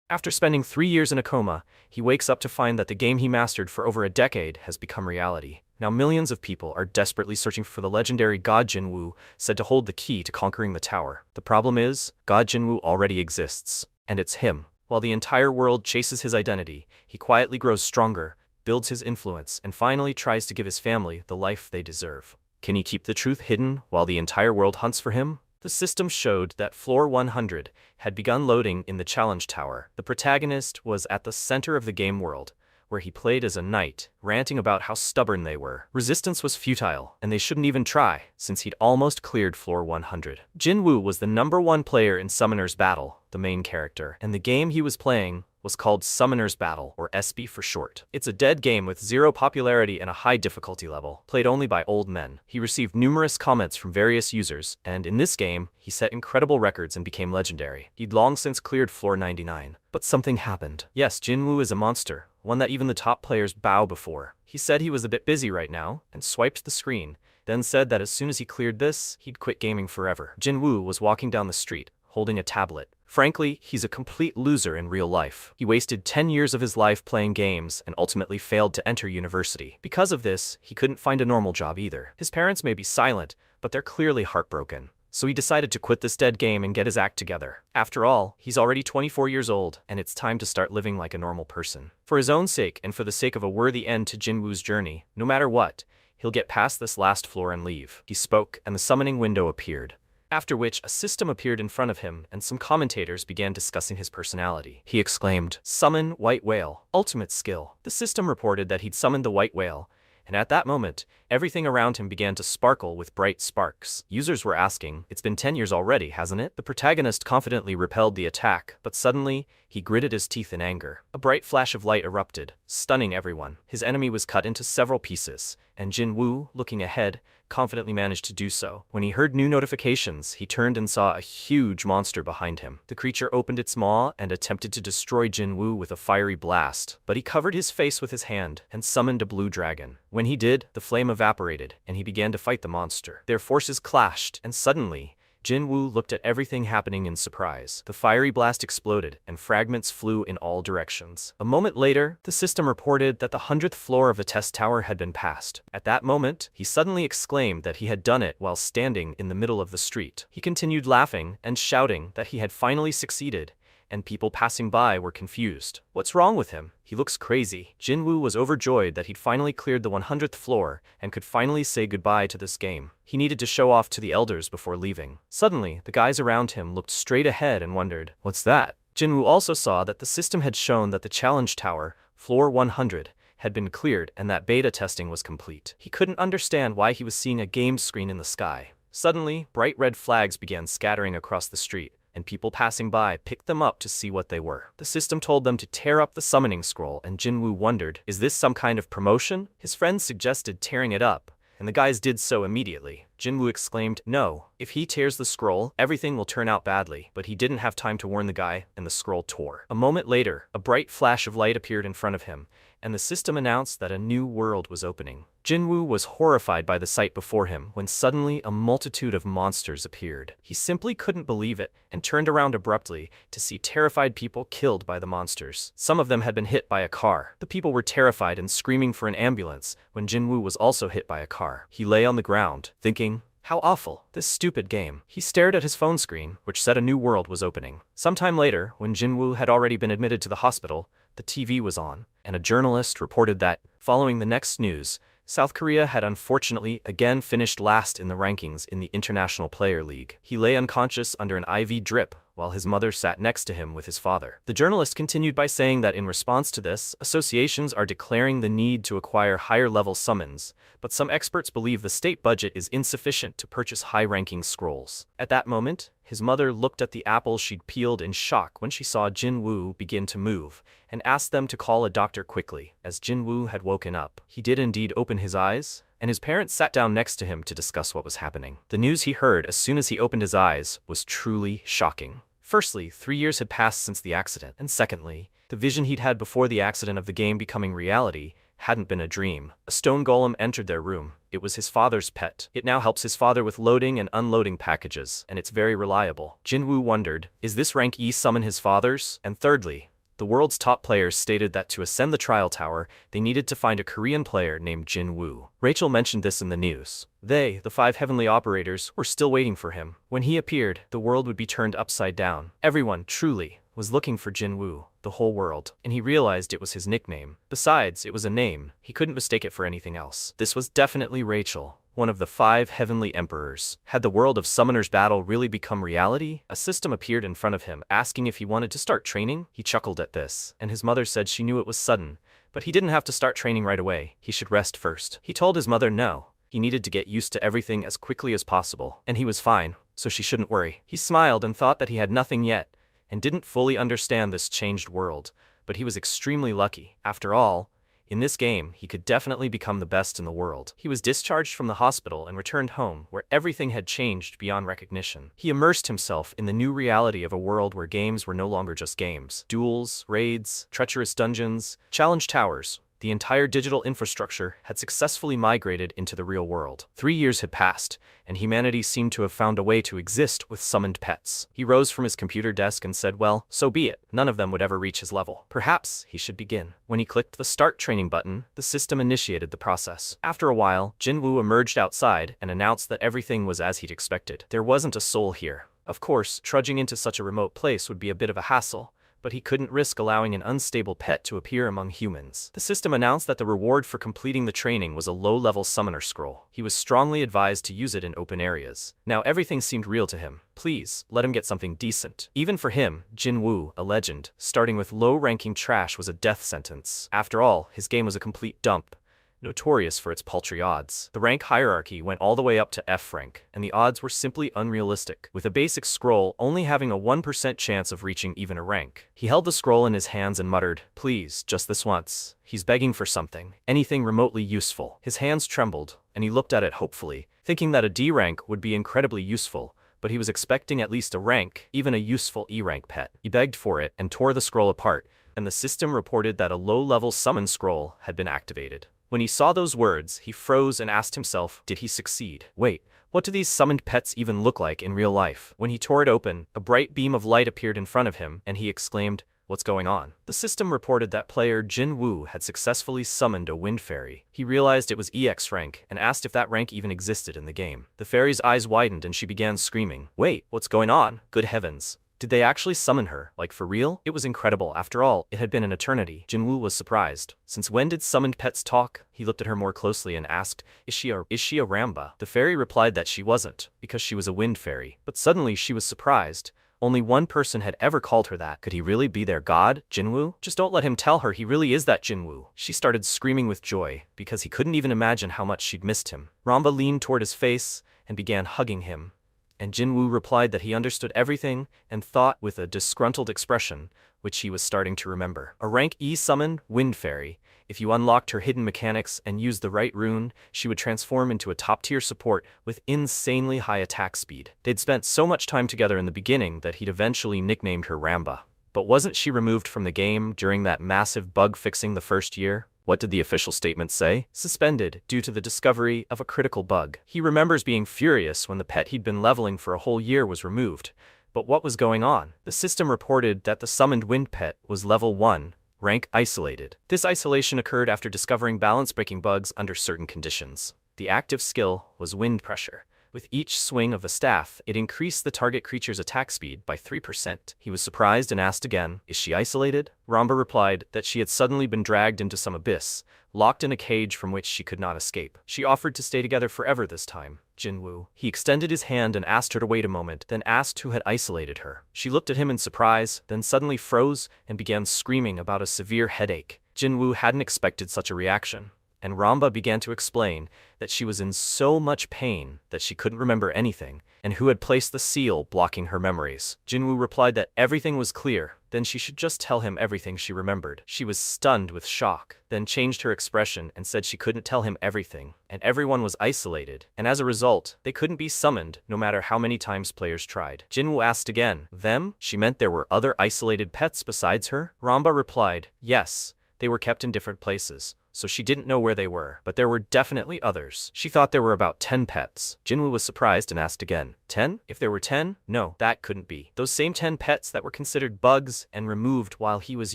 After spending 3 years in a coma, he wakes up to find that the game he mastered for over a decade has become reality. Now millions of people are desperately searching for the legendary God Jinwoo, said to hold the key to conquering the tower. The problem is, God Jinwoo already exists, and it's him. While the entire world chases his identity, he quietly grows stronger, builds his influence, and finally tries to give his family the life they deserve. Can he keep the truth hidden while the entire world hunts for him? The system showed that floor 100 had begun loading in the challenge tower. The protagonist was at the center of the game world, where he played as a knight, ranting about how stubborn they were. Resistance was futile, and they shouldn't even try, since he'd almost cleared floor 100. Jinwoo was the #1 player in Summoner's Battle, the main character, and the game he was playing was called Summoner's Battle, or SB for short. It's a dead game with 0 popularity and a high difficulty level, played only by old men. He received numerous comments from various users, and in this game, he set incredible records and became legendary. He'd long since cleared floor 99. But something happened. Yes, Jinwoo is a monster, one that even the top players bow before. He said he was a bit busy right now, and swiped the screen, then said that as soon as he cleared this, he'd quit gaming forever. Jinwoo was walking down the street, holding a tablet. Frankly, he's a complete loser in real life. He wasted 10 years of his life playing games and ultimately failed to enter university. Because of this, he couldn't find a normal job either. His parents may be silent, but they're clearly heartbroken. So he decided to quit this dead game and get his act together. After all, he's already 24 years old, and it's time to start living like a normal person. For his own sake and for the sake of a worthy end to Jinwoo's journey, no matter what, he'll get past this last floor and leave. He spoke, and the summoning window appeared. After which, a system appeared in front of him, and some commentators began discussing his personality. He exclaimed, "Summon White Whale. Ultimate skill." The system reported that he'd summoned the White Whale, and at that moment, everything around him began to sparkle with bright sparks. Users were asking, "It's been 10 years already, hasn't it?" The protagonist confidently repelled the attack, but suddenly, he gritted his teeth in anger. A bright flash of light erupted, stunning everyone. His enemy was cut into several pieces, and Jinwoo, looking ahead, confidently managed to do so. When he heard new notifications, he turned and saw a huge monster behind him. The creature opened its maw and attempted to destroy Jinwoo with a fiery blast, but he covered his face with his hand and summoned a blue dragon. When he did, the flame evaporated, and he began to fight the monster. Their forces clashed, and suddenly, Jinwoo looked at everything happening in surprise. The fiery blast exploded, and fragments flew in all directions. A moment later, the system reported that the 100th floor of the test tower had been passed. At that moment, he suddenly exclaimed that he had done it while standing in the middle of the street. He continued laughing and shouting that he had finally succeeded, and people passing by were confused. What's wrong with him? He looks crazy. Jinwoo was overjoyed that he'd finally cleared the 100th floor and could finally say goodbye to this game. He needed to show off to the elders before leaving. Suddenly, the guys around him looked straight ahead and wondered, "What's that?" Jinwoo also saw that the system had shown that the challenge tower, floor 100, had been cleared and that beta testing was complete. He couldn't understand why he was seeing a game screen in the sky. Suddenly, bright red flags began scattering across the street, and people passing by picked them up to see what they were. The system told them to tear up the summoning scroll, and Jinwoo wondered, is this some kind of promotion? His friends suggested tearing it up, and the guys did so immediately. Jinwoo exclaimed, "No, if he tears the scroll, everything will turn out badly," but he didn't have time to warn the guy, and the scroll tore. A moment later, a bright flash of light appeared in front of him, and the system announced that a new world was opening. Jinwoo was horrified by the sight before him when suddenly a multitude of monsters appeared. He simply couldn't believe it, and turned around abruptly to see terrified people killed by the monsters. Some of them had been hit by a car. The people were terrified and screaming for an ambulance when Jinwoo was also hit by a car. He lay on the ground, thinking, "How awful, this stupid game." He stared at his phone screen, which said a new world was opening. Sometime later, when Jinwoo had already been admitted to the hospital, the TV was on, and a journalist reported that, following the next news, South Korea had unfortunately again finished last in the rankings in the International Player League. He lay unconscious under an IV drip, while his mother sat next to him with his father. The journalist continued by saying that in response to this, associations are declaring the need to acquire higher-level summons, but some experts believe the state budget is insufficient to purchase high-ranking scrolls. At that moment, his mother looked at the apple she'd peeled in shock when she saw Jinwoo begin to move, and asked them to call a doctor quickly. As Jinwoo had woken up, he did indeed open his eyes, and his parents sat down next to him to discuss what was happening. The news he heard as soon as he opened his eyes was truly shocking. Firstly, 3 years had passed since the accident, and secondly, the vision he'd had before the accident of the game becoming reality hadn't been a dream. A stone golem entered their room. It was his father's pet. It now helps his father with loading and unloading packages, and it's very reliable. Jinwoo wondered, is this rank E summon his father's? And thirdly, The world's top players stated that to ascend the trial tower, they needed to find a Korean player named Jin Woo. Rachel mentioned this in the news. They, the 5 heavenly operators, were still waiting for him. When he appeared, the world would be turned upside down. Everyone, truly, was looking for Jin Woo, the whole world, and he realized it was his nickname. Besides, it was a name. He couldn't mistake it for anything else. This was definitely Rachel, one of the 5 heavenly emperors. Had the world of Summoner's Battle really become reality? A system appeared in front of him, asking if he wanted to start training. He chuckled at this, and his mother said she knew it was sudden, but he didn't have to start training right away. He should rest first. He told his mother no. He needed to get used to everything as quickly as possible, and he was fine, so she shouldn't worry. He smiled and thought that he had nothing yet, and didn't fully understand this changed world, but he was extremely lucky. After all, in this game, he could definitely become the best in the world. He was discharged from the hospital and returned home, where everything had changed beyond recognition. He immersed himself in the new reality of a world where games were no longer just games. Duels, raids, treacherous dungeons, challenge towers. The entire digital infrastructure had successfully migrated into the real world. 3 years had passed, and humanity seemed to have found a way to exist with summoned pets. He rose from his computer desk and said, well, so be it. None of them would ever reach his level. Perhaps he should begin. When he clicked the Start Training button, the system initiated the process. After a while, Jin Woo emerged outside and announced that everything was as he'd expected. There wasn't a soul here. Of course, trudging into such a remote place would be a bit of a hassle, but he couldn't risk allowing an unstable pet to appear among humans. The system announced that the reward for completing the training was a low-level summoner scroll. He was strongly advised to use it in open areas. Now everything seemed real to him. Please, let him get something decent. Even for him, Jin Woo, a legend, starting with low-ranking trash was a death sentence. After all, his game was a complete dump, notorious for its paltry odds. The rank hierarchy went all the way up to F rank, and the odds were simply unrealistic, with a basic scroll only having a 1% chance of reaching even a rank. He held the scroll in his hands and muttered, please, just this once. He's begging for something, anything remotely useful. His hands trembled, and he looked at it hopefully, thinking that a D rank would be incredibly useful, but he was expecting at least a rank, even a useful E rank pet. He begged for it and tore the scroll apart, and the system reported that a low-level summon scroll had been activated. When he saw those words, he froze and asked himself, did he succeed? Wait, what do these summoned pets even look like in real life? When he tore it open, a bright beam of light appeared in front of him, and he exclaimed, what's going on? The system reported that player Jin Woo had successfully summoned a wind fairy. He realized it was EX rank, and asked if that rank even existed in the game. The fairy's eyes widened and she began screaming, wait, what's going on? Good heavens. Did they actually summon her? Like for real? It was incredible. After all, it had been an eternity. Jin Woo was surprised. Since when did summoned pets talk? He looked at her more closely and asked, is she a Ramba? The fairy replied that she wasn't, because she was a wind fairy. But suddenly she was surprised. Only one person had ever called her that. Could he really be their god, Jin Woo? Just don't let him tell her he really is that Jin Woo. She started screaming with joy, because he couldn't even imagine how much she'd missed him. Ramba leaned toward his face and began hugging him, and Jin Woo replied that he understood everything and thought with a disgruntled expression, which he was starting to remember. A rank E summon, Wind Fairy. If you unlocked her hidden mechanics and used the right rune, she would transform into a top-tier support with insanely high attack speed. They'd spent so much time together in the beginning that he'd eventually nicknamed her Ramba. But wasn't she removed from the game during that massive bug fixing the first year? What did the official statement say? Suspended due to the discovery of a critical bug. He remembers being furious when the pet he'd been leveling for a whole year was removed. But what was going on? The system reported that the summoned wind pet was level 1, rank isolated. This isolation occurred after discovering balance-breaking bugs under certain conditions. The active skill was wind pressure. With each swing of the staff, it increased the target creature's attack speed by 3%. He was surprised and asked again, is she isolated? Ramba replied that she had suddenly been dragged into some abyss, locked in a cage from which she could not escape. She offered to stay together forever this time, Jin Woo. He extended his hand and asked her to wait a moment, then asked who had isolated her. She looked at him in surprise, then suddenly froze and began screaming about a severe headache. Jin Woo hadn't expected such a reaction, and Ramba began to explain that she was in so much pain that she couldn't remember anything, and who had placed the seal blocking her memories. Jin Woo replied that everything was clear, then she should just tell him everything she remembered. She was stunned with shock, then changed her expression and said she couldn't tell him everything, and everyone was isolated, and as a result, they couldn't be summoned no matter how many times players tried. Jin Woo asked again, them? She meant there were other isolated pets besides her? Ramba replied, yes. They were kept in different places, so she didn't know where they were, but there were definitely others. She thought there were about 10 pets. Jinwoo was surprised and asked again, 10? If there were 10? No, that couldn't be. Those same 10 pets that were considered bugs and removed while he was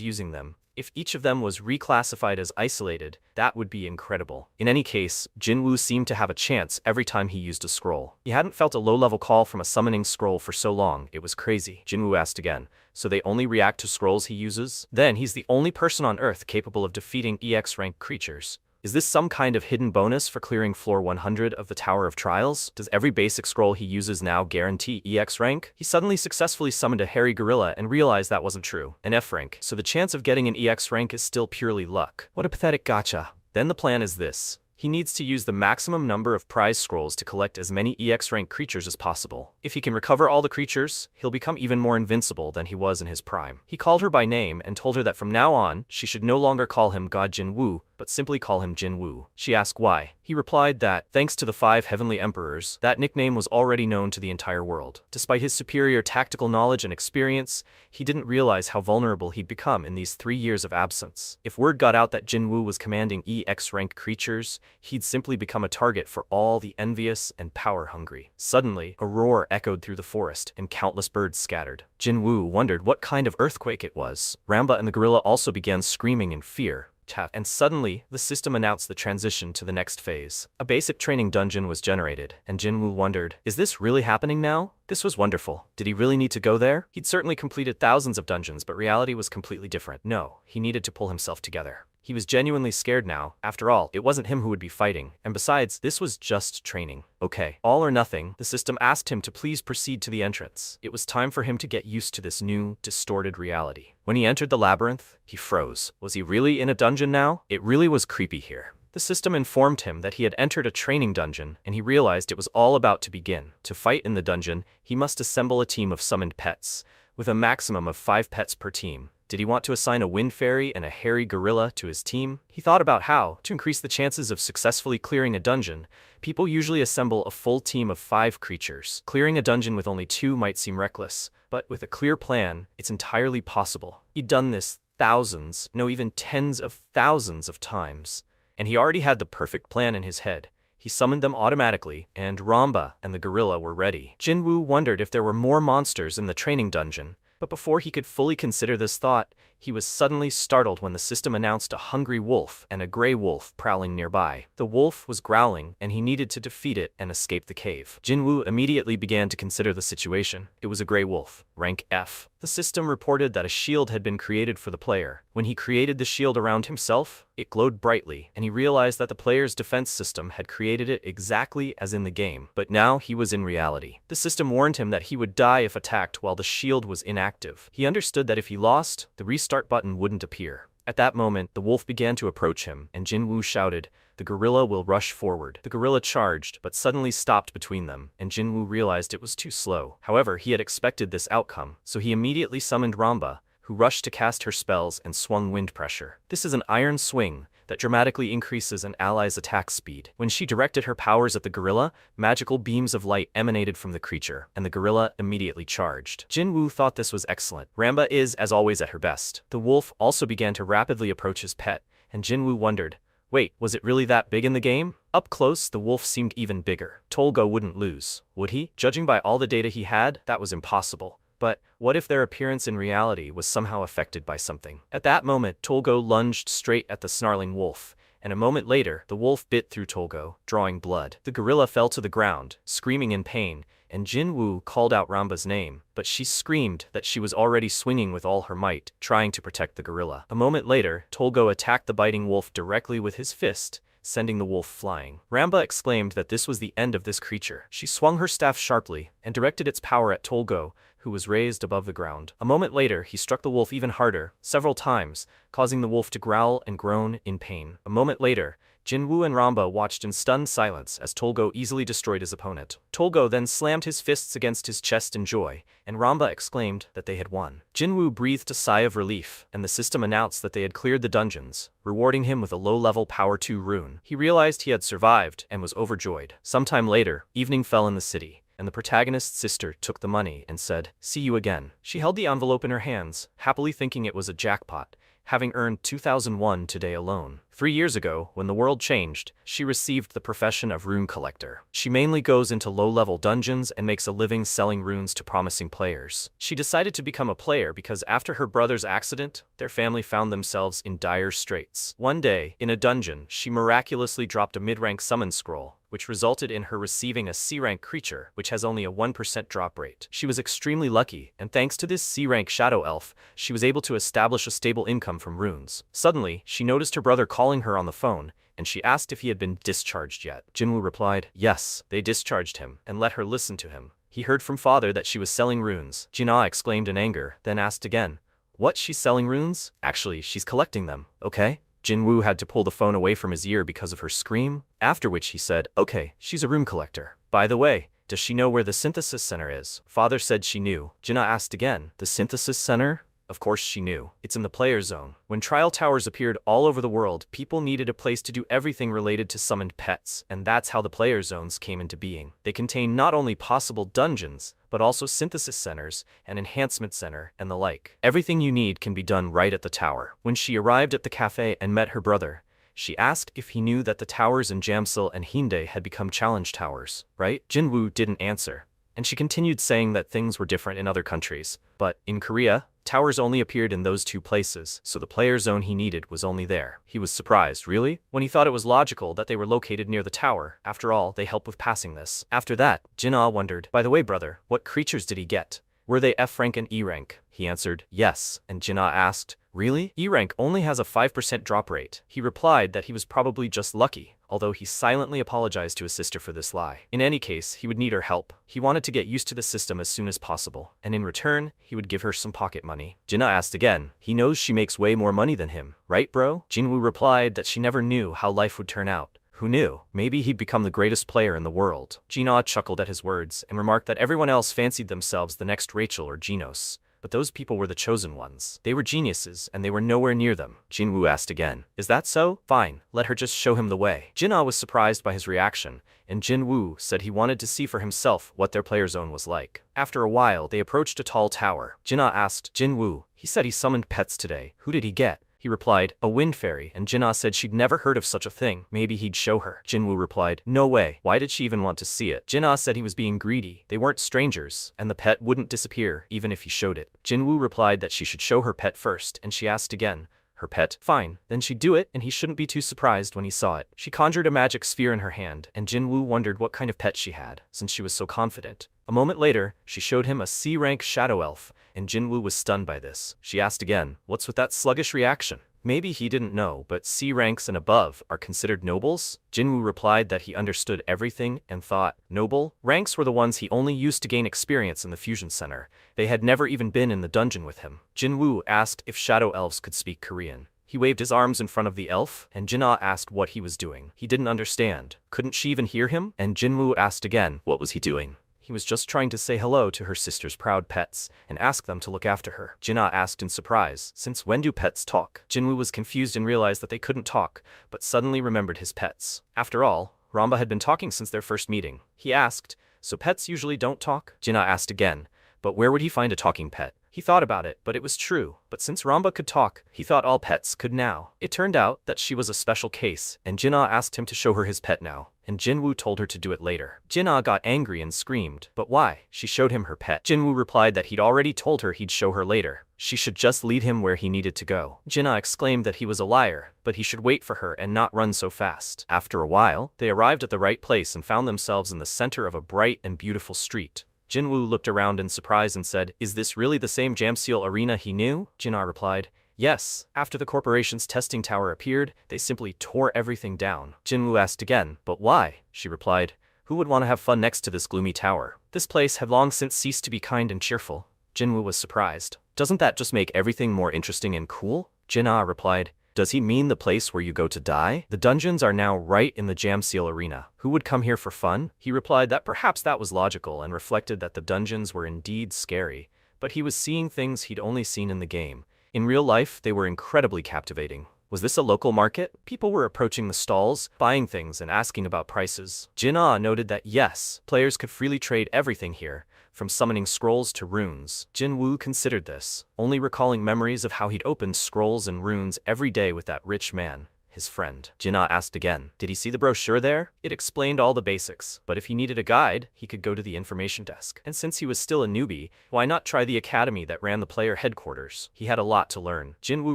using them. If each of them was reclassified as isolated, that would be incredible. In any case, Jinwoo seemed to have a chance every time he used a scroll. He hadn't felt a low-level call from a summoning scroll for so long, it was crazy. Jinwoo asked again, so they only react to scrolls he uses? Then he's the only person on Earth capable of defeating EX rank creatures. Is this some kind of hidden bonus for clearing floor 100 of the Tower of Trials? Does every basic scroll he uses now guarantee EX rank? He suddenly successfully summoned a hairy gorilla and realized that wasn't true. An F rank, so the chance of getting an EX rank is still purely luck. What a pathetic gotcha. Then the plan is this. He needs to use the maximum number of prize scrolls to collect as many EX rank creatures as possible. If he can recover all the creatures, he'll become even more invincible than he was in his prime. He called her by name and told her that from now on, she should no longer call him God Jinwoo, but simply call him Jinwoo. She asked why. He replied that, thanks to the 5 heavenly emperors, that nickname was already known to the entire world. Despite his superior tactical knowledge and experience, he didn't realize how vulnerable he'd become in these 3 years of absence. If word got out that Jinwoo was commanding EX rank creatures, he'd simply become a target for all the envious and power-hungry. Suddenly, a roar echoed through the forest, and countless birds scattered. Jinwoo wondered what kind of earthquake it was. Ramba and the gorilla also began screaming in fear. And suddenly, the system announced the transition to the next phase. A basic training dungeon was generated, and Jinwoo wondered, is this really happening now? This was wonderful. Did he really need to go there? He'd certainly completed thousands of dungeons, but reality was completely different. No, he needed to pull himself together. He was genuinely scared now. After all, it wasn't him who would be fighting. And besides, this was just training. Okay, all or nothing, the system asked him to please proceed to the entrance. It was time for him to get used to this new, distorted reality. When he entered the labyrinth, he froze. Was he really in a dungeon now? It really was creepy here. The system informed him that he had entered a training dungeon, and he realized it was all about to begin. To fight in the dungeon, he must assemble a team of summoned pets, with a maximum of 5 pets per team. Did he want to assign a wind fairy and a hairy gorilla to his team? He thought about how, to increase the chances of successfully clearing a dungeon, people usually assemble a full team of 5 creatures. Clearing a dungeon with only 2 might seem reckless, but with a clear plan, it's entirely possible. He'd done this thousands, no even tens of thousands of times, and he already had the perfect plan in his head. He summoned them automatically, and Ramba and the gorilla were ready. Jinwoo wondered if there were more monsters in the training dungeon, but before he could fully consider this thought, he was suddenly startled when the system announced a hungry wolf and a gray wolf prowling nearby. The wolf was growling, and he needed to defeat it and escape the cave. Jinwoo immediately began to consider the situation. It was a gray wolf, rank F. The system reported that a shield had been created for the player. When he created the shield around himself, it glowed brightly, and he realized that the player's defense system had created it exactly as in the game. But now he was in reality. The system warned him that he would die if attacked while the shield was inactive. He understood that if he lost, the restart button wouldn't appear. At that moment, the wolf began to approach him, and Jinwoo shouted, "The gorilla will rush forward." The gorilla charged, but suddenly stopped between them, and Jinwoo realized it was too slow. However, he had expected this outcome, so he immediately summoned Ramba, who rushed to cast her spells and swung wind pressure. This is an iron swing that dramatically increases an ally's attack speed. When she directed her powers at the gorilla, magical beams of light emanated from the creature, and the gorilla immediately charged. Jinwoo thought this was excellent. Ramba is, as always, at her best. The wolf also began to rapidly approach his pet, and Jinwoo wondered, wait, was it really that big in the game? Up close, the wolf seemed even bigger. Tolgo wouldn't lose, would he? Judging by all the data he had, that was impossible. But what if their appearance in reality was somehow affected by something? At that moment, Tolgo lunged straight at the snarling wolf, and a moment later, the wolf bit through Tolgo, drawing blood. The gorilla fell to the ground, screaming in pain, and Jinwoo called out Ramba's name, but she screamed that she was already swinging with all her might, trying to protect the gorilla. A moment later, Tolgo attacked the biting wolf directly with his fist, sending the wolf flying. Ramba exclaimed that this was the end of this creature. She swung her staff sharply and directed its power at Tolgo, who was raised above the ground. A moment later, he struck the wolf even harder, several times, causing the wolf to growl and groan in pain. A moment later, Jinwoo and Ramba watched in stunned silence as Tolgo easily destroyed his opponent. Tolgo then slammed his fists against his chest in joy, and Ramba exclaimed that they had won. Jinwoo breathed a sigh of relief, and the system announced that they had cleared the dungeons, rewarding him with a low-level Power 2 rune. He realized he had survived and was overjoyed. Sometime later, evening fell in the city, and the protagonist's sister took the money and said, "See you again." She held the envelope in her hands, happily thinking it was a jackpot, having earned 2001 today alone. 3 years ago, when the world changed, she received the profession of rune collector. She mainly goes into low-level dungeons and makes a living selling runes to promising players. She decided to become a player because after her brother's accident, their family found themselves in dire straits. One day, in a dungeon, she miraculously dropped a mid-rank summon scroll, which resulted in her receiving a C-rank creature, which has only a 1% drop rate. She was extremely lucky, and thanks to this C-rank shadow elf, she was able to establish a stable income from runes. Suddenly, she noticed her brother calling her on the phone, and she asked if he had been discharged yet. Jinwoo replied, yes, they discharged him, and let her listen to him. He heard from father that she was selling runes. Jinna exclaimed in anger, then asked again, what, she's selling runes? Actually, she's collecting them, okay? Jinwoo had to pull the phone away from his ear because of her scream, after which he said, okay, she's a rune collector. By the way, does she know where the synthesis center is? Father said she knew. Jinna asked again, the synthesis center? Of course she knew. It's in the player zone. When trial towers appeared all over the world, people needed a place to do everything related to summoned pets, and that's how the player zones came into being. They contain not only possible dungeons, but also synthesis centers, an enhancement center, and the like. Everything you need can be done right at the tower. When she arrived at the cafe and met her brother, she asked if he knew that the towers in Jamsil and Hyundai had become challenge towers, right? Jinwoo didn't answer, and she continued saying that things were different in other countries, but in Korea, towers only appeared in those two places, so the player zone he needed was only there. He was surprised, really? When he thought it was logical that they were located near the tower. After all, they help with passing this. After that, Jinna wondered, by the way brother, what creatures did he get? Were they F rank and E rank? He answered, yes, and Jinna asked, really? E rank only has a 5% drop rate. He replied that he was probably just lucky, although he silently apologized to his sister for this lie. In any case, he would need her help. He wanted to get used to the system as soon as possible, and in return, he would give her some pocket money. Jinna asked again, he knows she makes way more money than him, right bro? Jinwoo replied that she never knew how life would turn out. Who knew? Maybe he'd become the greatest player in the world. Jinna chuckled at his words and remarked that everyone else fancied themselves the next Rachel or Genos. But those people were the chosen ones. They were geniuses, and they were nowhere near them. Jinwoo asked again, is that so? Fine, let her just show him the way. Jinna was surprised by his reaction, and Jinwoo said he wanted to see for himself what their player zone was like. After a while, they approached a tall tower. Jinna asked Jinwoo, he said he summoned pets today. Who did he get? He replied, a wind fairy, and Jinna said she'd never heard of such a thing. Maybe he'd show her. Jinwoo replied, no way. Why did she even want to see it? Jinna said he was being greedy. They weren't strangers, and the pet wouldn't disappear, even if he showed it. Jinwoo replied that she should show her pet first, and she asked again, her pet? Fine. Then she'd do it, and he shouldn't be too surprised when he saw it. She conjured a magic sphere in her hand, and Jinwoo wondered what kind of pet she had, since she was so confident. A moment later, she showed him a C-rank shadow elf, and Jinwoo was stunned by this. She asked again, what's with that sluggish reaction? Maybe he didn't know, but C ranks and above are considered nobles? Jinwoo replied that he understood everything and thought, noble? Ranks were the ones he only used to gain experience in the fusion center. They had never even been in the dungeon with him. Jinwoo asked if shadow elves could speak Korean. He waved his arms in front of the elf, and Jinna asked what he was doing. He didn't understand. Couldn't she even hear him? And Jinwoo asked again, what was he doing? He was just trying to say hello to her sister's proud pets, and ask them to look after her. Jinna asked in surprise, since when do pets talk? Jinwoo was confused and realized that they couldn't talk, but suddenly remembered his pets. After all, Ramba had been talking since their first meeting. He asked, so pets usually don't talk? Jinna asked again, but where would he find a talking pet? He thought about it, but it was true. But since Ramba could talk, he thought all pets could now. It turned out that she was a special case, and Jinna asked him to show her his pet now, and Jinwoo told her to do it later. Jinna got angry and screamed, but why? She showed him her pet. Jinwoo replied that he'd already told her he'd show her later. She should just lead him where he needed to go. Jinna exclaimed that he was a liar, but he should wait for her and not run so fast. After a while, they arrived at the right place and found themselves in the center of a bright and beautiful street. Jinwoo looked around in surprise and said, is this really the same Jamsil arena he knew? Jinna replied, yes. After the corporation's testing tower appeared, they simply tore everything down. Jinwoo asked again, but why? She replied, who would want to have fun next to this gloomy tower? This place had long since ceased to be kind and cheerful. Jinwoo was surprised. Doesn't that just make everything more interesting and cool? Jinna replied, does he mean the place where you go to die? The dungeons are now right in the Jamsil arena. Who would come here for fun? He replied that perhaps that was logical and reflected that the dungeons were indeed scary, but he was seeing things he'd only seen in the game. In real life, they were incredibly captivating. Was this a local market? People were approaching the stalls, buying things and asking about prices. Jinna noted that yes, players could freely trade everything here, from summoning scrolls to runes. Jin Woo considered this, only recalling memories of how he'd opened scrolls and runes every day with that rich man, his friend. Jinna asked again, did he see the brochure there? It explained all the basics, but if he needed a guide, he could go to the information desk. And since he was still a newbie, why not try the academy that ran the player headquarters? He had a lot to learn. Jin Woo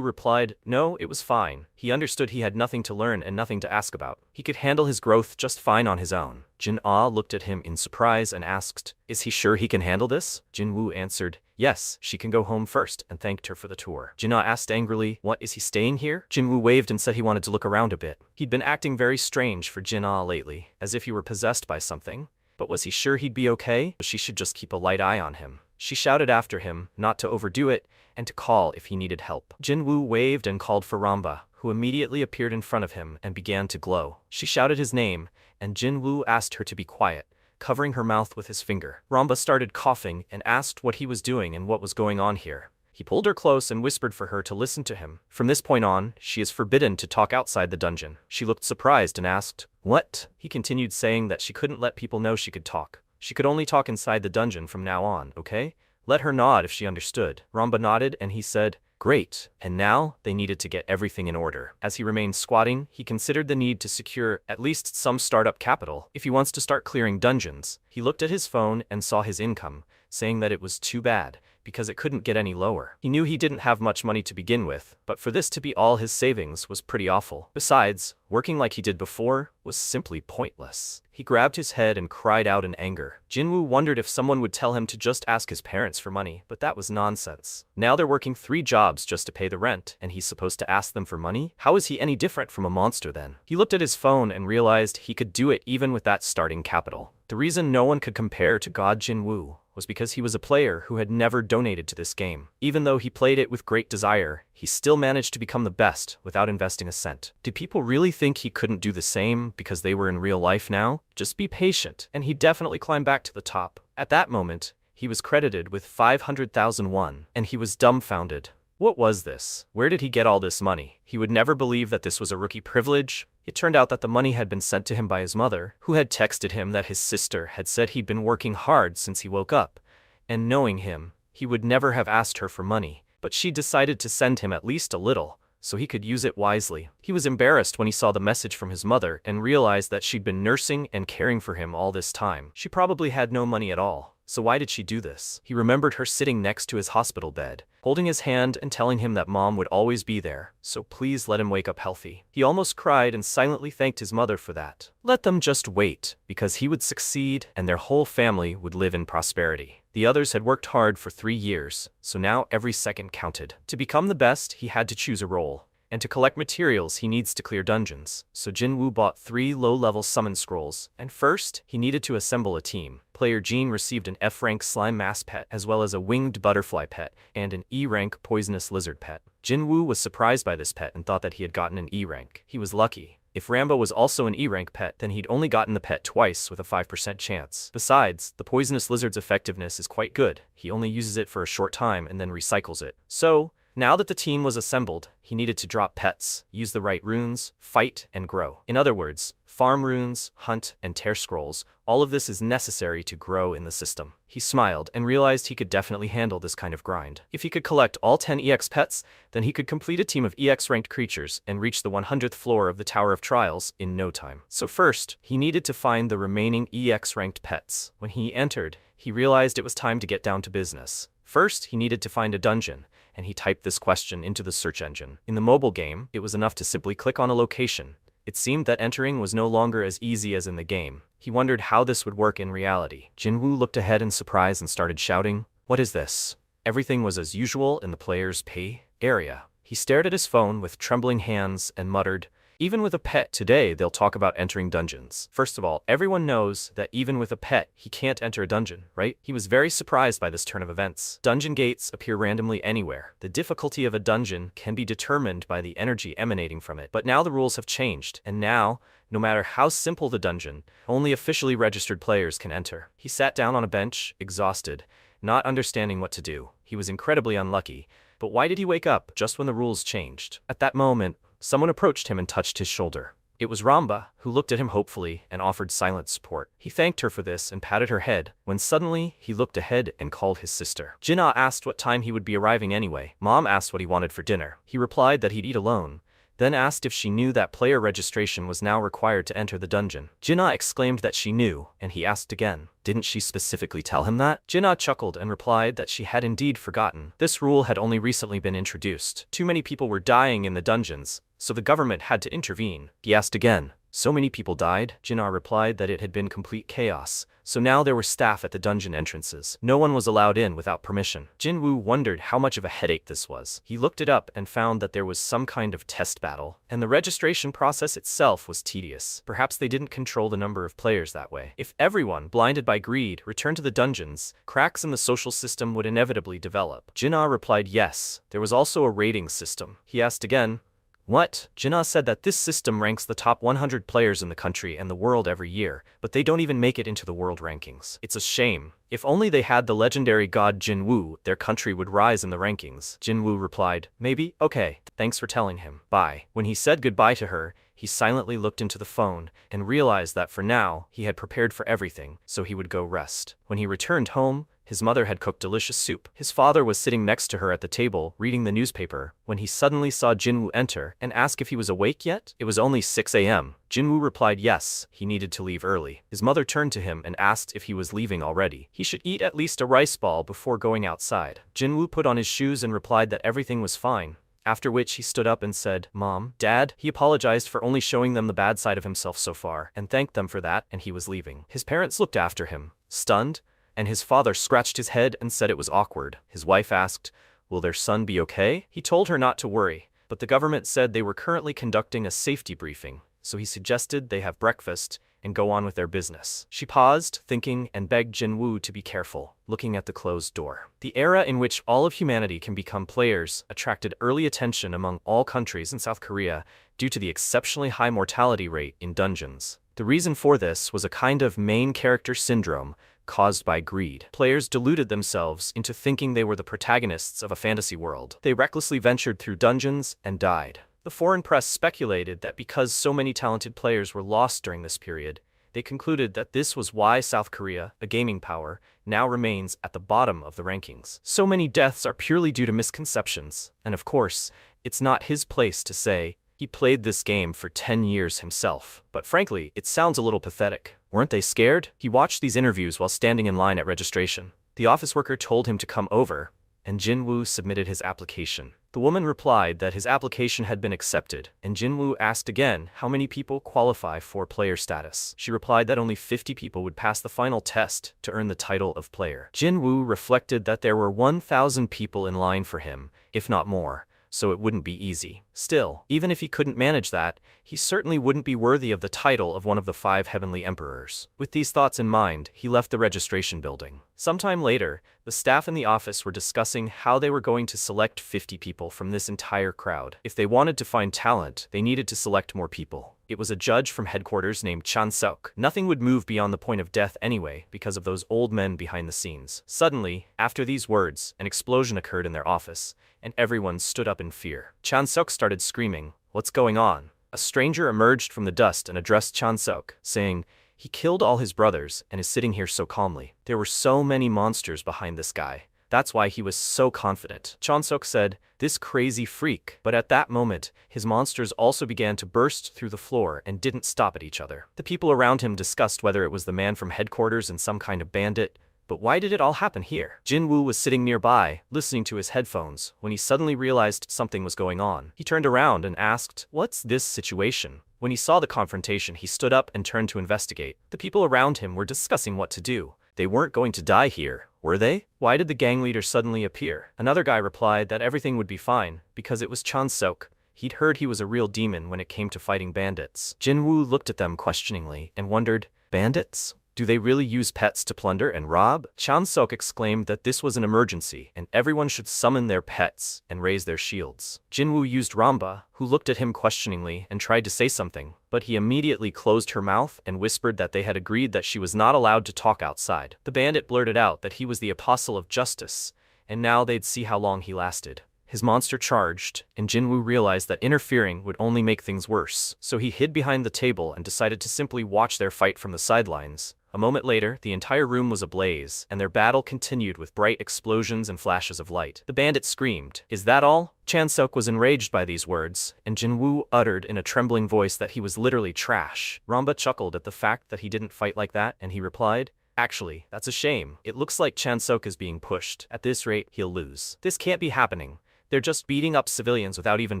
replied, no, it was fine. He understood he had nothing to learn and nothing to ask about. He could handle his growth just fine on his own. Jin Ah looked at him in surprise and asked, is he sure he can handle this? Jin Woo answered, yes, she can go home first, and thanked her for the tour. Jin Ah asked angrily, what, is he staying here? Jin Woo waved and said he wanted to look around a bit. He'd been acting very strange for Jin Ah lately, as if he were possessed by something. But was he sure he'd be okay? She should just keep a light eye on him. She shouted after him, not to overdo it, and to call if he needed help. Jin Woo waved and called for Ramba, who immediately appeared in front of him and began to glow. She shouted his name, and Jin Woo asked her to be quiet, covering her mouth with his finger. Ramba started coughing and asked what he was doing and what was going on here. He pulled her close and whispered for her to listen to him. From this point on, she is forbidden to talk outside the dungeon. She looked surprised and asked, what? He continued saying that she couldn't let people know she could talk. She could only talk inside the dungeon from now on, okay? Let her nod if she understood. Ramba nodded and he said, great, and now they needed to get everything in order. As he remained squatting, he considered the need to secure at least some startup capital if he wants to start clearing dungeons. He looked at his phone and saw his income, saying that it was too bad, because it couldn't get any lower. He knew he didn't have much money to begin with, but for this to be all his savings was pretty awful. Besides, working like he did before was simply pointless. He grabbed his head and cried out in anger. Jin Woo wondered if someone would tell him to just ask his parents for money, but that was nonsense. Now they're working 3 jobs just to pay the rent, and he's supposed to ask them for money? How is he any different from a monster then? He looked at his phone and realized he could do it even with that starting capital. The reason no one could compare to God Jin Woo was because he was a player who had never donated to this game. Even though he played it with great desire, he still managed to become the best without investing a cent. Did people really think he couldn't do the same because they were in real life now? Just be patient, and he'd definitely climb back to the top. At that moment, he was credited with 500,000 won, and he was dumbfounded. What was this? Where did he get all this money? He would never believe that this was a rookie privilege. It turned out that the money had been sent to him by his mother, who had texted him that his sister had said he'd been working hard since he woke up. And knowing him, he would never have asked her for money, but she decided to send him at least a little, so he could use it wisely. He was embarrassed when he saw the message from his mother and realized that she'd been nursing and caring for him all this time. She probably had no money at all. So why did she do this? He remembered her sitting next to his hospital bed, holding his hand and telling him that mom would always be there, so please let him wake up healthy. He almost cried and silently thanked his mother for that. Let them just wait, because he would succeed and their whole family would live in prosperity. The others had worked hard for 3 years, so now every second counted. To become the best, he had to choose a role. And to collect materials, he needs to clear dungeons. So Jin Woo bought 3 low-level summon scrolls, and first, he needed to assemble a team. Player Jean received an F-rank slime mass pet, as well as a winged butterfly pet, and an E-rank poisonous lizard pet. Jin Woo was surprised by this pet and thought that he had gotten an E-rank. He was lucky. If Rambo was also an E-rank pet, then he'd only gotten the pet twice with a 5% chance. Besides, the poisonous lizard's effectiveness is quite good. He only uses it for a short time and then recycles it. So, now that the team was assembled, he needed to drop pets, use the right runes, fight, and grow. In other words, farm runes, hunt, and tear scrolls, all of this is necessary to grow in the system. He smiled and realized he could definitely handle this kind of grind. If he could collect all 10 EX pets, then he could complete a team of EX-ranked creatures and reach the 100th floor of the Tower of Trials in no time. So first, he needed to find the remaining EX-ranked pets. When he entered, he realized it was time to get down to business. First, he needed to find a dungeon, and he typed this question into the search engine. In the mobile game, it was enough to simply click on a location. It seemed that entering was no longer as easy as in the game. He wondered how this would work in reality. Jin Woo looked ahead in surprise and started shouting, "What is this?" Everything was as usual in the player's pay area. He stared at his phone with trembling hands and muttered, "Even with a pet today, they'll talk about entering dungeons." First of all, everyone knows that even with a pet, he can't enter a dungeon, right? He was very surprised by this turn of events. Dungeon gates appear randomly anywhere. The difficulty of a dungeon can be determined by the energy emanating from it. But now the rules have changed, and now, no matter how simple the dungeon, only officially registered players can enter. He sat down on a bench, exhausted, not understanding what to do. He was incredibly unlucky. But why did he wake up just when the rules changed? At that moment, someone approached him and touched his shoulder. It was Ramba, who looked at him hopefully and offered silent support. He thanked her for this and patted her head, when suddenly he looked ahead and called his sister. Jinna asked what time he would be arriving anyway. Mom asked what he wanted for dinner. He replied that he'd eat alone, then asked if she knew that player registration was now required to enter the dungeon. Jinna exclaimed that she knew, and he asked again, didn't she specifically tell him that? Jinna chuckled and replied that she had indeed forgotten. This rule had only recently been introduced. Too many people were dying in the dungeons, so the government had to intervene. He asked again, so many people died? Jinna replied that it had been complete chaos, so now there were staff at the dungeon entrances. No one was allowed in without permission. Jinwoo wondered how much of a headache this was. He looked it up and found that there was some kind of test battle, and the registration process itself was tedious. Perhaps they didn't control the number of players that way. If everyone, blinded by greed, returned to the dungeons, cracks in the social system would inevitably develop. Jinna replied yes. There was also a rating system. He asked again, what? Jinna said that this system ranks the top 100 players in the country and the world every year, but they don't even make it into the world rankings. It's a shame. If only they had the legendary god Jinwoo, their country would rise in the rankings. Jinwoo replied, maybe? Okay, thanks for telling him. Bye. When he said goodbye to her, he silently looked into the phone and realized that for now, he had prepared for everything, so he would go rest. When he returned home, his mother had cooked delicious soup. His father was sitting next to her at the table, reading the newspaper, when he suddenly saw Jinwoo enter and asked if he was awake yet. It was only 6 a.m. Jinwoo replied yes, he needed to leave early. His mother turned to him and asked if he was leaving already. He should eat at least a rice ball before going outside. Jinwoo put on his shoes and replied that everything was fine. After which he stood up and said, Mom, Dad. He apologized for only showing them the bad side of himself so far, and thanked them for that, and he was leaving. His parents looked after him, stunned, and his father scratched his head and said it was awkward. His wife asked, will their son be okay? He told her not to worry, but the government said they were currently conducting a safety briefing, so he suggested they have breakfast and go on with their business. She paused, thinking, and begged Jinwoo to be careful, looking at the closed door. The era in which all of humanity can become players attracted early attention among all countries in South Korea due to the exceptionally high mortality rate in dungeons. The reason for this was a kind of main character syndrome caused by greed. Players deluded themselves into thinking they were the protagonists of a fantasy world. They recklessly ventured through dungeons and died. The foreign press speculated that because so many talented players were lost during this period, they concluded that this was why South Korea, a gaming power, now remains at the bottom of the rankings. So many deaths are purely due to misconceptions, and of course, it's not his place to say he played this game for 10 years himself. But frankly, it sounds a little pathetic. Weren't they scared? He watched these interviews while standing in line at registration. The office worker told him to come over, and Jinwoo submitted his application. The woman replied that his application had been accepted, and Jinwoo asked again how many people qualify for player status. She replied that only 50 people would pass the final test to earn the title of player. Jinwoo reflected that there were 1,000 people in line for him, if not more, so it wouldn't be easy. Still, even if he couldn't manage that, he certainly wouldn't be worthy of the title of one of the 5 heavenly emperors. With these thoughts in mind, he left the registration building. Sometime later, the staff in the office were discussing how they were going to select 50 people from this entire crowd. If they wanted to find talent, they needed to select more people. It was a judge from headquarters named Chan-seok. Nothing would move beyond the point of death anyway, because of those old men behind the scenes. Suddenly, after these words, an explosion occurred in their office, and everyone stood up in fear. Chan-seok started screaming, "What's going on?" A stranger emerged from the dust and addressed Chan-seok, saying, "He killed all his brothers and is sitting here so calmly. There were so many monsters behind this guy. That's why he was so confident." Chan-seok said, "This crazy freak." But at that moment, his monsters also began to burst through the floor and didn't stop at each other. The people around him discussed whether it was the man from headquarters and some kind of bandit, but why did it all happen here? Jinwoo was sitting nearby, listening to his headphones, when he suddenly realized something was going on. He turned around and asked, "What's this situation?" When he saw the confrontation, he stood up and turned to investigate. The people around him were discussing what to do. They weren't going to die here, were they? Why did the gang leader suddenly appear? Another guy replied that everything would be fine, because it was Chan-seok. He'd heard he was a real demon when it came to fighting bandits. Jinwoo looked at them questioningly and wondered, bandits? Do they really use pets to plunder and rob? Chan-seok exclaimed that this was an emergency, and everyone should summon their pets and raise their shields. Jinwoo used Ramba, who looked at him questioningly and tried to say something, but he immediately closed her mouth and whispered that they had agreed that she was not allowed to talk outside. The bandit blurted out that he was the apostle of justice, and now they'd see how long he lasted. his monster charged, and Jinwoo realized that interfering would only make things worse. So he hid behind the table and decided to simply watch their fight from the sidelines. A moment later, the entire room was ablaze, and their battle continued with bright explosions and flashes of light. The bandit screamed, "Is that all?" Chan-seok was enraged by these words, and Jinwoo uttered in a trembling voice that he was literally trash. Ramba chuckled at the fact that he didn't fight like that, and he replied, "Actually, that's a shame. It looks like Chan-seok is being pushed. At this rate, he'll lose. This can't be happening. They're just beating up civilians without even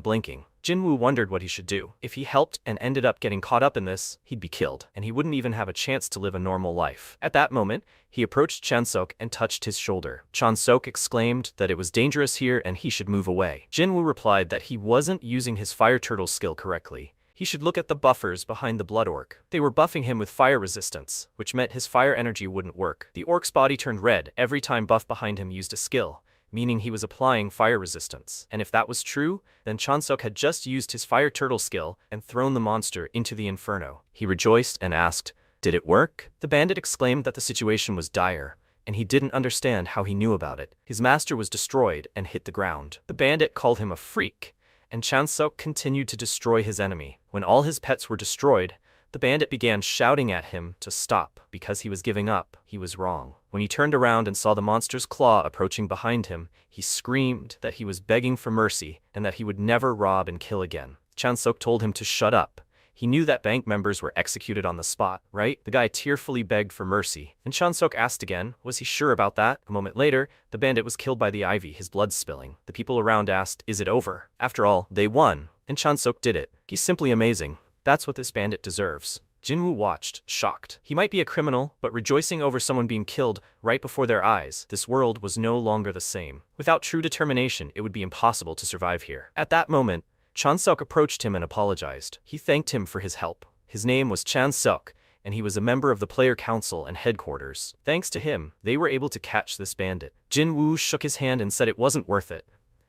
blinking." Jinwoo wondered what he should do. If he helped and ended up getting caught up in this, he'd be killed, and he wouldn't even have a chance to live a normal life. At that moment, he approached Chan-seok and touched his shoulder. Chan-seok exclaimed that it was dangerous here and he should move away. Jinwoo replied that he wasn't using his fire turtle skill correctly. He should look at the buffers behind the blood orc. They were buffing him with fire resistance, which meant his fire energy wouldn't work. The orc's body turned red every time buff behind him used a skill, meaning he was applying fire resistance. And if that was true, then Chan-seok had just used his fire turtle skill and thrown the monster into the inferno. He rejoiced and asked, "Did it work?" The bandit exclaimed that the situation was dire, and he didn't understand how he knew about it. His master was destroyed and hit the ground. The bandit called him a freak, and Chan-seok continued to destroy his enemy. When all his pets were destroyed, the bandit began shouting at him to stop because he was giving up. He was wrong. When he turned around and saw the monster's claw approaching behind him, he screamed that he was begging for mercy and that he would never rob and kill again. Chan-seok told him to shut up. He knew that bank members were executed on the spot, right? The guy tearfully begged for mercy, and Chan-seok asked again, was he sure about that? A moment later, the bandit was killed by the ivy, his blood spilling. The people around asked, "Is it over?" After all, they won, and Chan-seok did it. He's simply amazing. That's what this bandit deserves. Jinwoo watched, shocked. He might be a criminal, but rejoicing over someone being killed right before their eyes, this world was no longer the same. Without true determination, it would be impossible to survive here. At that moment, Chan-seok approached him and apologized. He thanked him for his help. His name was Chan-seok, and he was a member of the player council and headquarters. Thanks to him, they were able to catch this bandit. Jinwoo shook his hand and said it wasn't worth it,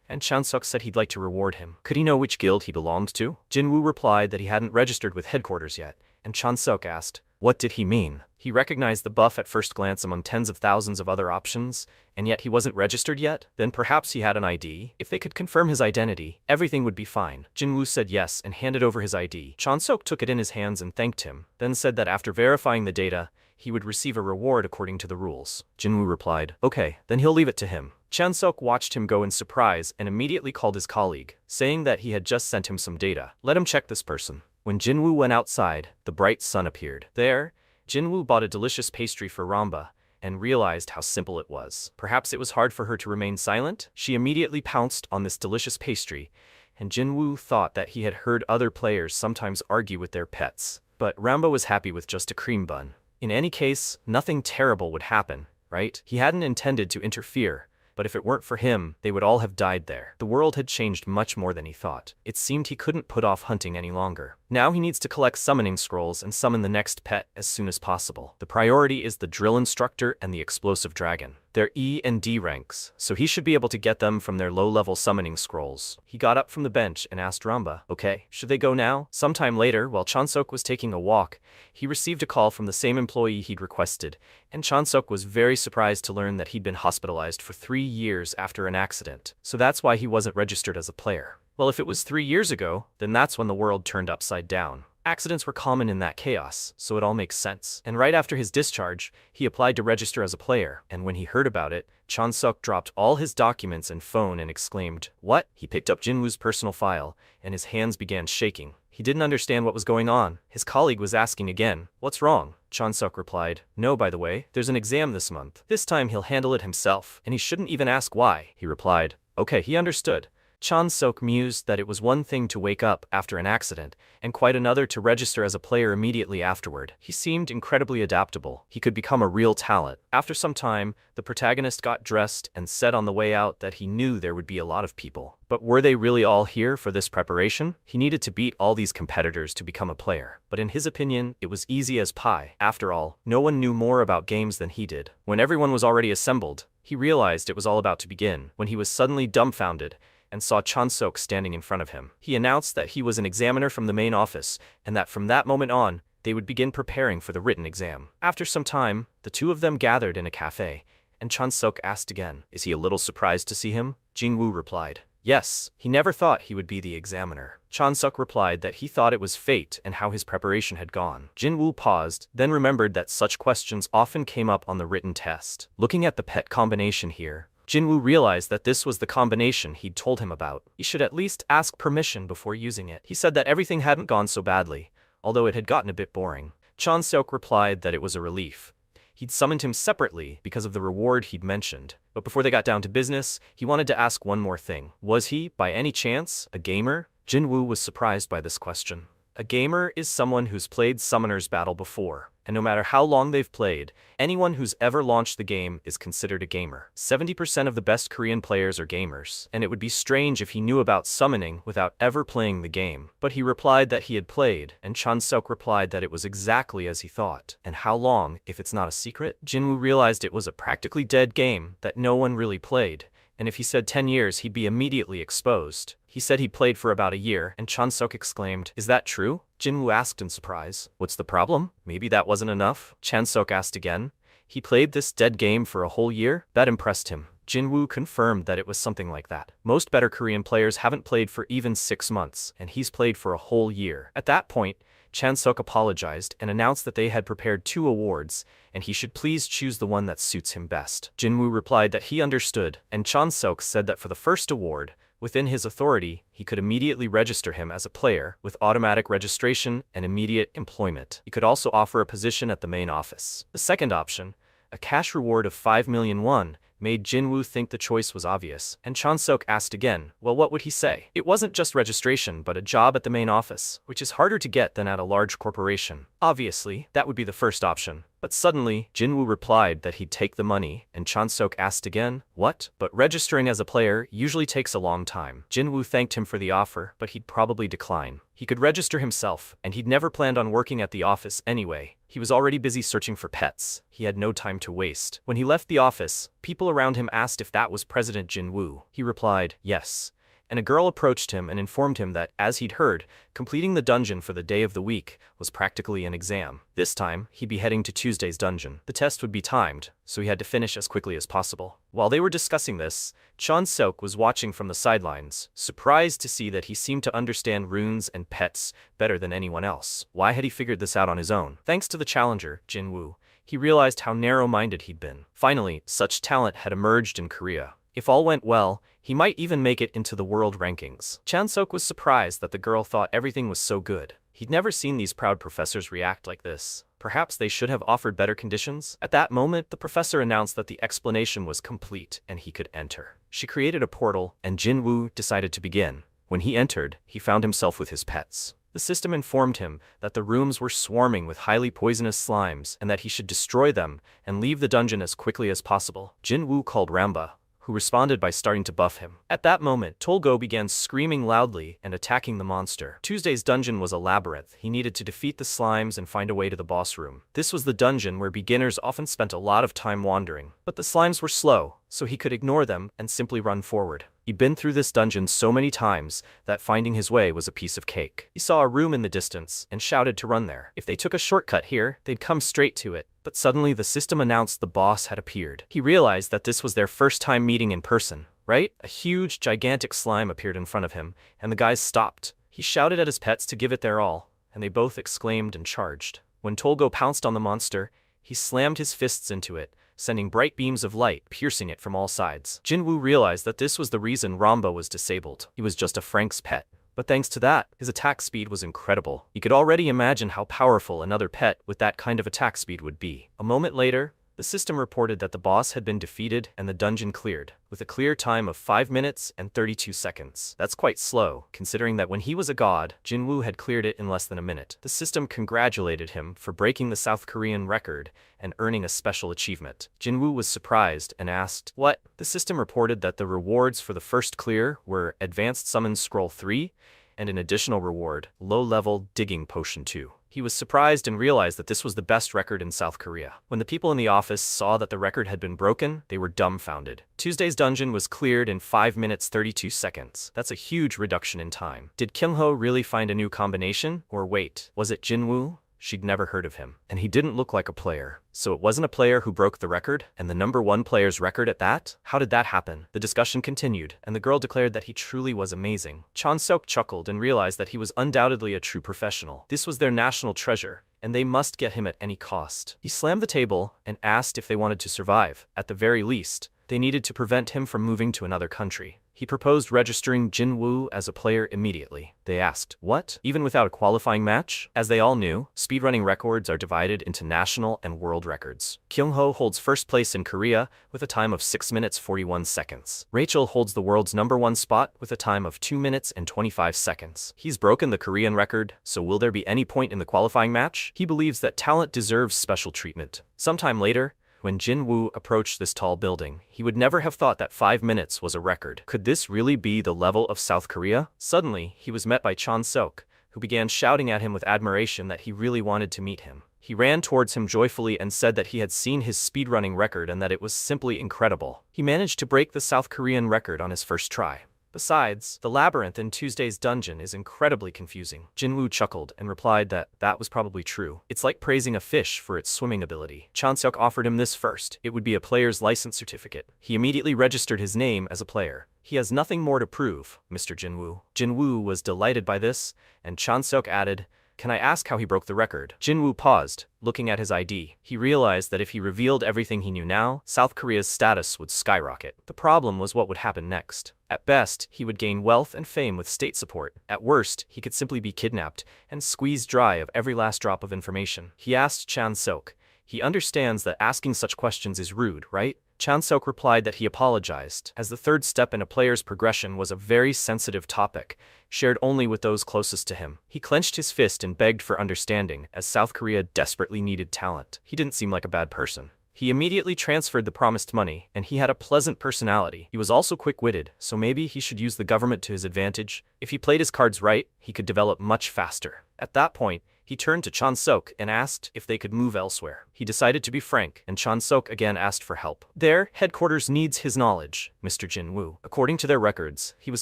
and Chan-seok said he'd like to reward him. Could he know which guild he belonged to? Jinwoo replied that he hadn't registered with headquarters yet, and Chan-seok asked, what did he mean? He recognized the buff at first glance among tens of thousands of other options, and yet he wasn't registered yet? Then perhaps he had an ID? If they could confirm his identity, everything would be fine. Jinwoo said yes and handed over his ID. Chan-seok took it in his hands and thanked him, then said that after verifying the data, he would receive a reward according to the rules. Jinwoo replied, okay, then he'll leave it to him. Chan-seok watched him go in surprise and immediately called his colleague, saying that he had just sent him some data. Let him check this person. When Jinwoo went outside, the bright sun appeared. There, Jinwoo bought a delicious pastry for Ramba and realized how simple it was. Perhaps it was hard for her to remain silent. She immediately pounced on this delicious pastry, and Jinwoo thought that he had heard other players sometimes argue with their pets. But Ramba was happy with just a cream bun. In any case, nothing terrible would happen, right? He hadn't intended to interfere, but if it weren't for him, they would all have died there. The world had changed much more than he thought. It seemed he couldn't put off hunting any longer. Now he needs to collect summoning scrolls and summon the next pet as soon as possible. The priority is the drill instructor and the explosive dragon. They're E and D ranks, so he should be able to get them from their low-level summoning scrolls. He got up from the bench and asked Ramba, okay, should they go now? Sometime later, while Chan-seok was taking a walk, he received a call from the same employee he'd requested, and Chan-seok was very surprised to learn that he'd been hospitalized for 3 years after an accident. So that's why he wasn't registered as a player. Well, if it was 3 years ago, then that's when the world turned upside down. Accidents were common in that chaos, so it all makes sense. And right after his discharge, he applied to register as a player, and when he heard about it, Chan-seok dropped all his documents and phone and exclaimed, what? He picked up Jinwoo's personal file, and his hands began shaking. He didn't understand what was going on. His colleague was asking again, what's wrong? Chan-seok replied, no, by the way, there's an exam this month. This time he'll handle it himself, and he shouldn't even ask why. He replied, okay, he understood. Chan-seok mused that it was one thing to wake up after an accident, and quite another to register as a player immediately afterward. He seemed incredibly adaptable. He could become a real talent. After some time, the protagonist got dressed and said on the way out that he knew there would be a lot of people. But were they really all here for this preparation? He needed to beat all these competitors to become a player. But in his opinion, it was easy as pie. After all, no one knew more about games than he did. When everyone was already assembled, he realized it was all about to begin, when he was suddenly dumbfounded and saw Chan-seok standing in front of him. He announced that he was an examiner from the main office, and that from that moment on, they would begin preparing for the written exam. After some time, the two of them gathered in a cafe, and Chan-seok asked again, is he a little surprised to see him? Jinwoo replied, Yes, he never thought he would be the examiner. Chansuk replied that he thought it was fate and how his preparation had gone. Jinwoo paused, then remembered that such questions often came up on the written test. Looking at the pet combination here, Jinwoo realized that this was the combination he'd told him about. He should at least ask permission before using it. He said that everything hadn't gone so badly, although it had gotten a bit boring. Chansuk replied that it was a relief. He'd summoned him separately because of the reward he'd mentioned. But before they got down to business, he wanted to ask one more thing. Was he, by any chance, a gamer? Jinwoo was surprised by this question. A gamer is someone who's played Summoner's Battle before, and no matter how long they've played, anyone who's ever launched the game is considered a gamer. 70% of the best Korean players are gamers, and it would be strange if he knew about summoning without ever playing the game. But he replied that he had played, and Chansuk replied that it was exactly as he thought. And how long, if it's not a secret? Jinwoo realized it was a practically dead game that no one really played, and if he said 10 years he'd be immediately exposed. He said he played for about a year, and Chansuk exclaimed, "Is that true?" Jinwoo asked in surprise. "What's the problem? Maybe that wasn't enough?" Chansuk asked again. "He played this dead game for a whole year?" That impressed him. Jinwoo confirmed that it was something like that. Most better Korean players haven't played for even 6 months, and he's played for a whole year. At that point, Chansuk apologized and announced that they had prepared 2 awards, and he should please choose the one that suits him best. Jinwoo replied that he understood, and Chansuk said that for the first award, within his authority, he could immediately register him as a player, with automatic registration and immediate employment. He could also offer a position at the main office. The second option, a cash reward of 5 million won, made Jinwoo think the choice was obvious, and Chansuk asked again, well, what would he say? It wasn't just registration but a job at the main office, which is harder to get than at a large corporation. Obviously, that would be the first option. But suddenly, Jinwoo replied that he'd take the money, and Chansuk asked again, what? But registering as a player usually takes a long time. Jinwoo thanked him for the offer, but he'd probably decline. He could register himself, and he'd never planned on working at the office anyway. He was already busy searching for pets. He had no time to waste. When he left the office, people around him asked if that was President Jinwoo. He replied, yes. And a girl approached him and informed him that, as he'd heard, completing the dungeon for the day of the week was practically an exam. This time, he'd be heading to Tuesday's dungeon. The test would be timed, so he had to finish as quickly as possible. While they were discussing this, Chansuk was watching from the sidelines, surprised to see that he seemed to understand runes and pets better than anyone else. Why had he figured this out on his own? Thanks to the challenger, Jinwoo, he realized how narrow-minded he'd been. Finally, such talent had emerged in Korea. If all went well, he might even make it into the world rankings. Chansuk was surprised that the girl thought everything was so good. He'd never seen these proud professors react like this. Perhaps they should have offered better conditions? At that moment, the professor announced that the explanation was complete and he could enter. She created a portal, and Jinwoo decided to begin. When he entered, he found himself with his pets. The system informed him that the rooms were swarming with highly poisonous slimes and that he should destroy them and leave the dungeon as quickly as possible. Jinwoo called Ramba, who responded by starting to buff him. At that moment, Tolgo began screaming loudly and attacking the monster. Tuesday's dungeon was a labyrinth. He needed to defeat the slimes and find a way to the boss room. This was the dungeon where beginners often spent a lot of time wandering. But the slimes were slow, so he could ignore them and simply run forward. He'd been through this dungeon so many times that finding his way was a piece of cake. He saw a room in the distance and shouted to run there. If they took a shortcut here, they'd come straight to it. But suddenly the system announced the boss had appeared. He realized that this was their first time meeting in person, right? A huge, gigantic slime appeared in front of him, and the guys stopped. He shouted at his pets to give it their all, and they both exclaimed and charged. When Tolgo pounced on the monster, he slammed his fists into it, sending bright beams of light piercing it from all sides. Jinwoo realized that this was the reason Ramba was disabled. He was just a Frank's pet. But thanks to that, his attack speed was incredible. He could already imagine how powerful another pet with that kind of attack speed would be. A moment later, the system reported that the boss had been defeated and the dungeon cleared, with a clear time of 5 minutes and 32 seconds. That's quite slow, considering that when he was a god, Jinwoo had cleared it in less than a minute. The system congratulated him for breaking the South Korean record and earning a special achievement. Jinwoo was surprised and asked, what? The system reported that the rewards for the first clear were Advanced Summon Scroll 3, and an additional reward, Low-Level Digging Potion 2. He was surprised and realized that this was the best record in South Korea. When the people in the office saw that the record had been broken, they were dumbfounded. Tuesday's dungeon was cleared in 5 minutes 32 seconds. That's a huge reduction in time. Did Kim-ho really find a new combination? Or wait, was it Jinwoo? she'd never heard of him. And he didn't look like a player. So it wasn't a player who broke the record, and the #1 player's record at that? How did that happen? The discussion continued, and the girl declared that he truly was amazing. Chon-seok chuckled and realized that he was undoubtedly a true professional. This was their national treasure, and they must get him at any cost. He slammed the table and asked if they wanted to survive. At the very least, they needed to prevent him from moving to another country. He proposed registering Jin-woo as a player immediately. They asked, what? Even without a qualifying match? As they all knew, speedrunning records are divided into national and world records. Kyung-ho holds first place in Korea with a time of 6 minutes 41 seconds. Rachel holds the world's #1 spot with a time of 2 minutes and 25 seconds. He's broken the Korean record, so will there be any point in the qualifying match? He believes that talent deserves special treatment. Sometime later, when Jin-woo approached this tall building, he would never have thought that 5 minutes was a record. Could this really be the level of South Korea? Suddenly, he was met by Chon-seok, who began shouting at him with admiration that he really wanted to meet him. He ran towards him joyfully and said that he had seen his speedrunning record and that it was simply incredible. He managed to break the South Korean record on his first try. Besides, the labyrinth in Tuesday's dungeon is incredibly confusing. Jin-woo chuckled and replied that that was probably true. It's like praising a fish for its swimming ability. Chon-seok offered him this first. It would be a player's license certificate. He immediately registered his name as a player. He has nothing more to prove, Mr. Jin-woo. Jin-woo was delighted by this, and Chon-seok added, can I ask how he broke the record? Jin-woo paused, looking at his ID. He realized that if he revealed everything he knew now, South Korea's status would skyrocket. The problem was what would happen next. At best, he would gain wealth and fame with state support. At worst, he could simply be kidnapped and squeezed dry of every last drop of information. He asked Chon-seok. He understands that asking such questions is rude, right? Chon-seok replied that he apologized, as the third step in a player's progression was a very sensitive topic, shared only with those closest to him. He clenched his fist and begged for understanding, as South Korea desperately needed talent. He didn't seem like a bad person. He immediately transferred the promised money, and he had a pleasant personality. He was also quick-witted, so maybe he should use the government to his advantage. If he played his cards right, he could develop much faster. At that point, he turned to Chon-seok and asked if they could move elsewhere. He decided to be frank, and Chon-seok again asked for help. Their headquarters needs his knowledge, Mr. Jin-woo. According to their records, he was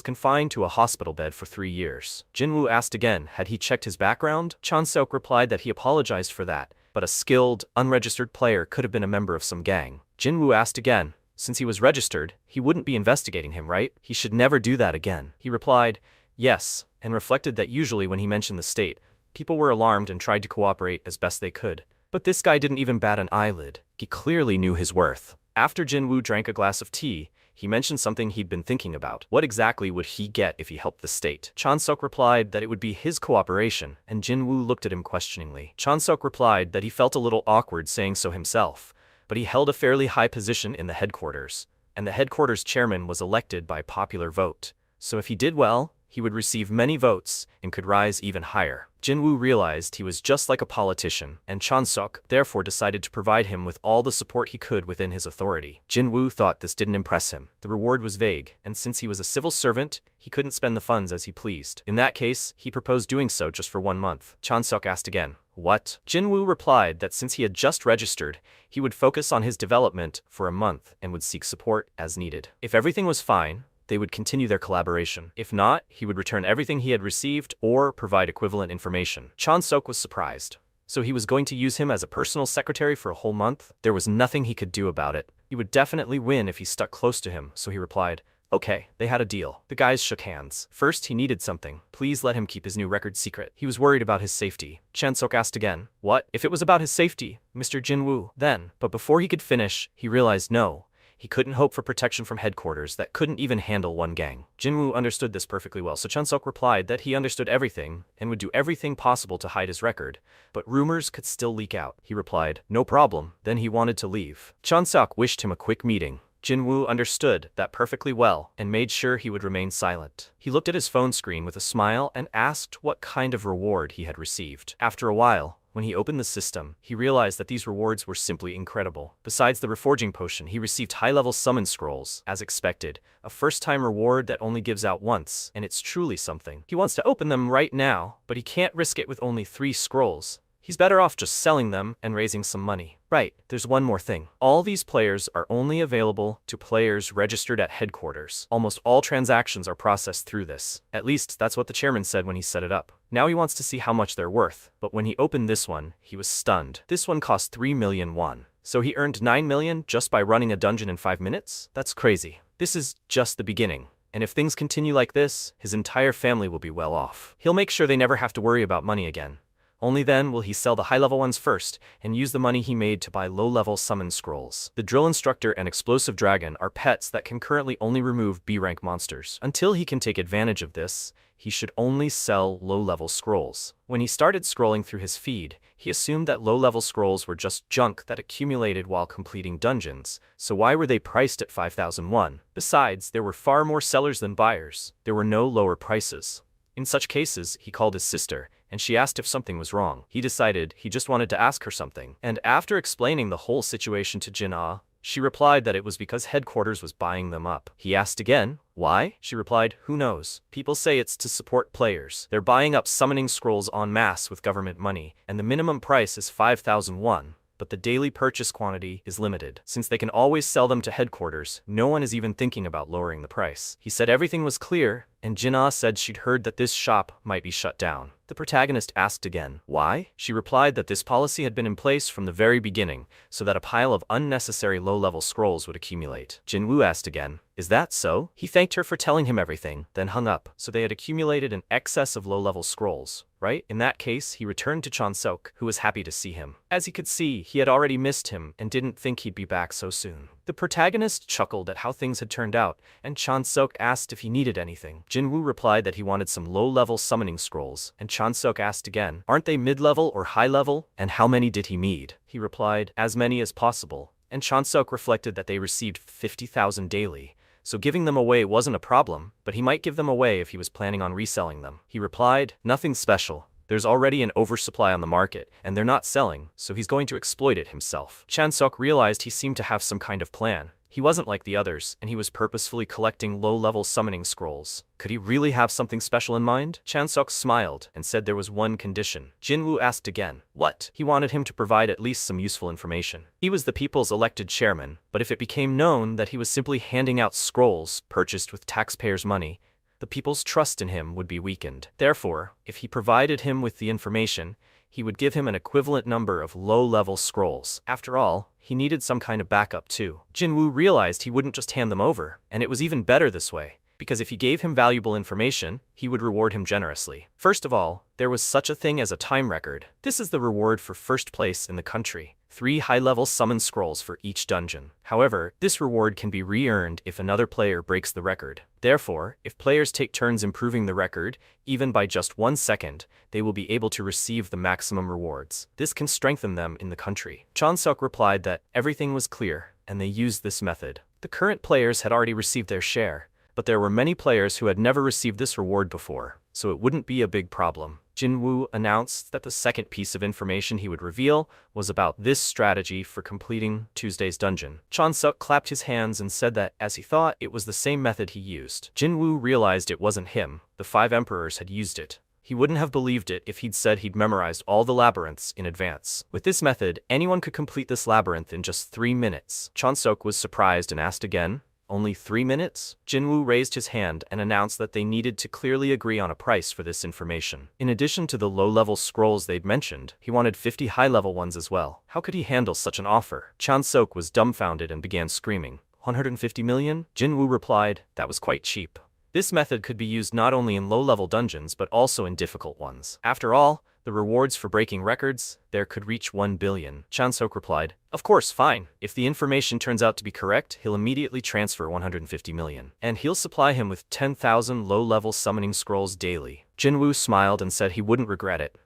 confined to a hospital bed for 3 years. Jin-woo asked again, had he checked his background? Chon-seok replied that he apologized for that, but a skilled, unregistered player could have been a member of some gang. Jin-woo asked again, since he was registered, he wouldn't be investigating him, right? He should never do that again. He replied, yes, and reflected that usually when he mentioned the state, people were alarmed and tried to cooperate as best they could. But this guy didn't even bat an eyelid. He clearly knew his worth. After Jin-woo drank a glass of tea, he mentioned something he'd been thinking about. What exactly would he get if he helped the state? Chon-seok replied that it would be his cooperation, and Jin-woo looked at him questioningly. Chon-seok replied that he felt a little awkward saying so himself, but he held a fairly high position in the headquarters, and the headquarters chairman was elected by popular vote. So if he did well, he would receive many votes and could rise even higher. Jin-woo realized he was just like a politician, and Chon-seok therefore decided to provide him with all the support he could within his authority. Jin-woo thought this didn't impress him. The reward was vague, and since he was a civil servant, he couldn't spend the funds as he pleased. In that case, he proposed doing so just for 1 month. Chon-seok asked again, what? Jin-woo replied that since he had just registered, he would focus on his development for a month and would seek support as needed. If everything was fine, they would continue their collaboration. If not, he would return everything he had received or provide equivalent information. Chon-seok was surprised. So he was going to use him as a personal secretary for a whole month? There was nothing he could do about it. He would definitely win if he stuck close to him, so he replied, okay. They had a deal. The guys shook hands. First, he needed something. Please let him keep his new record secret. He was worried about his safety. Chon-seok asked again, what? If it was about his safety, Mr. Jin-woo, then. But before he could finish, he realized no. He couldn't hope for protection from headquarters that couldn't even handle one gang. Jin-woo understood this perfectly well, so Chon-seok replied that he understood everything and would do everything possible to hide his record, but rumors could still leak out. He replied, no problem. Then he wanted to leave. Chon-seok wished him a quick meeting. Jin-woo understood that perfectly well and made sure he would remain silent. He looked at his phone screen with a smile and asked what kind of reward he had received. After a while, when he opened the system, he realized that these rewards were simply incredible. Besides the reforging potion, he received high-level summon scrolls, as expected, a first-time reward that only gives out once, and it's truly something. He wants to open them right now, but he can't risk it with only 3 scrolls. He's better off just selling them and raising some money. Right, there's one more thing. All these players are only available to players registered at headquarters. Almost all transactions are processed through this. At least, that's what the chairman said when he set it up. Now he wants to see how much they're worth, but when he opened this one, he was stunned. This one cost 3 million won. So he earned 9 million just by running a dungeon in 5 minutes? That's crazy. This is just the beginning. And if things continue like this, his entire family will be well off. He'll make sure they never have to worry about money again. Only then will he sell the high-level ones first and use the money he made to buy low-level summon scrolls. The drill instructor and explosive dragon are pets that can currently only remove B-rank monsters. Until he can take advantage of this, he should only sell low-level scrolls. When he started scrolling through his feed, he assumed that low-level scrolls were just junk that accumulated while completing dungeons, so why were they priced at 5,001? Besides, there were far more sellers than buyers. There were no lower prices. In such cases, he called his sister, and she asked if something was wrong. He decided he just wanted to ask her something, and after explaining the whole situation to Jin-ah, she replied that it was because headquarters was buying them up. He asked again, why? She replied, who knows? People say it's to support players. They're buying up summoning scrolls en masse with government money, and the minimum price is 5,001. But the daily purchase quantity is limited. Since they can always sell them to headquarters, no one is even thinking about lowering the price. He said everything was clear, and Jin-ah said she'd heard that this shop might be shut down. The protagonist asked again, why? She replied that this policy had been in place from the very beginning, so that a pile of unnecessary low-level scrolls would accumulate. Jin-woo asked again, is that so? He thanked her for telling him everything, then hung up. So they had accumulated an excess of low-level scrolls, right? In that case, he returned to Chan-seok, who was happy to see him. As he could see, he had already missed him and didn't think he'd be back so soon. The protagonist chuckled at how things had turned out, and Chan-seok asked if he needed anything. Jin-woo replied that he wanted some low-level summoning scrolls, and Chan-seok asked again, aren't they mid-level or high-level? And how many did he need? He replied, as many as possible, and Chan-seok reflected that they received 50,000 daily. So giving them away wasn't a problem, but he might give them away if he was planning on reselling them. He replied, nothing special. There's already an oversupply on the market, and they're not selling, so he's going to exploit it himself. Chan-seok realized he seemed to have some kind of plan. He wasn't like the others, and he was purposefully collecting low-level summoning scrolls. Could he really have something special in mind? Chan-seok smiled and said there was one condition. Jin-woo asked again, what? He wanted him to provide at least some useful information. He was the people's elected chairman, but if it became known that he was simply handing out scrolls purchased with taxpayers' money, the people's trust in him would be weakened. Therefore, if he provided him with the information, he would give him an equivalent number of low-level scrolls. After all, he needed some kind of backup too. Jin-woo realized he wouldn't just hand them over, and it was even better this way, because if he gave him valuable information, he would reward him generously. First of all, there was such a thing as a time record. This is the reward for first place in the country. 3 high-level summon scrolls for each dungeon. However, this reward can be re-earned if another player breaks the record. Therefore, if players take turns improving the record, even by just 1 second, they will be able to receive the maximum rewards. This can strengthen them in the country. Chan-seok replied that everything was clear, and they used this method. The current players had already received their share, but there were many players who had never received this reward before, so it wouldn't be a big problem. Jin-woo announced that the second piece of information he would reveal was about this strategy for completing Tuesday's dungeon. Chan-seok clapped his hands and said that, as he thought, it was the same method he used. Jin-woo realized it wasn't him. The 5 emperors had used it. He wouldn't have believed it if he'd said he'd memorized all the labyrinths in advance. With this method, anyone could complete this labyrinth in just 3 minutes. Chan-seok was surprised and asked again, only 3 minutes? Jin-woo raised his hand and announced that they needed to clearly agree on a price for this information. In addition to the low-level scrolls they'd mentioned, he wanted 50 high-level ones as well. How could he handle such an offer? Chan-seok was dumbfounded and began screaming. 150 million? Jin-woo replied, that was quite cheap. This method could be used not only in low-level dungeons but also in difficult ones. After all, the rewards for breaking records there could reach 1 billion. Chan-seok replied, of course, fine. If the information turns out to be correct, he'll immediately transfer 150 million. And he'll supply him with 10,000 low-level summoning scrolls daily. Jin-woo smiled and said he wouldn't regret it.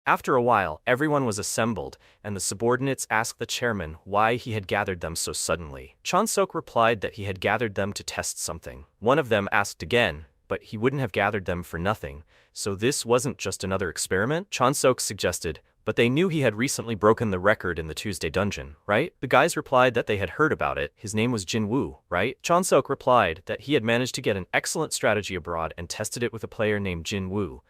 After a while, everyone was assembled, and the subordinates asked the chairman why he had gathered them so suddenly. Chan-seok replied that he had gathered them to test something. One of them asked again, but he wouldn't have gathered them for nothing, so this wasn't just another experiment? Chan-seok suggested, but they knew he had recently broken the record in the Tuesday dungeon, right? The guys replied that they had heard about it. His name was Jin-woo, right? Chan-seok replied that he had managed to get an excellent strategy abroad and tested it with a player named Jin-woo,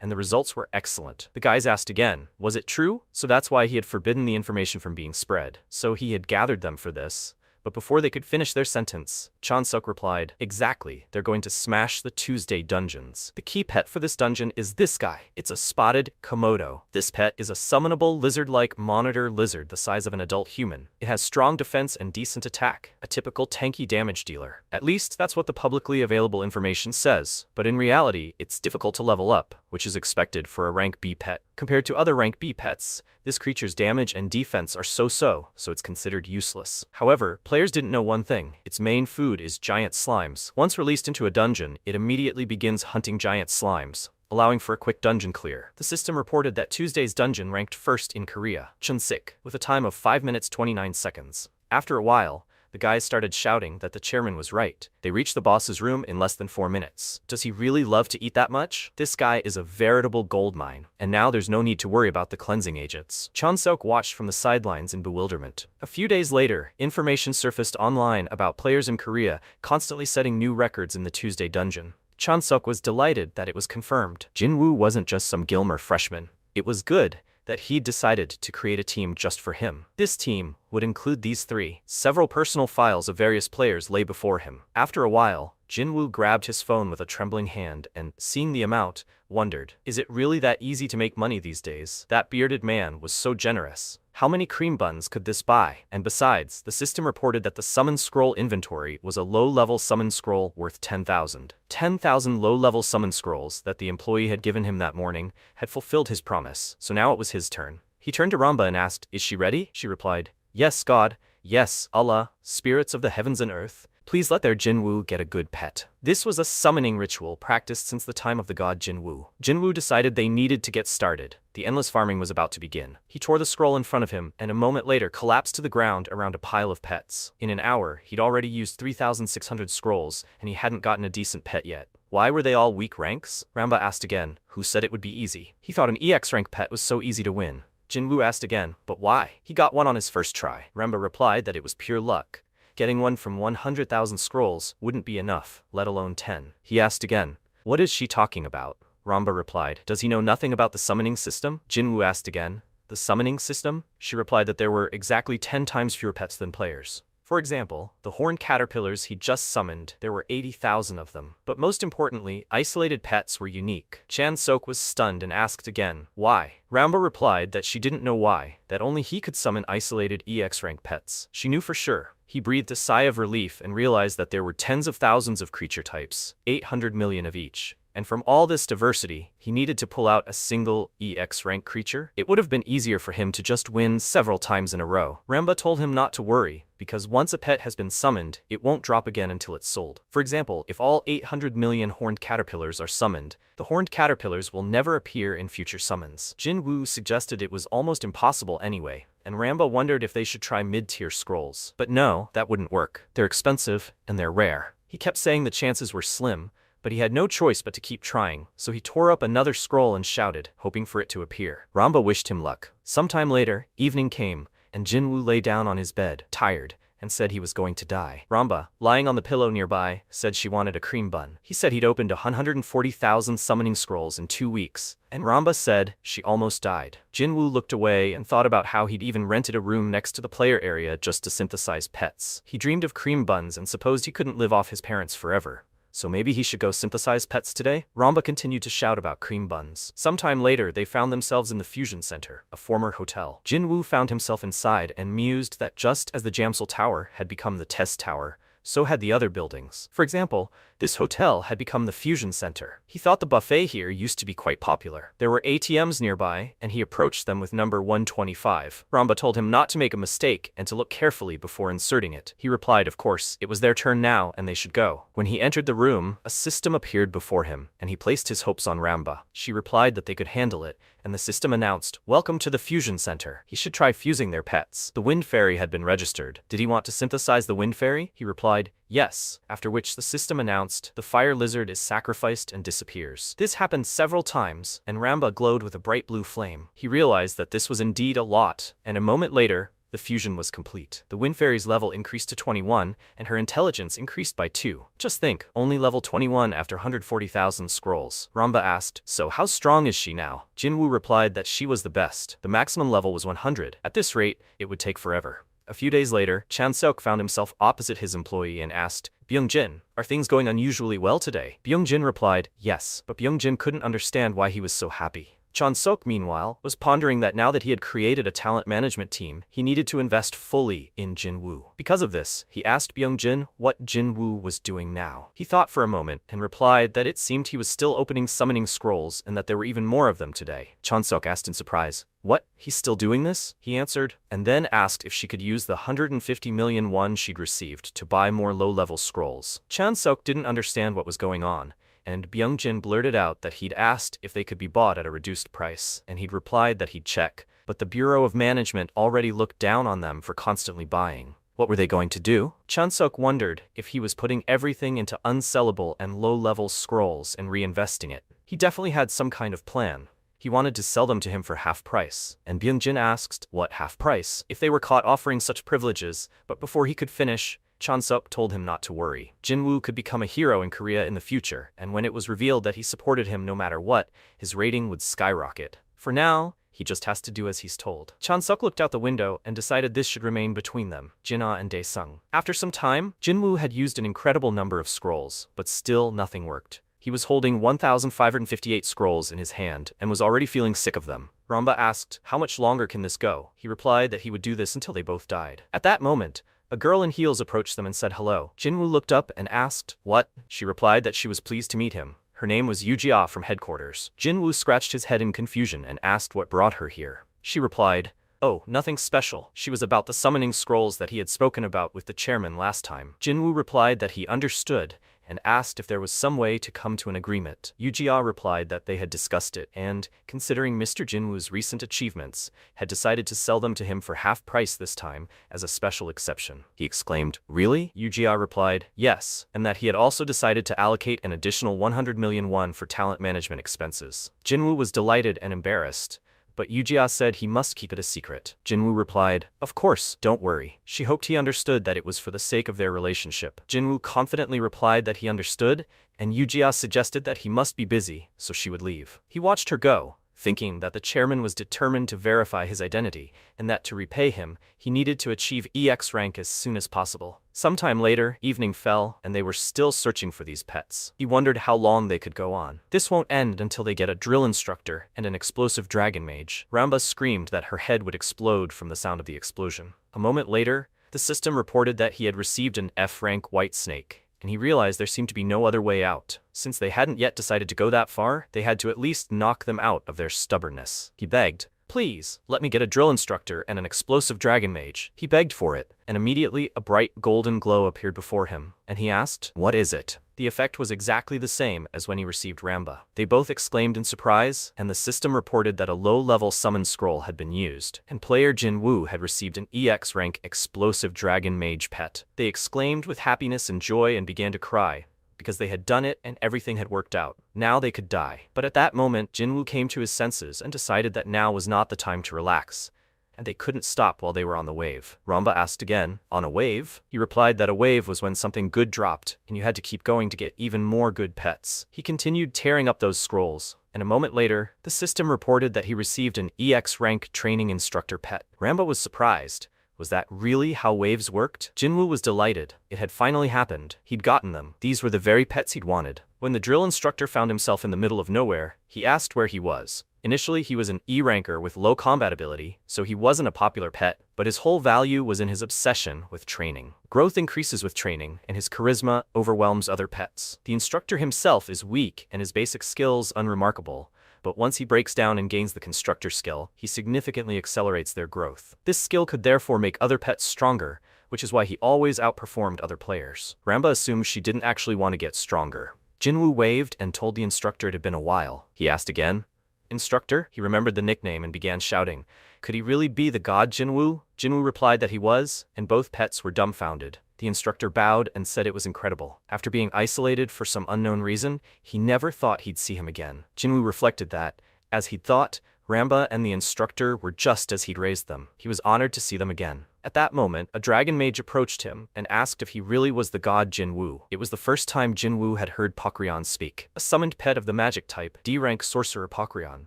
and the results were excellent. The guys asked again, was it true? So that's why he had forbidden the information from being spread. So he had gathered them for this. But before they could finish their sentence, Chansuk replied, exactly, they're going to smash the Tuesday dungeons. The key pet for this dungeon is this guy. It's a spotted Komodo. This pet is a summonable lizard-like monitor lizard the size of an adult human. It has strong defense and decent attack, a typical tanky damage dealer. At least that's what the publicly available information says, but in reality, it's difficult to level up, which is expected for a rank B pet. Compared to other rank B pets, this creature's damage and defense are so-so, so it's considered useless. However, players didn't know one thing. Its main food is giant slimes. Once released into a dungeon, it immediately begins hunting giant slimes, allowing for a quick dungeon clear. The system reported that Tuesday's dungeon ranked first in Korea, Chunsik, with a time of 5 minutes 29 seconds. After a while, the guys started shouting that the chairman was right. They reached the boss's room in less than 4 minutes. Does he really love to eat that much? This guy is a veritable gold mine, and now there's no need to worry about the cleansing agents. Chansuk watched from the sidelines in bewilderment. A few days later, information surfaced online about players in Korea constantly setting new records in the Tuesday dungeon. Chansuk was delighted that it was confirmed. Jinwoo wasn't just some Gilmer freshman. It was good that he'd decided to create a team just for him. This team would include these three. Several personal files of various players lay before him. After a while, Jinwoo grabbed his phone with a trembling hand and, seeing the amount, wondered, is it really that easy to make money these days? That bearded man was so generous. How many cream buns could this buy? And besides, the system reported that the summon scroll inventory was a low-level summon scroll worth 10,000. 10,000 low-level summon scrolls that the employee had given him that morning had fulfilled his promise, so now it was his turn. He turned to Ramba and asked, is she ready? She replied, yes, God. Yes, Allah, spirits of the heavens and earth. Please let their Jinwoo get a good pet. This was a summoning ritual practiced since the time of the god Jinwoo. Jinwoo decided they needed to get started. The endless farming was about to begin. He tore the scroll in front of him and a moment later collapsed to the ground around a pile of pets. In an hour, he'd already used 3,600 scrolls and he hadn't gotten a decent pet yet. Why were they all weak ranks? Ramba asked again, who said it would be easy? He thought an EX rank pet was so easy to win. Jinwoo asked again, but why? He got one on his first try. Ramba replied that it was pure luck. Getting one from 100,000 scrolls wouldn't be enough, let alone 10. He asked again, what is she talking about? Ramba replied, does he know nothing about the summoning system? Jinwoo asked again, the summoning system? She replied that there were exactly 10 times fewer pets than players. For example, the horned caterpillars he just summoned, there were 80,000 of them. But most importantly, isolated pets were unique. Chansuk was stunned and asked again, why? Ramba replied that she didn't know why, that only he could summon isolated EX rank pets. She knew for sure. He breathed a sigh of relief and realized that there were tens of thousands of creature types, 800 million of each. And from all this diversity, he needed to pull out a single EX rank creature. It would have been easier for him to just win several times in a row. Ramba told him not to worry, because once a pet has been summoned, it won't drop again until it's sold. For example, if all 800 million horned caterpillars are summoned, the horned caterpillars will never appear in future summons. Jinwoo suggested it was almost impossible anyway, and Ramba wondered if they should try mid-tier scrolls. But no, that wouldn't work. They're expensive, and they're rare. He kept saying the chances were slim, but he had no choice but to keep trying, so he tore up another scroll and shouted, hoping for it to appear. Ramba wished him luck. Sometime later, evening came, and Jinwoo lay down on his bed, tired, and said he was going to die. Ramba, lying on the pillow nearby, said she wanted a cream bun. He said he'd opened 140,000 summoning scrolls in 2 weeks, and Ramba said she almost died. Jinwoo looked away and thought about how he'd even rented a room next to the player area just to synthesize pets. He dreamed of cream buns and supposed he couldn't live off his parents forever. So maybe he should go synthesize pets today? Ramba continued to shout about cream buns. Sometime later, they found themselves in the Fusion Center, a former hotel. Jinwoo found himself inside and mused that just as the Jamsil Tower had become the Test Tower, so had the other buildings. For example, this hotel had become the Fusion Center. He thought the buffet here used to be quite popular. There were ATMs nearby, and he approached them with number 125. Ramba told him not to make a mistake and to look carefully before inserting it. He replied, of course, it was their turn now and they should go. When he entered the room, a system appeared before him, and he placed his hopes on Ramba. She replied that they could handle it, and the system announced, welcome to the Fusion Center. He should try fusing their pets. The Wind Fairy had been registered. Did he want to synthesize the Wind Fairy? He replied, yes, after which the system announced, the fire lizard is sacrificed and disappears. This happened several times, and Ramba glowed with a bright blue flame. He realized that this was indeed a lot, and a moment later, The fusion was complete. The Wind Fairy's level increased to 21, and her intelligence increased by 2. Just think, only level 21 after 140,000 scrolls. Ramba asked, so how strong is she now? Jinwoo replied that she was the best. The maximum level was 100. At this rate, it would take forever. A few days later, Chan-seok found himself opposite his employee and asked, Byung-jin, are things going unusually well today? Byung-jin replied, yes, but Byung-jin couldn't understand why he was so happy. Chan-seok, meanwhile, was pondering that now that he had created a talent management team, he needed to invest fully in Jinwoo. Because of this, he asked Byung-jin what Jinwoo was doing now. He thought for a moment and replied that it seemed he was still opening summoning scrolls and that there were even more of them today. Chan-seok asked in surprise, what? He's still doing this? He answered, and then asked if she could use the 150 million won she'd received to buy more low-level scrolls. Chan-seok didn't understand what was going on, and Byung-jin blurted out that he'd asked if they could be bought at a reduced price, and he'd replied that he'd check, but the Bureau of Management already looked down on them for constantly buying. What were they going to do? Chan-seok wondered if he was putting everything into unsellable and low-level scrolls and reinvesting it. He definitely had some kind of plan. He wanted to sell them to him for half price, and Byung-jin asked, what half price? If they were caught offering such privileges, but before he could finish, Chan-seok told him not to worry. Jinwoo could become a hero in Korea in the future, and when it was revealed that he supported him no matter what, his rating would skyrocket. For now, he just has to do as he's told. Chan-seok looked out the window and decided this should remain between them, Jin-ah and Dae-sung. After some time, Jinwoo had used an incredible number of scrolls, but still nothing worked. He was holding 1,558 scrolls in his hand and was already feeling sick of them. Ramba asked, how much longer can this go? He replied that he would do this until they both died. At that moment, a girl in heels approached them and said hello. Jinwoo looked up and asked, what? She replied that she was pleased to meet him. Her name was Yu-jia from headquarters. Jinwoo scratched his head in confusion and asked what brought her here. She replied, oh, nothing special. She was about the summoning scrolls that he had spoken about with the chairman last time. Jinwoo replied that he understood and asked if there was some way to come to an agreement. Yu-jia replied that they had discussed it and, considering Mr. Jinwoo's recent achievements, had decided to sell them to him for half price this time as a special exception. He exclaimed, really? Yu-jia replied, yes, and that he had also decided to allocate an additional 100 million won for talent management expenses. Jinwoo was delighted and embarrassed, but Yu-jia said he must keep it a secret. Jinwoo replied, of course, don't worry. She hoped he understood that it was for the sake of their relationship. Jinwoo confidently replied that he understood, and Yu-jia suggested that he must be busy, so she would leave. He watched her go, thinking that the chairman was determined to verify his identity, and that to repay him, he needed to achieve EX rank as soon as possible. Sometime later, evening fell, and they were still searching for these pets. He wondered how long they could go on. This won't end until they get a drill instructor and an explosive dragon mage. Ramba screamed that her head would explode from the sound of the explosion. A moment later, the system reported that he had received an F rank white snake, and he realized there seemed to be no other way out. Since they hadn't yet decided to go that far, they had to at least knock them out of their stubbornness. He begged, please, let me get a drill instructor and an explosive dragon mage. He begged for it, and immediately a bright golden glow appeared before him, and he asked, what is it? The effect was exactly the same as when he received Ramba. They both exclaimed in surprise, and the system reported that a low-level summon scroll had been used, and player Jinwoo had received an EX rank explosive dragon mage pet. They exclaimed with happiness and joy and began to cry, because they had done it and everything had worked out. Now they could die. But at that moment, Jinwoo came to his senses and decided that now was not the time to relax, and they couldn't stop while they were on the wave. Ramba asked again, on a wave? He replied that a wave was when something good dropped, and you had to keep going to get even more good pets. He continued tearing up those scrolls, and a moment later, the system reported that he received an EX rank training instructor pet. Ramba was surprised. Was that really how waves worked? Jinwoo was delighted. It had finally happened. He'd gotten them. These were the very pets he'd wanted. When the drill instructor found himself in the middle of nowhere, he asked where he was. Initially, he was an E-ranker with low combat ability, so he wasn't a popular pet, but his whole value was in his obsession with training. Growth increases with training, and his charisma overwhelms other pets. The instructor himself is weak and his basic skills unremarkable, but once he breaks down and gains the constructor skill, he significantly accelerates their growth. This skill could therefore make other pets stronger, which is why he always outperformed other players. Ramba assumed she didn't actually want to get stronger. Jinwoo waved and told the instructor it had been a while. He asked again, instructor? He remembered the nickname and began shouting, could he really be the god Jinwoo? Jinwoo replied that he was, and both pets were dumbfounded. The instructor bowed and said it was incredible. After being isolated for some unknown reason, he never thought he'd see him again. Jinwoo reflected that, as he'd thought, Ramba and the instructor were just as he'd raised them. He was honored to see them again. At that moment, a dragon mage approached him and asked if he really was the god Jinwu. It was the first time Jinwu had heard Pokryon speak. A summoned pet of the magic type, D-rank sorcerer Pokryon.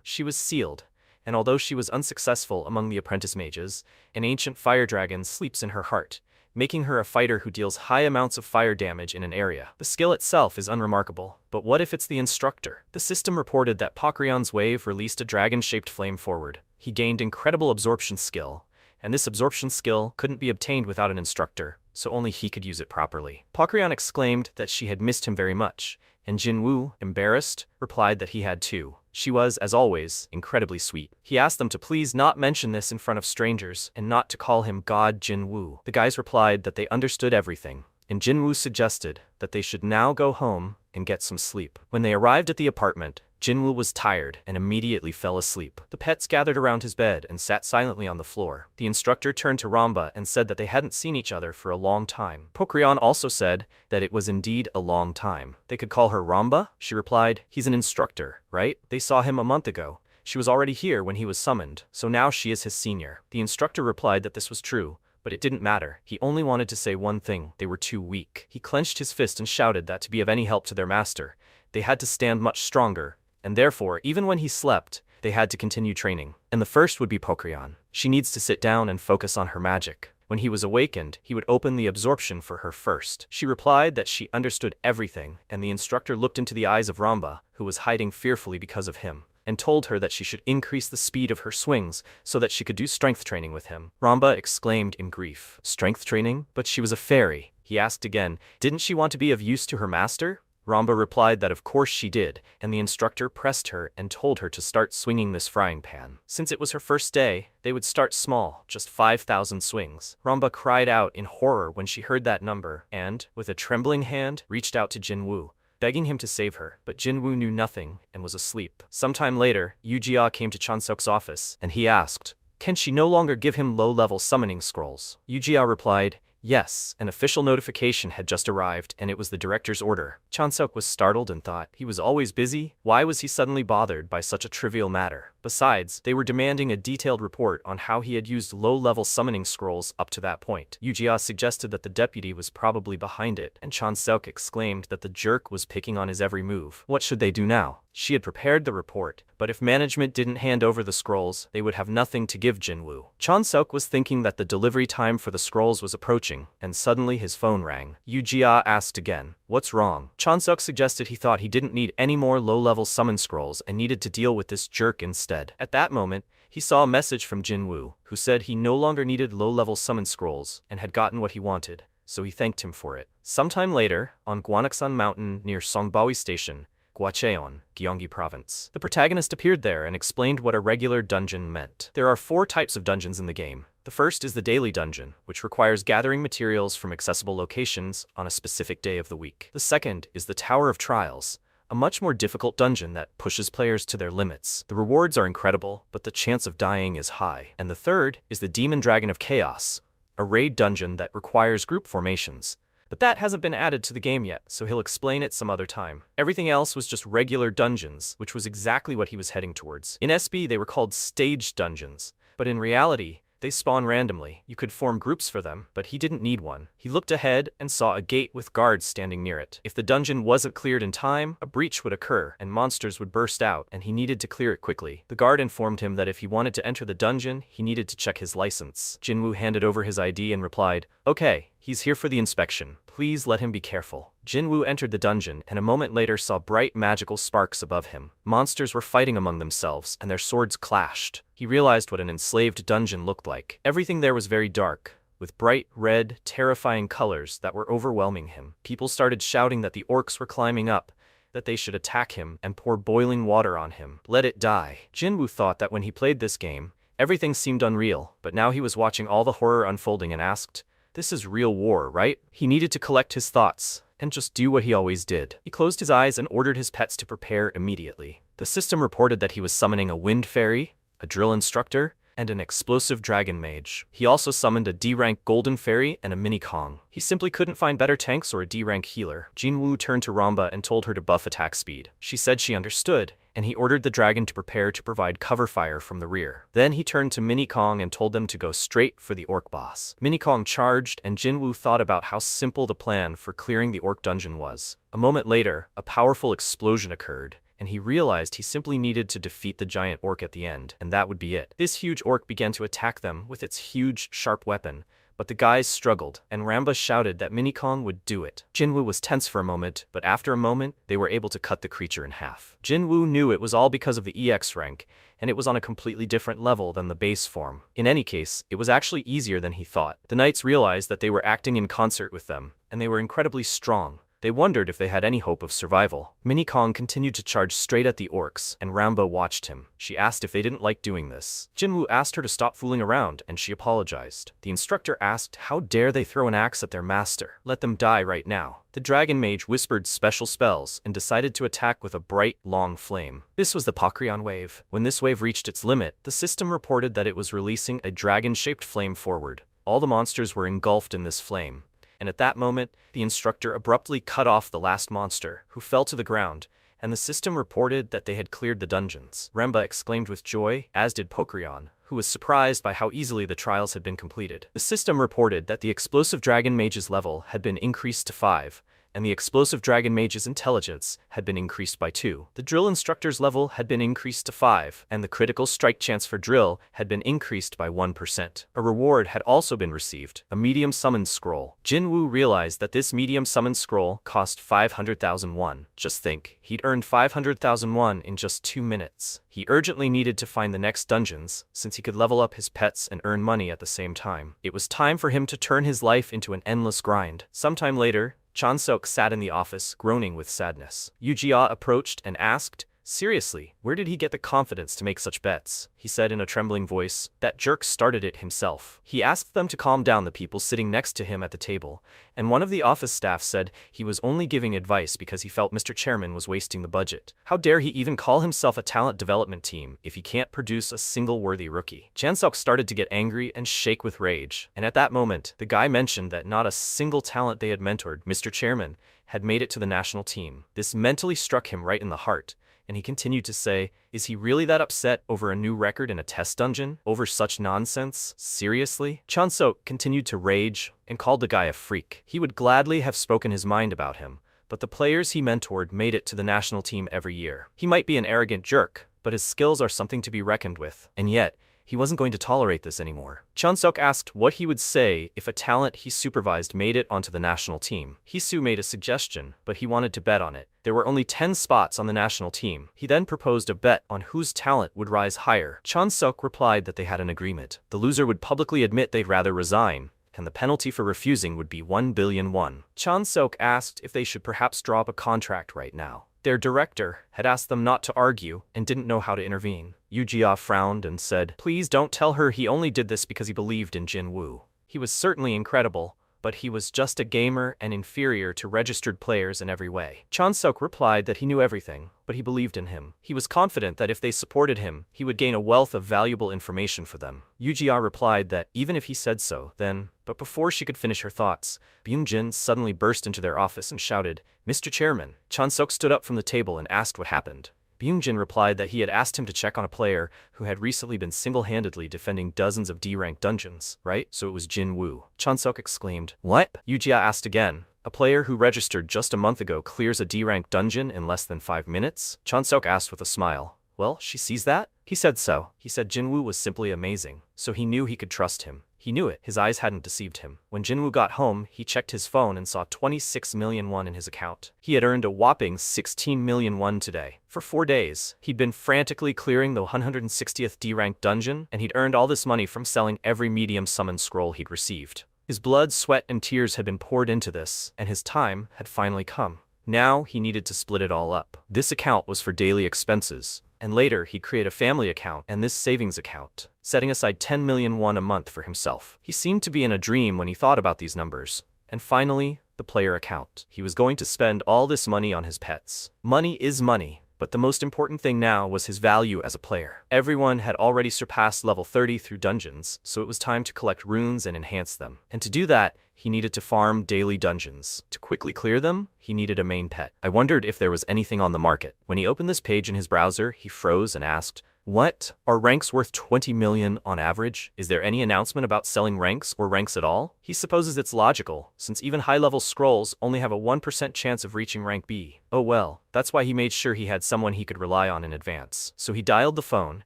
She was sealed, and although she was unsuccessful among the apprentice mages, an ancient fire dragon sleeps in her heart, making her a fighter who deals high amounts of fire damage in an area. The skill itself is unremarkable, but what if it's the instructor? The system reported that Pokryon's wave released a dragon-shaped flame forward. He gained incredible absorption skill, and this absorption skill couldn't be obtained without an instructor, so only he could use it properly. Pokryon exclaimed that she had missed him very much, and Jinwu, embarrassed, replied that he had too. She was, as always, incredibly sweet. He asked them to please not mention this in front of strangers and not to call him God Jinwu. The guys replied that they understood everything, and Jinwu suggested that they should now go home and get some sleep. When they arrived at the apartment, Jinwu was tired and immediately fell asleep. The pets gathered around his bed and sat silently on the floor. The instructor turned to Ramba and said that they hadn't seen each other for a long time. Pokryon also said that it was indeed a long time. They could call her Ramba? She replied, he's an instructor, right? They saw him a month ago. She was already here when he was summoned, so now she is his senior. The instructor replied that this was true, but it didn't matter. He only wanted to say one thing: they were too weak. He clenched his fist and shouted that to be of any help to their master, they had to stand much stronger, and therefore, even when he slept, they had to continue training. And the first would be Pokryon. She needs to sit down and focus on her magic. When he was awakened, he would open the absorption for her first. She replied that she understood everything, and the instructor looked into the eyes of Ramba, who was hiding fearfully because of him, and told her that she should increase the speed of her swings so that she could do strength training with him. Ramba exclaimed in grief, strength training? But she was a fairy. He asked again, didn't she want to be of use to her master? Ramba replied that of course she did, and the instructor pressed her and told her to start swinging this frying pan. Since it was her first day, they would start small, just 5,000 swings. Ramba cried out in horror when she heard that number, and, with a trembling hand, reached out to Jinwu, begging him to save her, but Jinwu knew nothing and was asleep. Sometime later, Yujia came to Chansok's office, and he asked, can she no longer give him low-level summoning scrolls? Yujia replied, yes, an official notification had just arrived, and it was the director's order. Chansok was startled and thought, he was always busy? Why was he suddenly bothered by such a trivial matter? Besides, they were demanding a detailed report on how he had used low-level summoning scrolls up to that point. Yujia suggested that the deputy was probably behind it, and Chansok exclaimed that the jerk was picking on his every move. What should they do now? She had prepared the report, but if management didn't hand over the scrolls, they would have nothing to give Jinwu. Chansok was thinking that the delivery time for the scrolls was approaching, and suddenly his phone rang. Yujia asked again, what's wrong? Chansok suggested he thought he didn't need any more low-level summon scrolls and needed to deal with this jerk instead. At that moment, he saw a message from Jinwu, who said he no longer needed low-level summon scrolls and had gotten what he wanted, so he thanked him for it. Sometime later, on Gwanaksan Mountain near Songbawi Station, Gwacheon, Gyeonggi Province, the protagonist appeared there and explained what a regular dungeon meant. There are 4 types of dungeons in the game. The first is the daily dungeon, which requires gathering materials from accessible locations on a specific day of the week. The second is the Tower of Trials, a much more difficult dungeon that pushes players to their limits. The rewards are incredible, but the chance of dying is high. And the third is the Demon Dragon of Chaos, a raid dungeon that requires group formations. But that hasn't been added to the game yet, so he'll explain it some other time. Everything else was just regular dungeons, which was exactly what he was heading towards. In SB, they were called staged dungeons, but in reality, they spawn randomly. You could form groups for them, but he didn't need one. He looked ahead and saw a gate with guards standing near it. If the dungeon wasn't cleared in time, a breach would occur, and monsters would burst out, and he needed to clear it quickly. The guard informed him that if he wanted to enter the dungeon, he needed to check his license. Jinwu handed over his ID and replied, okay, he's here for the inspection. Please let him be careful. Jinwu entered the dungeon and a moment later saw bright magical sparks above him. Monsters were fighting among themselves and their swords clashed. He realized what an enslaved dungeon looked like. Everything there was very dark, with bright, red, terrifying colors that were overwhelming him. People started shouting that the orcs were climbing up, that they should attack him and pour boiling water on him. Let it die. Jinwu thought that when he played this game, everything seemed unreal, but now he was watching all the horror unfolding and asked, this is real war, right? He needed to collect his thoughts and just do what he always did. He closed his eyes and ordered his pets to prepare immediately. The system reported that he was summoning a wind fairy, a drill instructor, and an explosive dragon mage. He also summoned a D-rank golden fairy and a mini Kong. He simply couldn't find better tanks or a D-rank healer. Jinwoo turned to Ramba and told her to buff attack speed. She said she understood, and he ordered the dragon to prepare to provide cover fire from the rear. Then he turned to Mini Kong and told them to go straight for the orc boss. Mini Kong charged, and Jinwoo thought about how simple the plan for clearing the orc dungeon was. A moment later, a powerful explosion occurred, and he realized he simply needed to defeat the giant orc at the end, and that would be it. This huge orc began to attack them with its huge, sharp weapon, but the guys struggled, and Ramba shouted that Mini Kong would do it. Jinwoo was tense for a moment, but after a moment, they were able to cut the creature in half. Jinwoo knew it was all because of the EX rank, and it was on a completely different level than the base form. In any case, it was actually easier than he thought. The knights realized that they were acting in concert with them, and they were incredibly strong. They wondered if they had any hope of survival. Mini Kong continued to charge straight at the orcs, and Ramba watched him. She asked if they didn't like doing this. Jinwoo asked her to stop fooling around, and she apologized. The instructor asked, how dare they throw an axe at their master? Let them die right now. The dragon mage whispered special spells and decided to attack with a bright, long flame. This was the Pokrion wave. When this wave reached its limit, the system reported that it was releasing a dragon-shaped flame forward. All the monsters were engulfed in this flame. And at that moment, the instructor abruptly cut off the last monster, who fell to the ground, and the system reported that they had cleared the dungeons. Ramba exclaimed with joy, as did Pokrion, who was surprised by how easily the trials had been completed. The system reported that the explosive dragon mage's level had been increased to 5, and the explosive dragon mage's intelligence had been increased by 2. The drill instructor's level had been increased to 5, and the critical strike chance for drill had been increased by 1%. A reward had also been received, a medium summon scroll. Jinwoo realized that this medium summon scroll cost 500,000 won. Just think, he'd earned 500,000 won in just 2 minutes. He urgently needed to find the next dungeons, since he could level up his pets and earn money at the same time. It was time for him to turn his life into an endless grind. Sometime later, Chansok sat in the office, groaning with sadness. Yu-Jia approached and asked, seriously, where did he get the confidence to make such bets? He said in a trembling voice, that jerk started it himself. He asked them to calm down the people sitting next to him at the table, and one of the office staff said he was only giving advice because he felt Mr. Chairman was wasting the budget. How dare he even call himself a talent development team if he can't produce a single worthy rookie? Chansok started to get angry and shake with rage, and at that moment, the guy mentioned that not a single talent they had mentored, Mr. Chairman, had made it to the national team. This mentally struck him right in the heart, and he continued to say, is he really that upset over a new record in a test dungeon? Over such nonsense? Seriously? Chansok continued to rage and called the guy a freak. He would gladly have spoken his mind about him, but the players he mentored made it to the national team every year. He might be an arrogant jerk, but his skills are something to be reckoned with, and yet, he wasn't going to tolerate this anymore. Chansok asked what he would say if a talent he supervised made it onto the national team. Hisu made a suggestion, but he wanted to bet on it. There were only 10 spots on the national team. He then proposed a bet on whose talent would rise higher. Chansok replied that they had an agreement. The loser would publicly admit they'd rather resign, and the penalty for refusing would be 1 billion won. Chansok asked if they should perhaps draw up a contract right now. Their director had asked them not to argue and didn't know how to intervene. Yu-Jia frowned and said, please don't tell her he only did this because he believed in Jinwoo. He was certainly incredible, but he was just a gamer and inferior to registered players in every way. Chansok replied that he knew everything, but he believed in him. He was confident that if they supported him, he would gain a wealth of valuable information for them. Yu-Jia replied that even if he said so, then, but before she could finish her thoughts, Byung-jin suddenly burst into their office and shouted, Mr. Chairman. Chansok stood up from the table and asked what happened. Byung-jin replied that he had asked him to check on a player who had recently been single-handedly defending dozens of D-rank dungeons, right? So it was Jinwoo. Chansok exclaimed, what? Yu-Jia asked again. A player who registered just a month ago clears a D-rank dungeon in less than 5 minutes? Chansok asked with a smile. Well, she sees that? He said so. He said Jinwoo was simply amazing, so he knew he could trust him. He knew it. His eyes hadn't deceived him. When Jinwoo got home, he checked his phone and saw 26 million won in his account. He had earned a whopping 16 million won today. For 4 days, he'd been frantically clearing the 160th D-rank dungeon, and he'd earned all this money from selling every medium summon scroll he'd received. His blood, sweat, and tears had been poured into this, and his time had finally come. Now he needed to split it all up. This account was for daily expenses, and later he'd create a family account and this savings account, setting aside 10 million won a month for himself. He seemed to be in a dream when he thought about these numbers. And finally, the player account. He was going to spend all this money on his pets. Money is money, But the most important thing now was his value as a player. Everyone had already surpassed level 30 through dungeons, so it was time to collect runes and enhance them. And to do that, he needed to farm daily dungeons. To quickly clear them, he needed a main pet. I wondered if there was anything on the market. When he opened this page in his browser, he froze and asked, "What? Are ranks worth 20 million on average? Is there any announcement about selling ranks or ranks at all?" He supposes it's logical, since even high-level scrolls only have a 1% chance of reaching rank B. Oh well, that's why he made sure he had someone he could rely on in advance. So he dialed the phone,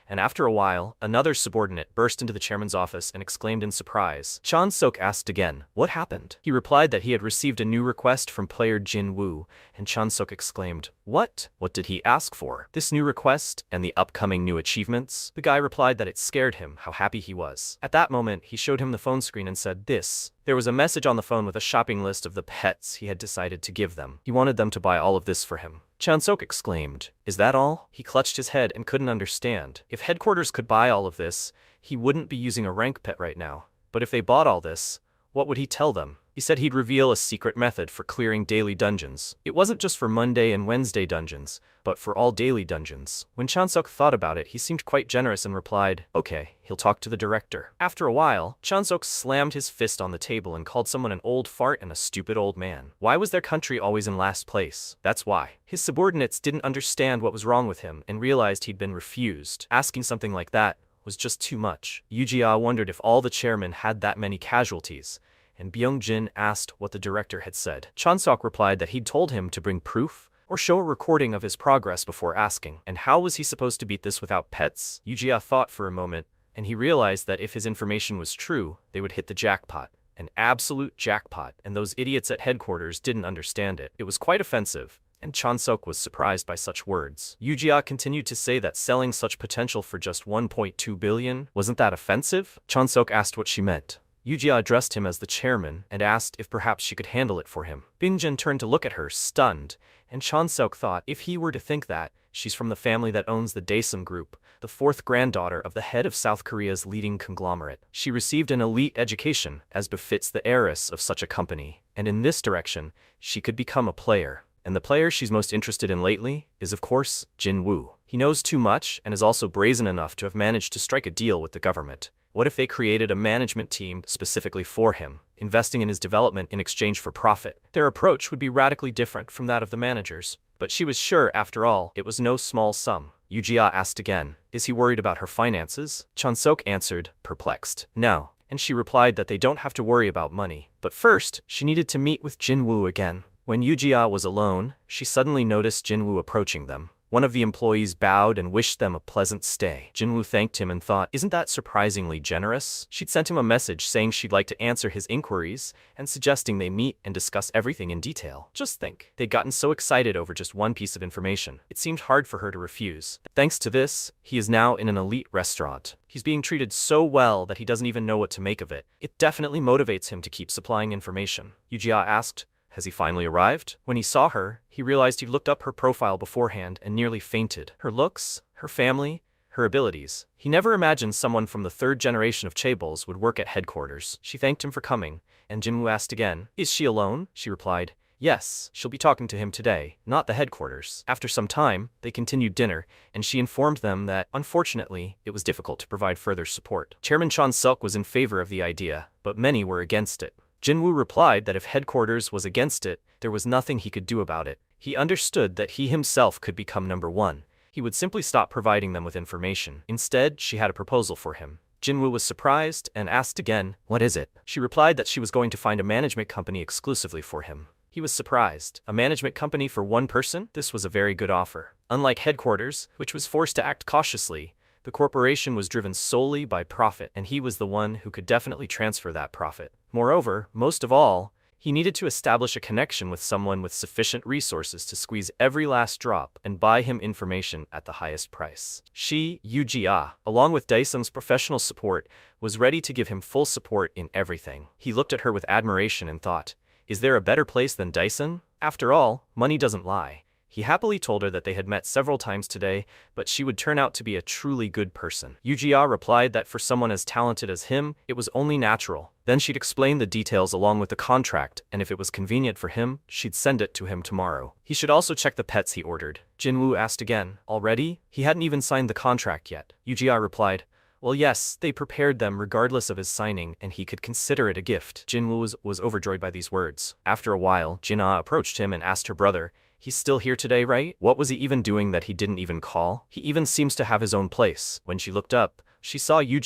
and after a while, another subordinate burst into the chairman's office and exclaimed in surprise. Chan Sok asked again, "What happened?" He replied that he had received a new request from player Jin Woo, and Chan Sok exclaimed, "What? What did he ask for? This new request and the upcoming new achievements?" The guy replied that it scared him how happy he was. At that moment, he showed him the phone screen and said this. There was a message on the phone with a shopping list of the pets he had decided to give them. He wanted them to buy all of this for him. Chan Sok exclaimed, "Is that all?" He clutched his head and couldn't understand. If headquarters could buy all of this, he wouldn't be using a rank pet right now. But if they bought all this, what would he tell them? He said he'd reveal a secret method for clearing daily dungeons. It wasn't just for Monday and Wednesday dungeons, but for all daily dungeons. When Chan Sok thought about it, he seemed quite generous and replied, "Okay, he'll talk to the director." After a while, Chan Sok slammed his fist on the table and called someone an old fart and a stupid old man. Why was their country always in last place? That's why. His subordinates didn't understand what was wrong with him and realized he'd been refused. Asking something like that was just too much. Yujia wondered if all the chairmen had that many casualties, and Byung-jin asked what the director had said. Chan Sok replied that he'd told him to bring proof or show a recording of his progress before asking. And how was he supposed to beat this without pets? Yujia thought for a moment, and he realized that if his information was true, they would hit the jackpot. An absolute jackpot, and those idiots at headquarters didn't understand it. It was quite offensive, and Chan Sok was surprised by such words. Yujia continued to say that selling such potential for just 1.2 billion, wasn't that offensive? Chan Sok asked what she meant. Yujia addressed him as the chairman and asked if perhaps she could handle it for him. Bingjin turned to look at her, stunned, and Chan Sok thought if he were to think that, she's from the family that owns the Daesum Group, the fourth granddaughter of the head of South Korea's leading conglomerate. She received an elite education, as befits the heiress of such a company, and in this direction, she could become a player. And the player she's most interested in lately is, of course, Jin Woo. He knows too much and is also brazen enough to have managed to strike a deal with the government. What if they created a management team specifically for him, investing in his development in exchange for profit? Their approach would be radically different from that of the managers. But she was sure, after all, it was no small sum. Yujia asked again, is he worried about her finances? Chan Sok answered, perplexed, no. And she replied that they don't have to worry about money. But first, she needed to meet with Jin Woo again. When Yujia was alone, she suddenly noticed Jin Woo approaching them. One of the employees bowed and wished them a pleasant stay. Jin Woo thanked him and thought, isn't that surprisingly generous? She'd sent him a message saying she'd like to answer his inquiries and suggesting they meet and discuss everything in detail. Just think, they'd gotten so excited over just one piece of information. It seemed hard for her to refuse. Thanks to this, he is now in an elite restaurant. He's being treated so well that he doesn't even know what to make of it. It definitely motivates him to keep supplying information. Yujia asked, has he finally arrived? When he saw her, he realized he'd looked up her profile beforehand and nearly fainted. Her looks, her family, her abilities. He never imagined someone from the third generation of chaebols would work at headquarters. She thanked him for coming, and Jin Woo asked again, is she alone? She replied, yes, she'll be talking to him today, not the headquarters. After some time, they continued dinner, and she informed them that, unfortunately, it was difficult to provide further support. Chairman Chan Sok was in favor of the idea, but many were against it. Jin Woo replied that if headquarters was against it, there was nothing he could do about it. He understood that he himself could become number one. He would simply stop providing them with information. Instead, she had a proposal for him. Jin Woo was surprised and asked again, what is it? She replied that she was going to find a management company exclusively for him. He was surprised. A management company for one person? This was a very good offer. Unlike headquarters, which was forced to act cautiously, the corporation was driven solely by profit, and he was the one who could definitely transfer that profit. Moreover, most of all, he needed to establish a connection with someone with sufficient resources to squeeze every last drop and buy him information at the highest price. She, Yujia, along with Daesung's professional support, was ready to give him full support in everything. He looked at her with admiration and thought, is there a better place than Daesung? After all, money doesn't lie. He happily told her that they had met several times today, but she would turn out to be a truly good person. Yu replied that for someone as talented as him, it was only natural. Then she'd explain the details along with the contract, and if it was convenient for him, she'd send it to him tomorrow. He should also check the pets he ordered. Jinwoo asked again, already? He hadn't even signed the contract yet. Yu replied, well yes, they prepared them regardless of his signing, and he could consider it a gift. Jinwoo was overjoyed by these words. After a while, Jin-ah approached him and asked her brother, he's still here today, right? What was he even doing that he didn't even call? He even seems to have his own place. When she looked up, she saw Yu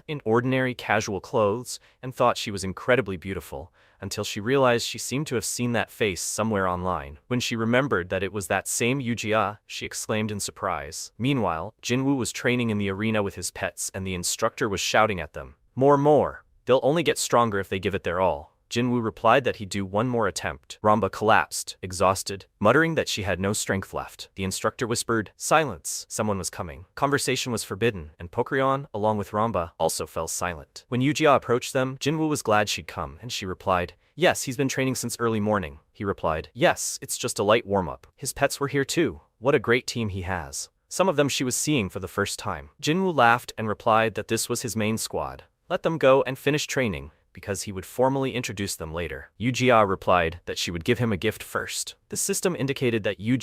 in ordinary casual clothes and thought she was incredibly beautiful, until she realized she seemed to have seen that face somewhere online. When she remembered that it was that same Yu, she exclaimed in surprise. Meanwhile, Jinwoo was training in the arena with his pets and the instructor was shouting at them, more. They'll only get stronger if they give it their all. Jinwoo replied that he'd do one more attempt. Ramba collapsed, exhausted, muttering that she had no strength left. The instructor whispered, silence, someone was coming. Conversation was forbidden, and Pokryon, along with Ramba, also fell silent. When Yu approached them, Jinwoo was glad she'd come, and she replied, yes, he's been training since early morning. He replied, yes, it's just a light warm-up. His pets were here too. What a great team he has. Some of them she was seeing for the first time. Jinwoo laughed and replied that this was his main squad. Let them go and finish training, because he would formally introduce them later. Yu replied that she would give him a gift first. The system indicated that Yu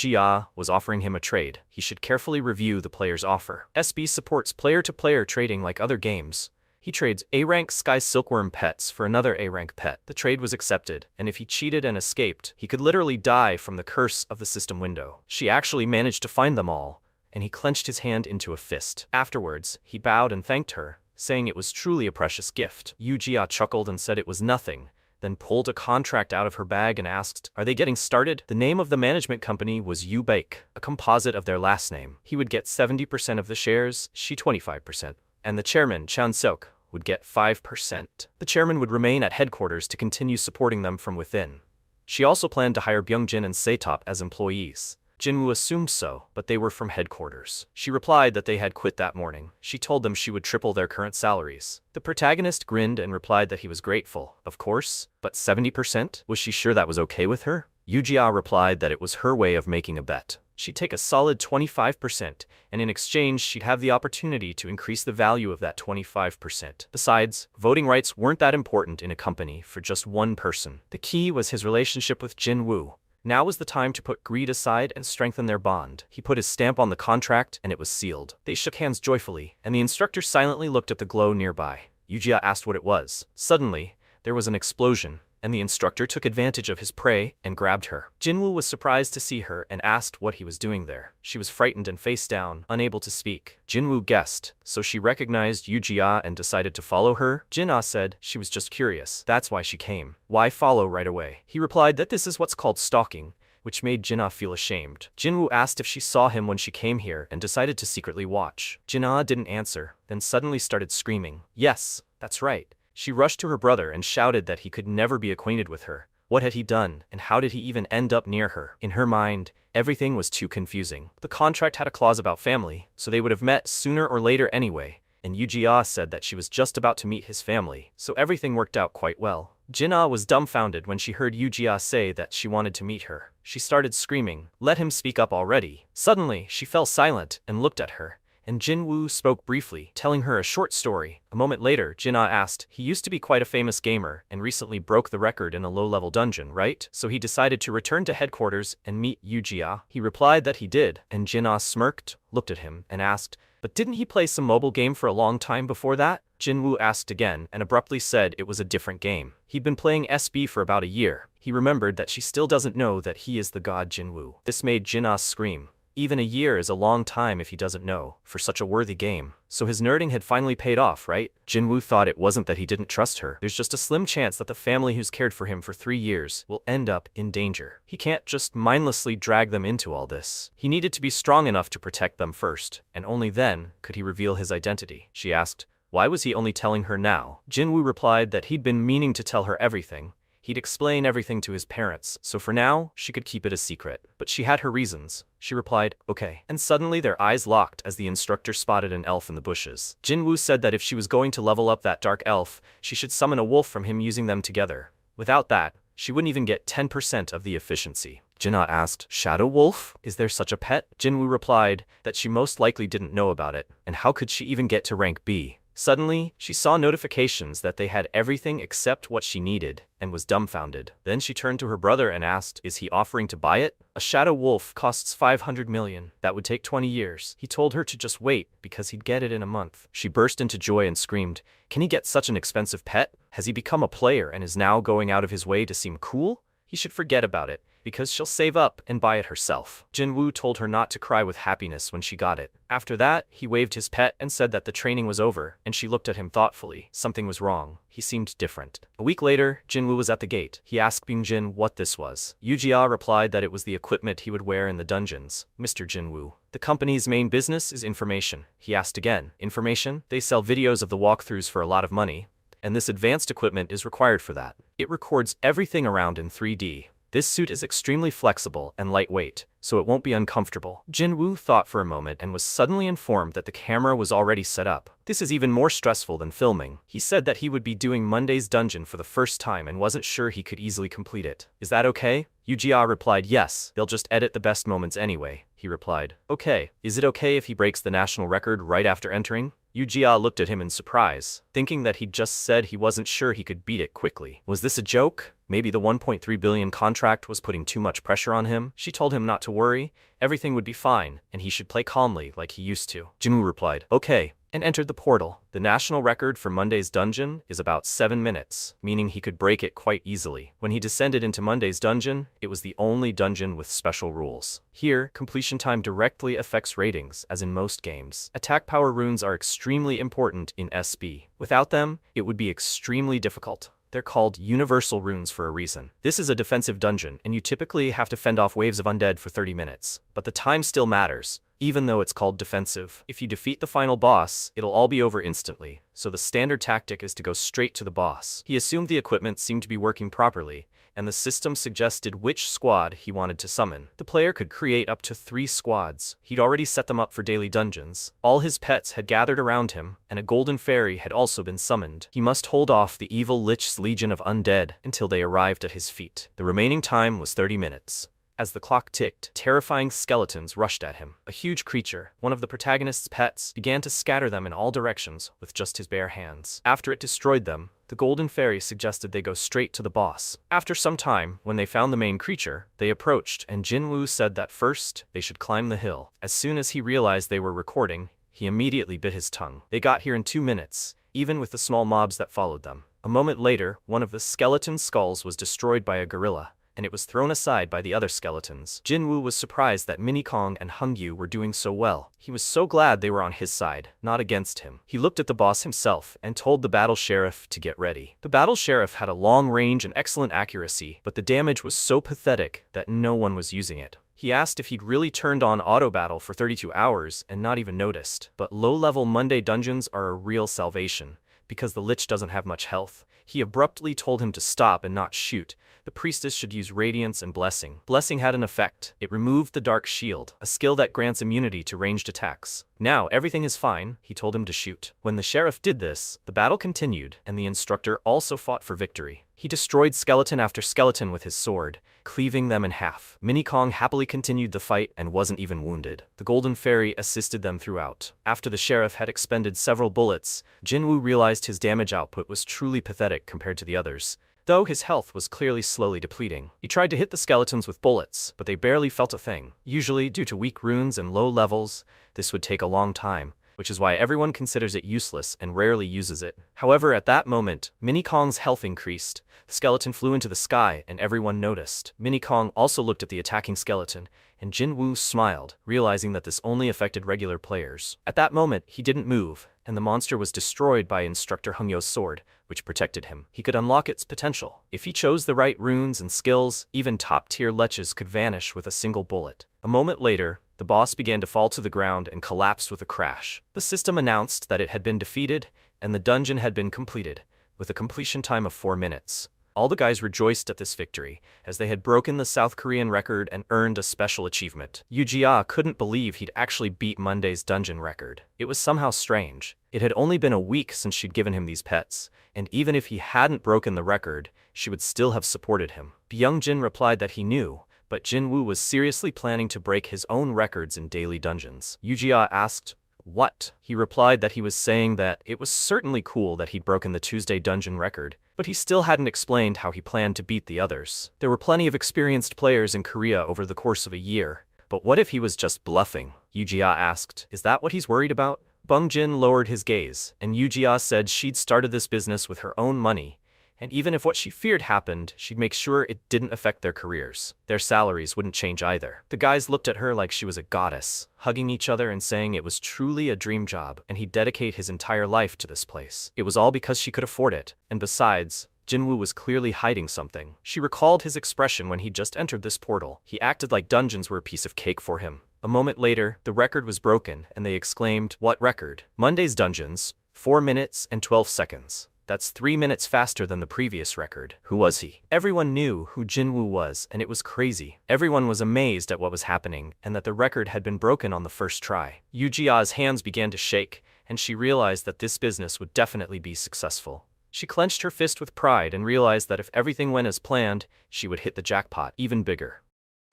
was offering him a trade. He should carefully review the player's offer. SB supports player-to-player trading like other games. He trades A-rank Sky Silkworm pets for another A-rank pet. The trade was accepted, and if he cheated and escaped, he could literally die from the curse of the system window. She actually managed to find them all, and he clenched his hand into a fist. Afterwards, he bowed and thanked her, saying it was truly a precious gift. Yu chuckled and said it was nothing, then pulled a contract out of her bag and asked, are they getting started? The name of the management company was Yu Bake, a composite of their last name. He would get 70% of the shares, she 25%, and the chairman, Chan Seok, would get 5%. The chairman would remain at headquarters to continue supporting them from within. She also planned to hire Byungjin and Setop as employees. Jinwoo assumed so, but they were from headquarters. She replied that they had quit that morning. She told them she would triple their current salaries. The protagonist grinned and replied that he was grateful. Of course, but 70%? Was she sure that was okay with her? Yu replied that it was her way of making a bet. She'd take a solid 25%, and in exchange she'd have the opportunity to increase the value of that 25%. Besides, voting rights weren't that important in a company for just one person. The key was his relationship with Jinwoo. Now was the time to put greed aside and strengthen their bond. He put his stamp on the contract, and it was sealed. They shook hands joyfully, and the instructor silently looked at the glow nearby. Yu asked what it was. Suddenly, there was an explosion, and the instructor took advantage of his prey and grabbed her. Jinwoo was surprised to see her and asked what he was doing there. She was frightened and face down, unable to speak. Jinwoo guessed, so she recognized Yu and decided to follow her. Jin-ah said she was just curious. That's why she came. Why follow right away? He replied that this is what's called stalking, which made Jin-ah feel ashamed. Jinwoo asked if she saw him when she came here and decided to secretly watch. Jin-ah didn't answer, then suddenly started screaming. Yes, that's right. She rushed to her brother and shouted that he could never be acquainted with her. What had he done, and how did he even end up near her? In her mind, everything was too confusing. The contract had a clause about family, so they would have met sooner or later anyway, and Yu said that she was just about to meet his family, so everything worked out quite well. Jin-ah was dumbfounded when she heard Yu say that she wanted to meet her. She started screaming, let him speak up already. Suddenly, she fell silent and looked at her, and Jinwoo spoke briefly, telling her a short story. A moment later, Jin-ah asked, he used to be quite a famous gamer, and recently broke the record in a low-level dungeon, right? So he decided to return to headquarters and meet Yu. He replied that he did, and Jin-ah smirked, looked at him, and asked, but didn't he play some mobile game for a long time before that? Jinwoo asked again, and abruptly said it was a different game. He'd been playing SB for about a year. He remembered that she still doesn't know that he is the god Jinwoo. This made Jin-ah scream. Even a year is a long time if he doesn't know, for such a worthy game. So his nerding had finally paid off, right? Jinwoo thought it wasn't that he didn't trust her. There's just a slim chance that the family who's cared for him for 3 years will end up in danger. He can't just mindlessly drag them into all this. He needed to be strong enough to protect them first, and only then could he reveal his identity. She asked, why was he only telling her now? Jinwoo replied that he'd been meaning to tell her everything. He'd explain everything to his parents, so for now, she could keep it a secret. But she had her reasons. She replied, okay. And suddenly their eyes locked as the instructor spotted an elf in the bushes. Jinwoo said that if she was going to level up that dark elf, she should summon a wolf from him using them together. Without that, she wouldn't even get 10% of the efficiency. Jinna asked, Shadow Wolf? Is there such a pet? Jinwoo replied that she most likely didn't know about it, and how could she even get to rank B? Suddenly, she saw notifications that they had everything except what she needed, and was dumbfounded. Then she turned to her brother and asked, is he offering to buy it? A shadow wolf costs 500 million. That would take 20 years. He told her to just wait, because he'd get it in a month. She burst into joy and screamed, can he get such an expensive pet? Has he become a player and is now going out of his way to seem cool? He should forget about it, because she'll save up and buy it herself. Jinwoo told her not to cry with happiness when she got it. After that, he waved his pet and said that the training was over, and she looked at him thoughtfully. Something was wrong. He seemed different. A week later, Jinwoo was at the gate. He asked Bingjin what this was. Yujia replied that it was the equipment he would wear in the dungeons. Mr. Jinwoo, the company's main business is information. He asked again. Information? They sell videos of the walkthroughs for a lot of money, and this advanced equipment is required for that. It records everything around in 3D. This suit is extremely flexible and lightweight, so it won't be uncomfortable. Jinwoo thought for a moment and was suddenly informed that the camera was already set up. This is even more stressful than filming. He said that he would be doing Monday's dungeon for the first time and wasn't sure he could easily complete it. Is that okay? Yujia replied yes, they'll just edit the best moments anyway. He replied, okay. Is it okay if he breaks the national record right after entering? Yujia looked at him in surprise, thinking that he'd just said he wasn't sure he could beat it quickly. Was this a joke? Maybe the 1.3 billion contract was putting too much pressure on him? She told him not to worry, everything would be fine, and he should play calmly like he used to. Jinwoo replied, okay, and entered the portal. The national record for Monday's dungeon is about 7 minutes, meaning he could break it quite easily. When he descended into Monday's dungeon, it was the only dungeon with special rules. Here, completion time directly affects ratings, as in most games. Attack power runes are extremely important in SB. Without them, it would be extremely difficult. They're called universal runes for a reason. This is a defensive dungeon, and you typically have to fend off waves of undead for 30 minutes. But the time still matters, even though it's called defensive. If you defeat the final boss, it'll all be over instantly, so the standard tactic is to go straight to the boss. He assumed the equipment seemed to be working properly, and the system suggested which squad he wanted to summon. The player could create up to 3 squads. He'd already set them up for daily dungeons. All his pets had gathered around him, and a golden fairy had also been summoned. He must hold off the evil Lich's legion of undead until they arrived at his feet. The remaining time was 30 minutes. As the clock ticked, terrifying skeletons rushed at him. A huge creature, one of the protagonist's pets, began to scatter them in all directions with just his bare hands. After it destroyed them, the golden fairy suggested they go straight to the boss. After some time, when they found the main creature, they approached, and Jinwoo said that first, they should climb the hill. As soon as he realized they were recording, he immediately bit his tongue. They got here in 2 minutes, even with the small mobs that followed them. A moment later, one of the skeleton skulls was destroyed by a gorilla, and it was thrown aside by the other skeletons. Jinwoo was surprised that Minikong and Hungyu were doing so well. He was so glad they were on his side, not against him. He looked at the boss himself and told the battle sheriff to get ready. The battle sheriff had a long range and excellent accuracy, but the damage was so pathetic that no one was using it. He asked if he'd really turned on auto battle for 32 hours and not even noticed. But low-level Monday dungeons are a real salvation, because the Lich doesn't have much health. He abruptly told him to stop and not shoot. The priestess should use Radiance and Blessing. Blessing had an effect. It removed the Dark Shield, a skill that grants immunity to ranged attacks. Now everything is fine, he told him to shoot. When the sheriff did this, the battle continued, and the instructor also fought for victory. He destroyed skeleton after skeleton with his sword, cleaving them in half. Minikong happily continued the fight and wasn't even wounded. The Golden Fairy assisted them throughout. After the sheriff had expended several bullets, Jinwoo realized his damage output was truly pathetic compared to the others, though his health was clearly slowly depleting. He tried to hit the skeletons with bullets, but they barely felt a thing. Usually, due to weak runes and low levels, this would take a long time, which is why everyone considers it useless and rarely uses it. However, at that moment, Minikong's health increased. The skeleton flew into the sky, and everyone noticed. Minikong also looked at the attacking skeleton, and Jinwoo smiled, realizing that this only affected regular players. At that moment, he didn't move, and the monster was destroyed by Instructor Hungyo's sword, which protected him. He could unlock its potential. If he chose the right runes and skills, even top-tier leches could vanish with a single bullet. A moment later, the boss began to fall to the ground and collapsed with a crash. The system announced that it had been defeated, and the dungeon had been completed, with a completion time of 4 minutes. All the guys rejoiced at this victory, as they had broken the South Korean record and earned a special achievement. Yu couldn't believe he'd actually beat Monday's dungeon record. It was somehow strange. It had only been a week since she'd given him these pets, and even if he hadn't broken the record, she would still have supported him. Byung-jin replied that he knew, but Jin-woo was seriously planning to break his own records in daily dungeons. Yu asked, "What?" He replied that he was saying that it was certainly cool that he'd broken the Tuesday dungeon record, but he still hadn't explained how he planned to beat the others. There were plenty of experienced players in Korea over the course of a year, but what if he was just bluffing? Yu asked, "Is that what he's worried about?" Byung-jin lowered his gaze, and Yu said she'd started this business with her own money, and even if what she feared happened, she'd make sure it didn't affect their careers. Their salaries wouldn't change either. The guys looked at her like she was a goddess, hugging each other and saying it was truly a dream job, and he'd dedicate his entire life to this place. It was all because she could afford it, and besides, Jin-woo was clearly hiding something. She recalled his expression when he'd just entered this portal. He acted like dungeons were a piece of cake for him. A moment later, the record was broken, and they exclaimed, "What record?" "Monday's dungeons, 4 minutes and 12 seconds. That's 3 minutes faster than the previous record." Who was he? Everyone knew who Jin-woo was, and it was crazy. Everyone was amazed at what was happening, and that the record had been broken on the first try. Yu-jia's hands began to shake, and she realized that this business would definitely be successful. She clenched her fist with pride and realized that if everything went as planned, she would hit the jackpot even bigger.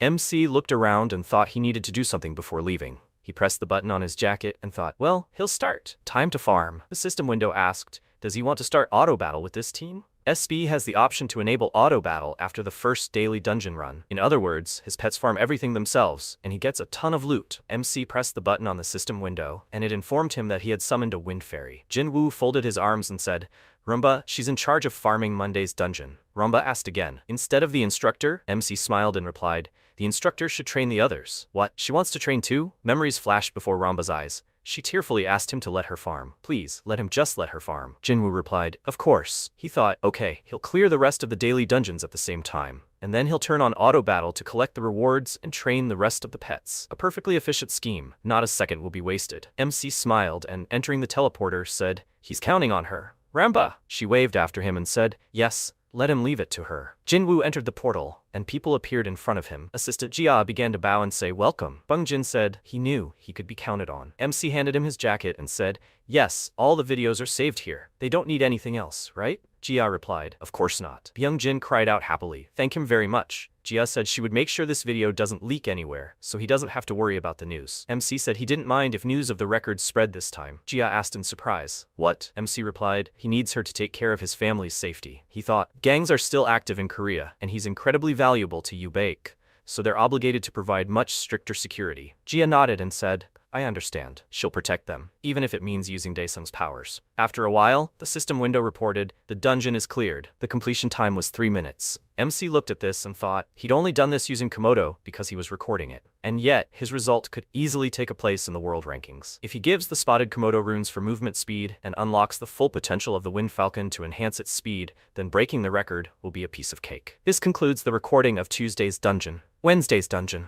MC looked around and thought he needed to do something before leaving. He pressed the button on his jacket and thought, well, he'll start. Time to farm. The system window asked, does he want to start auto battle with this team? SB has the option to enable auto battle after the first daily dungeon run. In other words, his pets farm everything themselves, and he gets a ton of loot. MC pressed the button on the system window, and it informed him that he had summoned a wind fairy. Jin-woo folded his arms and said, Rumba, she's in charge of farming Monday's dungeon. Rumba asked again. Instead of the instructor, MC smiled and replied, the instructor should train the others. What? She wants to train too? Memories flashed before Rumba's eyes. She tearfully asked him to let her farm. Please, let him just let her farm. Jin-woo replied, of course. He thought, okay, he'll clear the rest of the daily dungeons at the same time, and then he'll turn on auto battle to collect the rewards and train the rest of the pets. A perfectly efficient scheme. Not a second will be wasted. MC smiled and, entering the teleporter, said, he's counting on her. Ramba! She waved after him and said, yes, let him leave it to her. Jin-woo entered the portal, and people appeared in front of him. Assistant Jia began to bow and say welcome. Byung-jin said he knew he could be counted on. MC handed him his jacket and said, yes, all the videos are saved here. They don't need anything else, right? Jia replied, of course not. Byung-jin cried out happily, thank him very much. Jia said she would make sure this video doesn't leak anywhere, so he doesn't have to worry about the news. MC said he didn't mind if news of the record spread this time. Jia asked in surprise. What? MC replied, he needs her to take care of his family's safety. He thought, gangs are still active in Korea, and he's incredibly valuable to Yu-baek, so they're obligated to provide much stricter security. Jia nodded and said, I understand. She'll protect them, even if it means using Daesung's powers. After a while, the system window reported, the dungeon is cleared. The completion time was 3 minutes. MC looked at this and thought, he'd only done this using Komodo because he was recording it. And yet, his result could easily take a place in the world rankings. If he gives the spotted Komodo runes for movement speed and unlocks the full potential of the Wind Falcon to enhance its speed, then breaking the record will be a piece of cake. This concludes the recording of Tuesday's dungeon. Wednesday's dungeon,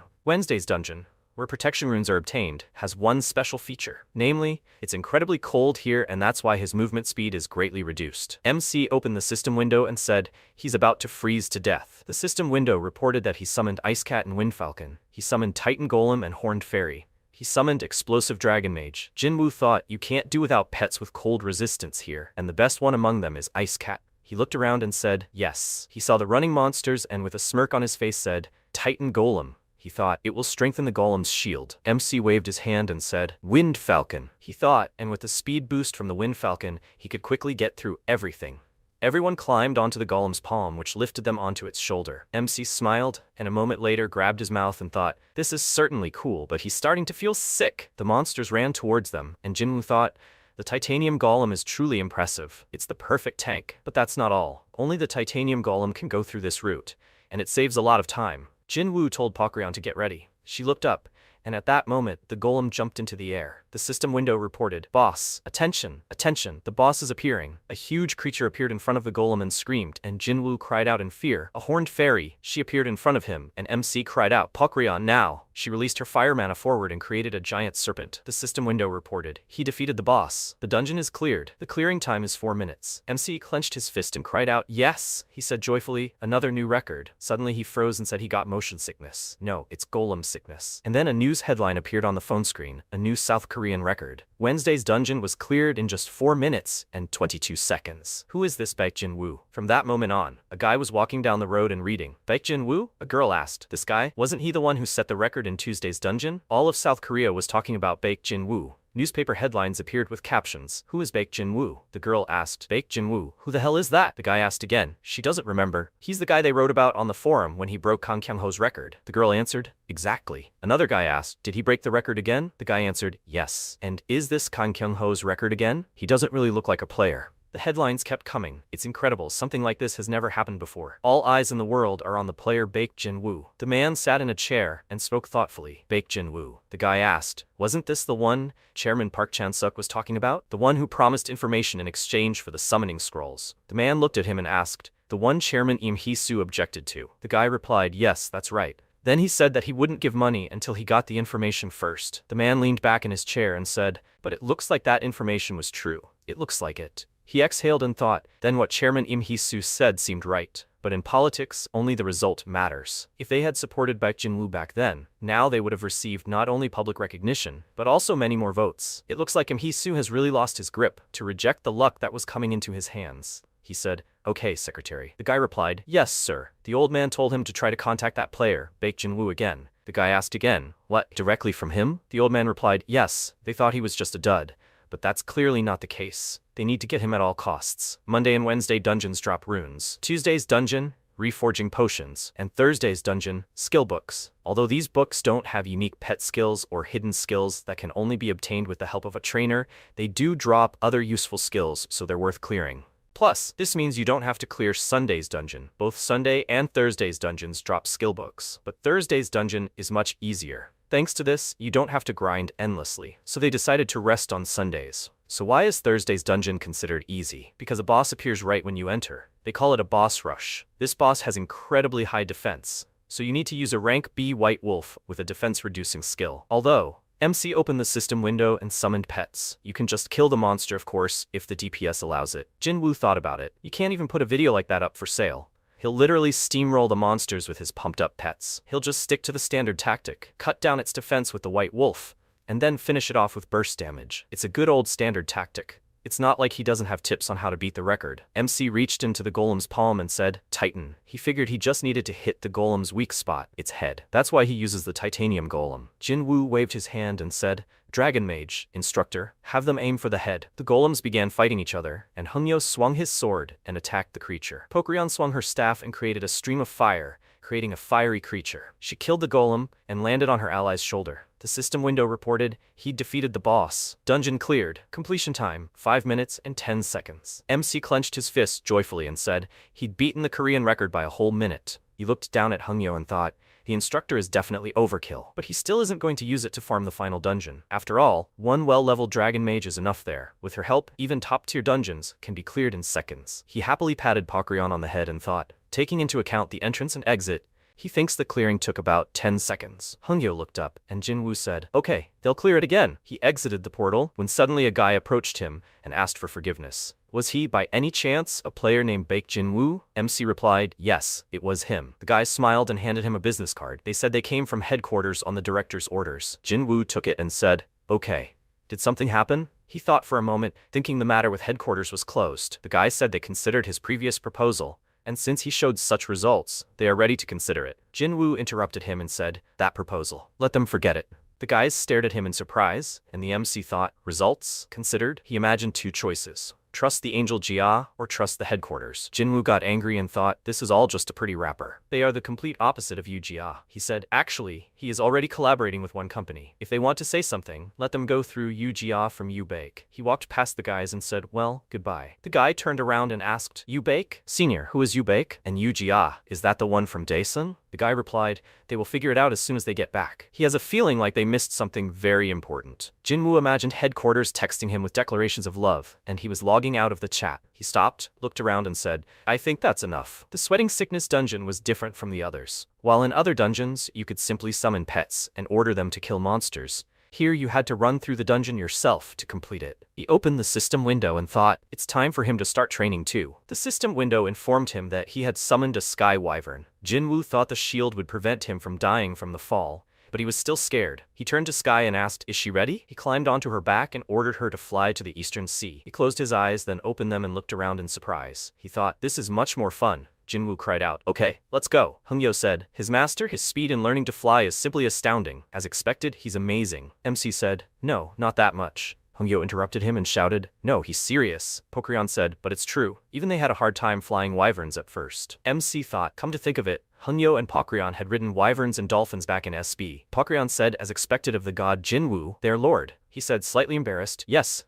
where protection runes are obtained, has one special feature. Namely, it's incredibly cold here and that's why his movement speed is greatly reduced. MC opened the system window and said, he's about to freeze to death. The system window reported that he summoned Ice Cat and Wind Falcon. He summoned Titan Golem and Horned Fairy. He summoned Explosive Dragon Mage. Jin-woo thought, you can't do without pets with cold resistance here, and the best one among them is Ice Cat. He looked around and said, yes. He saw the running monsters and with a smirk on his face said, Titan Golem. He thought, it will strengthen the golem's shield. MC waved his hand and said, Wind Falcon. He thought, and with the speed boost from the Wind Falcon, he could quickly get through everything. Everyone climbed onto the golem's palm, which lifted them onto its shoulder. MC smiled, and a moment later grabbed his mouth and thought, this is certainly cool, but he's starting to feel sick. The monsters ran towards them, and Jin-woo thought, the titanium golem is truly impressive. It's the perfect tank. But that's not all. Only the titanium golem can go through this route, and it saves a lot of time. Jin-woo told Pakryeon to get ready. She looked up, and at that moment, the golem jumped into the air. The system window reported, "Boss, attention, attention, the boss is appearing." A huge creature appeared in front of the golem and screamed, and Jinwoo cried out in fear. A horned fairy, she appeared in front of him, and MC cried out, "Pokrion now!" She released her fire mana forward and created a giant serpent. The system window reported, "He defeated the boss. The dungeon is cleared. The clearing time is 4 minutes." MC clenched his fist and cried out, "Yes!" He said joyfully, "Another new record." Suddenly he froze and said he got motion sickness. No, it's golem sickness. And then a news headline appeared on the phone screen, a new South Korean record. Wednesday's dungeon was cleared in just 4 minutes and 22 seconds. Who is this Baek Jin-woo? From that moment on, a guy was walking down the road and reading. Baek Jin-woo? A girl asked. This guy? Wasn't he the one who set the record in Tuesday's dungeon? All of South Korea was talking about Baek Jin-woo. Newspaper headlines appeared with captions. "Who is Baek Jin-woo?" The girl asked. "Baek Jin-woo? Who the hell is that?" The guy asked again. She doesn't remember. "He's the guy they wrote about on the forum when he broke Kang Kyung-ho's record." The girl answered. "Exactly." Another guy asked, "Did he break the record again?" The guy answered, "Yes." "And is this Kang Kyung-ho's record again? He doesn't really look like a player." The headlines kept coming. "It's incredible, something like this has never happened before. All eyes in the world are on the player Baek Jin-woo." The man sat in a chair and spoke thoughtfully. "Baek Jin-woo." The guy asked, "Wasn't this the one Chairman Park Chan-suk was talking about? The one who promised information in exchange for the summoning scrolls?" The man looked at him and asked, "The one Chairman Im Hee-soo objected to?" The guy replied, "Yes, that's right. Then he said that he wouldn't give money until he got the information first." The man leaned back in his chair and said, "But it looks like that information was true. It looks like it." He exhaled and thought, then what Chairman Im Hee-soo said seemed right. But in politics, only the result matters. If they had supported Baek Jin-woo back then, now they would have received not only public recognition, but also many more votes. "It looks like Im Hee-soo has really lost his grip to reject the luck that was coming into his hands." He said, "Okay, secretary." The guy replied, "Yes, sir." The old man told him to try to contact that player, Baek Jin-woo, again. The guy asked again, "What, directly from him?" The old man replied, "Yes, they thought he was just a dud. But that's clearly not the case. They need to get him at all costs." Monday and Wednesday dungeons drop runes. Tuesday's dungeon, reforging potions, and Thursday's dungeon, skill books. Although these books don't have unique pet skills or hidden skills that can only be obtained with the help of a trainer, they do drop other useful skills, so they're worth clearing. Plus, this means you don't have to clear Sunday's dungeon. Both Sunday and Thursday's dungeons drop skill books, but Thursday's dungeon is much easier. Thanks to this, you don't have to grind endlessly, so they decided to rest on Sundays. So why is Thursday's dungeon considered easy? Because a boss appears right when you enter. They call it a boss rush. This boss has incredibly high defense, so you need to use a rank B White Wolf with a defense-reducing skill. Although, MC opened the system window and summoned pets. You can just kill the monster, of course, if the DPS allows it. Jin-woo thought about it. You can't even put a video like that up for sale. He'll literally steamroll the monsters with his pumped-up pets. He'll just stick to the standard tactic, cut down its defense with the White Wolf, and then finish it off with burst damage. It's a good old standard tactic. It's not like he doesn't have tips on how to beat the record. MC reached into the golem's palm and said, "Titan." He figured he just needed to hit the golem's weak spot, its head. That's why he uses the titanium golem. Jin-woo waved his hand and said, "Dragon Mage, instructor, have them aim for the head." The golems began fighting each other, and Hungyo swung his sword and attacked the creature. Pokrion swung her staff and created a stream of fire, creating a fiery creature. She killed the golem and landed on her ally's shoulder. The system window reported, "He defeated the boss. Dungeon cleared. Completion time, 5 minutes and 10 seconds. MC clenched his fist joyfully and said, he'd beaten the Korean record by a whole minute. He looked down at Hungyo and thought, the instructor is definitely overkill, but he still isn't going to use it to farm the final dungeon. After all, one well-leveled dragon mage is enough there. With her help, even top-tier dungeons can be cleared in seconds. He happily patted Pokrion on the head and thought, taking into account the entrance and exit, he thinks the clearing took about 10 seconds. Hungyo looked up, and Jin-woo said, "Okay, they'll clear it again." He exited the portal when suddenly a guy approached him and asked for forgiveness. Was he, by any chance, a player named Baek Jin-woo? MC replied, yes, it was him. The guy smiled and handed him a business card. They said they came from headquarters on the director's orders. Jin-woo took it and said, "Okay. Did something happen?" He thought for a moment, thinking the matter with headquarters was closed. The guy said they considered his previous proposal, and since he showed such results, they are ready to consider it. Jin-woo interrupted him and said, "That proposal. Let them forget it." The guys stared at him in surprise, and the MC thought, results? Considered? He imagined two choices. Trust the Angel Jia or trust the headquarters. Jin-woo got angry and thought, this is all just a pretty wrapper. They are the complete opposite of Yu Jia. He said, actually, he is already collaborating with one company. If they want to say something, let them go through Yu Jia from Yu Baek. He walked past the guys and said, well, goodbye. The guy turned around and asked, Yu Baek? Senior, who is Yu Baek? And Yu Jia, is that the one from Daesun? The guy replied, they will figure it out as soon as they get back. He has a feeling like they missed something very important. Jinwoo imagined headquarters texting him with declarations of love, and he was logging out of the chat. He stopped, looked around and said, I think that's enough. The sweating sickness dungeon was different from the others. While in other dungeons, you could simply summon pets and order them to kill monsters, here you had to run through the dungeon yourself to complete it. He opened the system window and thought, it's time for him to start training too. The system window informed him that he had summoned a sky wyvern. Jinwoo thought the shield would prevent him from dying from the fall, but he was still scared. He turned to Sky and asked, is she ready? He climbed onto her back and ordered her to fly to the eastern sea. He closed his eyes, then opened them and looked around in surprise. He thought, this is much more fun. Jinwoo cried out, okay, let's go. Hongyo said, his master, his speed in learning to fly is simply astounding. As expected, he's amazing. MC said, no, not that much. Hongyo interrupted him and shouted, no, he's serious. Pokryon said, but it's true. Even they had a hard time flying wyverns at first. MC thought, come to think of it, Hongyo and Pokryon had ridden wyverns and dolphins back in SB. Pokryon said, as expected of the god Jinwoo, their lord. He said, slightly embarrassed, yes,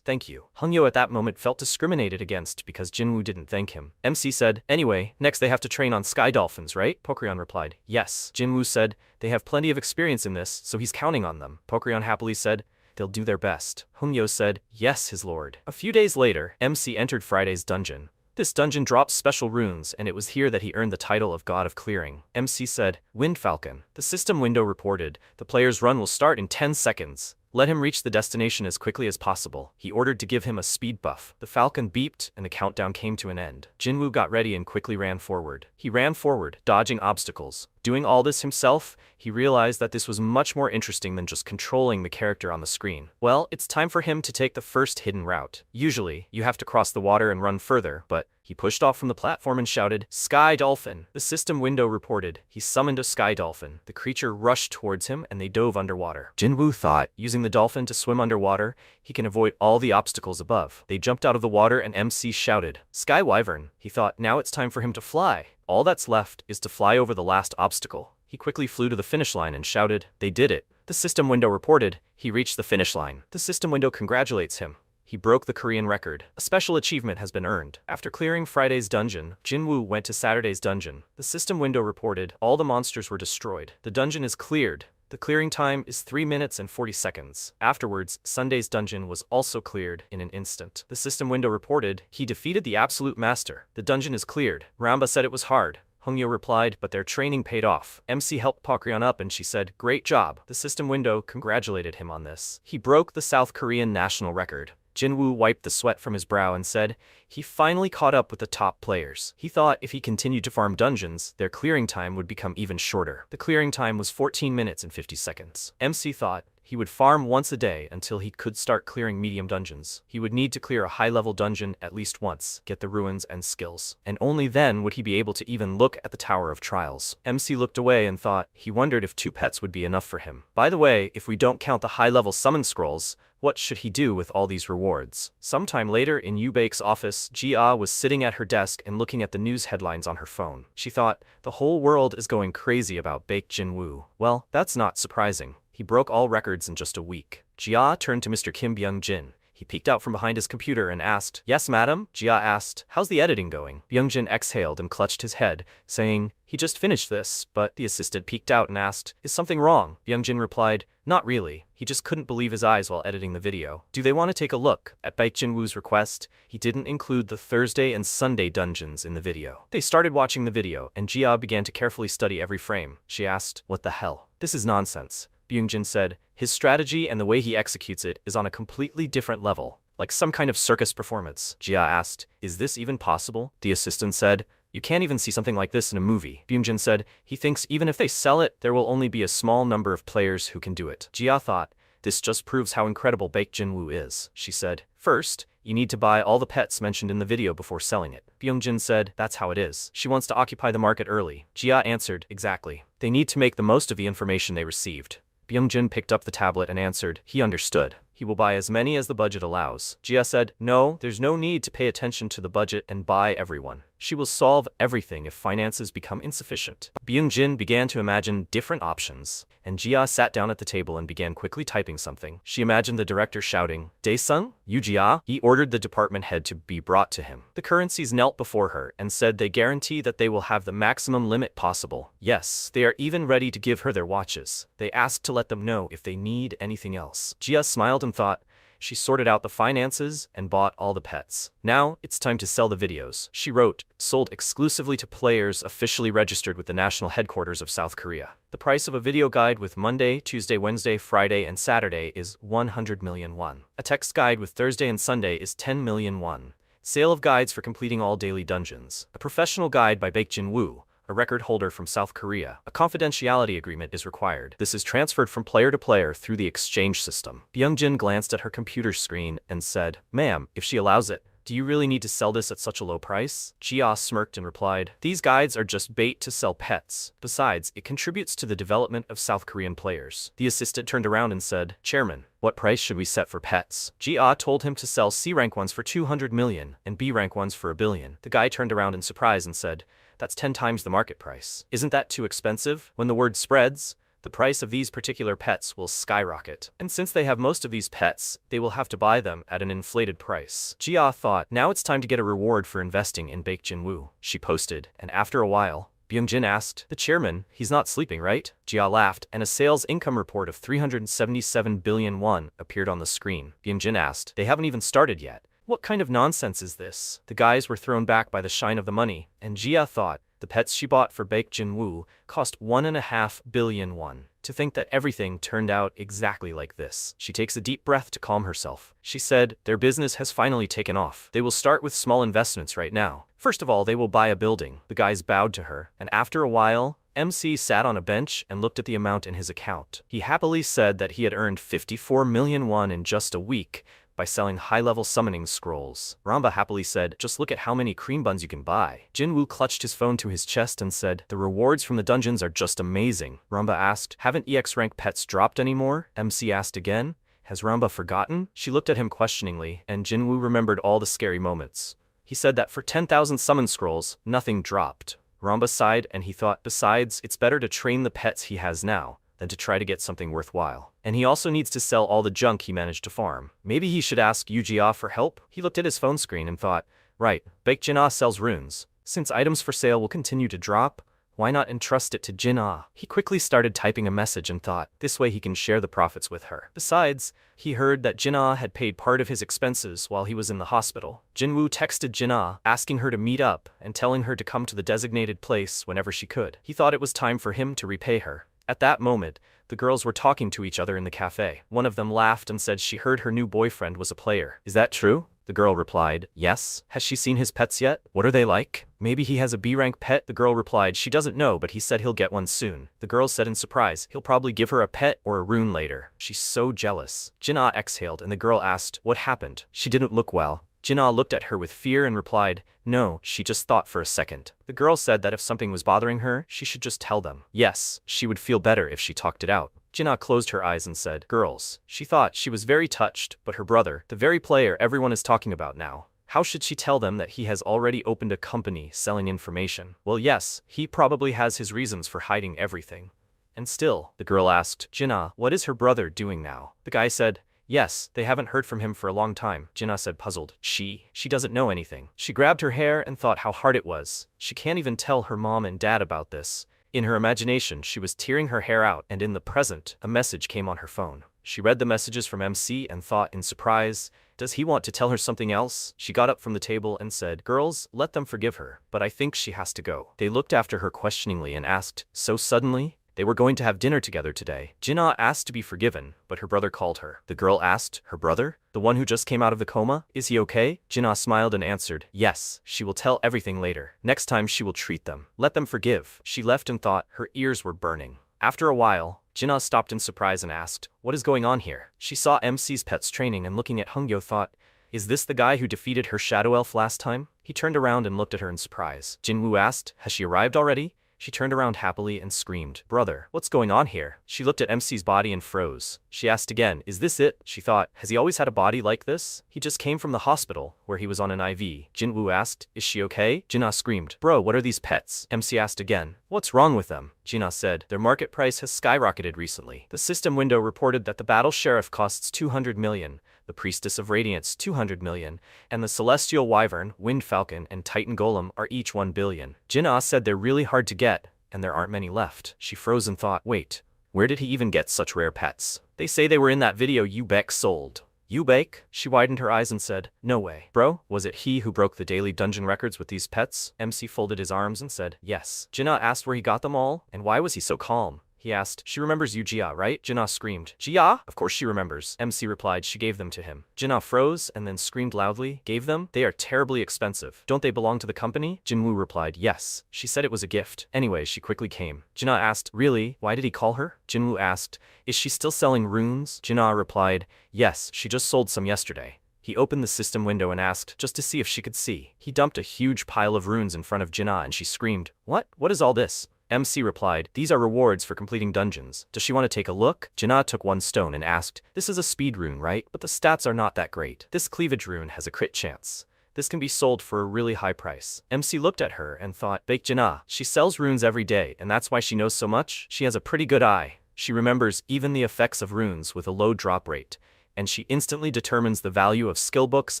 thank you. Hongyo at that moment felt discriminated against because Jinwoo didn't thank him. MC said, anyway, next they have to train on sky dolphins, right? Pokryon replied, yes. Jinwoo said, they have plenty of experience in this, so he's counting on them. Pokryon happily said, they'll do their best. Hongyo said, yes, his lord. A few days later, MC entered Friday's dungeon. This dungeon drops special runes, and it was here that he earned the title of God of Clearing. MC said, Wind Falcon. The system window reported, the player's run will start in 10 seconds. Let him reach the destination as quickly as possible. He ordered to give him a speed buff. The falcon beeped, and the countdown came to an end. Jinwoo got ready and quickly ran forward. He ran forward, dodging obstacles. Doing all this himself, he realized that this was much more interesting than just controlling the character on the screen. Well, it's time for him to take the first hidden route. Usually, you have to cross the water and run further, but he pushed off from the platform and shouted, Sky Dolphin! The system window reported, he summoned a sky dolphin. The creature rushed towards him and they dove underwater. Jinwoo thought, using the dolphin to swim underwater, he can avoid all the obstacles above. They jumped out of the water and MC shouted, Sky Wyvern! He thought, now it's time for him to fly. All that's left is to fly over the last obstacle. He quickly flew to the finish line and shouted, they did it. The system window reported, he reached the finish line. The system window congratulates him. He broke the Korean record. A special achievement has been earned. After clearing Friday's dungeon, Jinwoo went to Saturday's dungeon. The system window reported, all the monsters were destroyed. The dungeon is cleared. The clearing time is 3 minutes and 40 seconds. Afterwards, Sunday's dungeon was also cleared in an instant. The system window reported, he defeated the absolute master. The dungeon is cleared. Ramba said it was hard. Hongyo replied, but their training paid off. MC helped Pokryon up and she said, great job. The system window congratulated him on this. He broke the South Korean national record. Jinwoo wiped the sweat from his brow and said, he finally caught up with the top players. He thought if he continued to farm dungeons, their clearing time would become even shorter. The clearing time was 14 minutes and 50 seconds. MC thought he would farm once a day until he could start clearing medium dungeons. He would need to clear a high-level dungeon at least once, get the ruins and skills, and only then would he be able to even look at the Tower of Trials. MC looked away and thought, he wondered if 2 pets would be enough for him. By the way, if we don't count the high-level summon scrolls, what should he do with all these rewards? Sometime later in Yubake's office, Jia was sitting at her desk and looking at the news headlines on her phone. She thought, the whole world is going crazy about Baek Jinwoo. Well, that's not surprising. He broke all records in just a week. Jia turned to Mr. Kim Byung-jin. He peeked out from behind his computer and asked, yes, madam? Jia asked, how's the editing going? Byung-jin exhaled and clutched his head, saying, he just finished this, but the assistant peeked out and asked, is something wrong? Byung-jin replied, not really. He just couldn't believe his eyes while editing the video. Do they want to take a look? At Baek Jinwoo's request, he didn't include the Thursday and Sunday dungeons in the video. They started watching the video, and Jia began to carefully study every frame. She asked, what the hell? This is nonsense. Byung-jin said, his strategy and the way he executes it is on a completely different level, like some kind of circus performance. Jia asked, is this even possible? The assistant said, you can't even see something like this in a movie. Byung-jin said, he thinks even if they sell it, there will only be a small number of players who can do it. Jia thought, this just proves how incredible Baek Jinwoo is. She said, first, you need to buy all the pets mentioned in the video before selling it. Byung-jin said, that's how it is. She wants to occupy the market early. Jia answered, exactly. They need to make the most of the information they received. Byung-jin picked up the tablet and answered, he understood. He will buy as many as the budget allows. Jia said, no, there's no need to pay attention to the budget and buy everyone. She will solve everything if finances become insufficient. Byung-jin began to imagine different options, and Jia sat down at the table and began quickly typing something. She imagined the director shouting, Dae-sung, Yu-jia? He ordered the department head to be brought to him. The currencies knelt before her and said they guarantee that they will have the maximum limit possible. Yes, they are even ready to give her their watches. They asked to let them know if they need anything else. Jia smiled and thought. She sorted out the finances and bought all the pets. Now, it's time to sell the videos. She wrote, sold exclusively to players officially registered with the national headquarters of South Korea. The price of a video guide with Monday, Tuesday, Wednesday, Friday, and Saturday is 100 million won. A text guide with Thursday and Sunday is 10 million won. Sale of guides for completing all daily dungeons. A professional guide by Baek Jin-woo, a record holder from South Korea. A confidentiality agreement is required. This is transferred from player to player through the exchange system. Byung-jin glanced at her computer screen and said, ma'am, if she allows it, do you really need to sell this at such a low price? Jia smirked and replied, these guides are just bait to sell pets. Besides, it contributes to the development of South Korean players. The assistant turned around and said, Chairman, what price should we set for pets? Jia told him to sell C-rank ones for 200 million and B-rank ones for 1 billion. The guy turned around in surprise and said, that's 10 times the market price. Isn't that too expensive? When the word spreads, the price of these particular pets will skyrocket. And since they have most of these pets, they will have to buy them at an inflated price. Jia thought, now it's time to get a reward for investing in Baek Jin-woo. She posted, and after a while, Byung-jin asked, the chairman, he's not sleeping, right? Jia laughed, and a sales income report of 377 billion won appeared on the screen. Byung-jin asked, they haven't even started yet. What kind of nonsense is this? The guys were thrown back by the shine of the money, and Jia thought, the pets she bought for Baek Jin-woo cost 1.5 billion won. To think that everything turned out exactly like this. She takes a deep breath to calm herself. She said, their business has finally taken off. They will start with small investments right now. First of all, they will buy a building. The guys bowed to her, and after a while, MC sat on a bench and looked at the amount in his account. He happily said that he had earned 54 million won in just a week, by selling high-level summoning scrolls. Ramba happily said, just look at how many cream buns you can buy. Jin-woo clutched his phone to his chest and said, the rewards from the dungeons are just amazing. Ramba asked, haven't EX rank pets dropped anymore? MC asked again. Has Ramba forgotten? She looked at him questioningly, and Jin-woo remembered all the scary moments. He said that for 10,000 summon scrolls, nothing dropped. Ramba sighed and he thought, besides, it's better to train the pets he has now than to try to get something worthwhile. And he also needs to sell all the junk he managed to farm. Maybe he should ask Yu-jia for help? He looked at his phone screen and thought, right, Baek Jin-ah sells runes. Since items for sale will continue to drop, why not entrust it to Jin-ah? He quickly started typing a message and thought, this way he can share the profits with her. Besides, he heard that Jin-ah had paid part of his expenses while he was in the hospital. Jin-woo texted Jin-ah, asking her to meet up and telling her to come to the designated place whenever she could. He thought it was time for him to repay her. At that moment, the girls were talking to each other in the cafe. One of them laughed and said she heard her new boyfriend was a player. Is that true? The girl replied, yes. Has she seen his pets yet? What are they like? Maybe he has a B-rank pet? The girl replied she doesn't know, but he said he'll get one soon. The girl said in surprise, he'll probably give her a pet or a rune later. She's so jealous. Jin-ah exhaled and the girl asked, what happened? She didn't look well. Jin-ah looked at her with fear and replied, no, she just thought for a second. The girl said that if something was bothering her, she should just tell them. Yes, she would feel better if she talked it out. Jin-ah closed her eyes and said, girls. She thought she was very touched, but her brother, the very player everyone is talking about now. How should she tell them that he has already opened a company selling information? Well, yes, he probably has his reasons for hiding everything. And still, the girl asked, Jin-ah, what is her brother doing now? The guy said, yes, they haven't heard from him for a long time. Jin-ah said puzzled. She doesn't know anything. She grabbed her hair and thought how hard it was. She can't even tell her mom and dad about this. In her imagination, she was tearing her hair out, and in the present, a message came on her phone. She read the messages from MC and thought in surprise, does he want to tell her something else? She got up from the table and said, girls, let them forgive her, but I think she has to go. They looked after her questioningly and asked, so suddenly? They were going to have dinner together today. Jin-ah asked to be forgiven, but her brother called her. The girl asked, her brother? The one who just came out of the coma? Is he okay? Jin-ah smiled and answered, yes, she will tell everything later. Next time she will treat them. Let them forgive. She left and thought her ears were burning. After a while, Jin-ah stopped in surprise and asked, what is going on here? She saw MC's pets training and looking at Hungyo thought, is this the guy who defeated her shadow elf last time? He turned around and looked at her in surprise. Jin-woo asked, has she arrived already? She turned around happily and screamed, "Brother, what's going on here?" She looked at MC's body and froze. She asked again, "Is this it?" She thought, has he always had a body like this? He just came from the hospital, where he was on an IV. Jinwoo asked, "Is she okay?" Jinna screamed, "Bro, what are these pets?" MC asked again, "What's wrong with them?" Jinna said, "Their market price has skyrocketed recently. The system window reported that the battle sheriff costs 200 million, the priestess of radiance 200 million, and the celestial wyvern, wind falcon, and titan golem are each 1 billion. Jinna said they're really hard to get, and there aren't many left." She froze and thought, wait, where did he even get such rare pets? They say they were in that video Ubek sold. Ubek? She widened her eyes and said, "No way. Bro, was it he who broke the daily dungeon records with these pets?" MC folded his arms and said, "Yes." Jinna asked where he got them all, and why was he so calm? He asked, "She remembers you, Jia, right?" Jinna screamed, "Jia? Of course she remembers." MC replied, "She gave them to him." Jinna froze and then screamed loudly, "Gave them? They are terribly expensive. Don't they belong to the company?" Jinwoo replied, "Yes. She said it was a gift." Anyway, she quickly came. Jinna asked, "Really? Why did he call her?" Jinwoo asked, "Is she still selling runes?" Jinna replied, "Yes, she just sold some yesterday." He opened the system window and asked, just to see if she could see. He dumped a huge pile of runes in front of Jinna and she screamed, "What? What is all this?" MC replied, "These are rewards for completing dungeons. Does she want to take a look?" Jinna took one stone and asked, "This is a speed rune, right? But the stats are not that great. This cleavage rune has a crit chance. This can be sold for a really high price." MC looked at her and thought, "Bake Jinna. She sells runes every day and that's why she knows so much. She has a pretty good eye. She remembers even the effects of runes with a low drop rate, and she instantly determines the value of skill books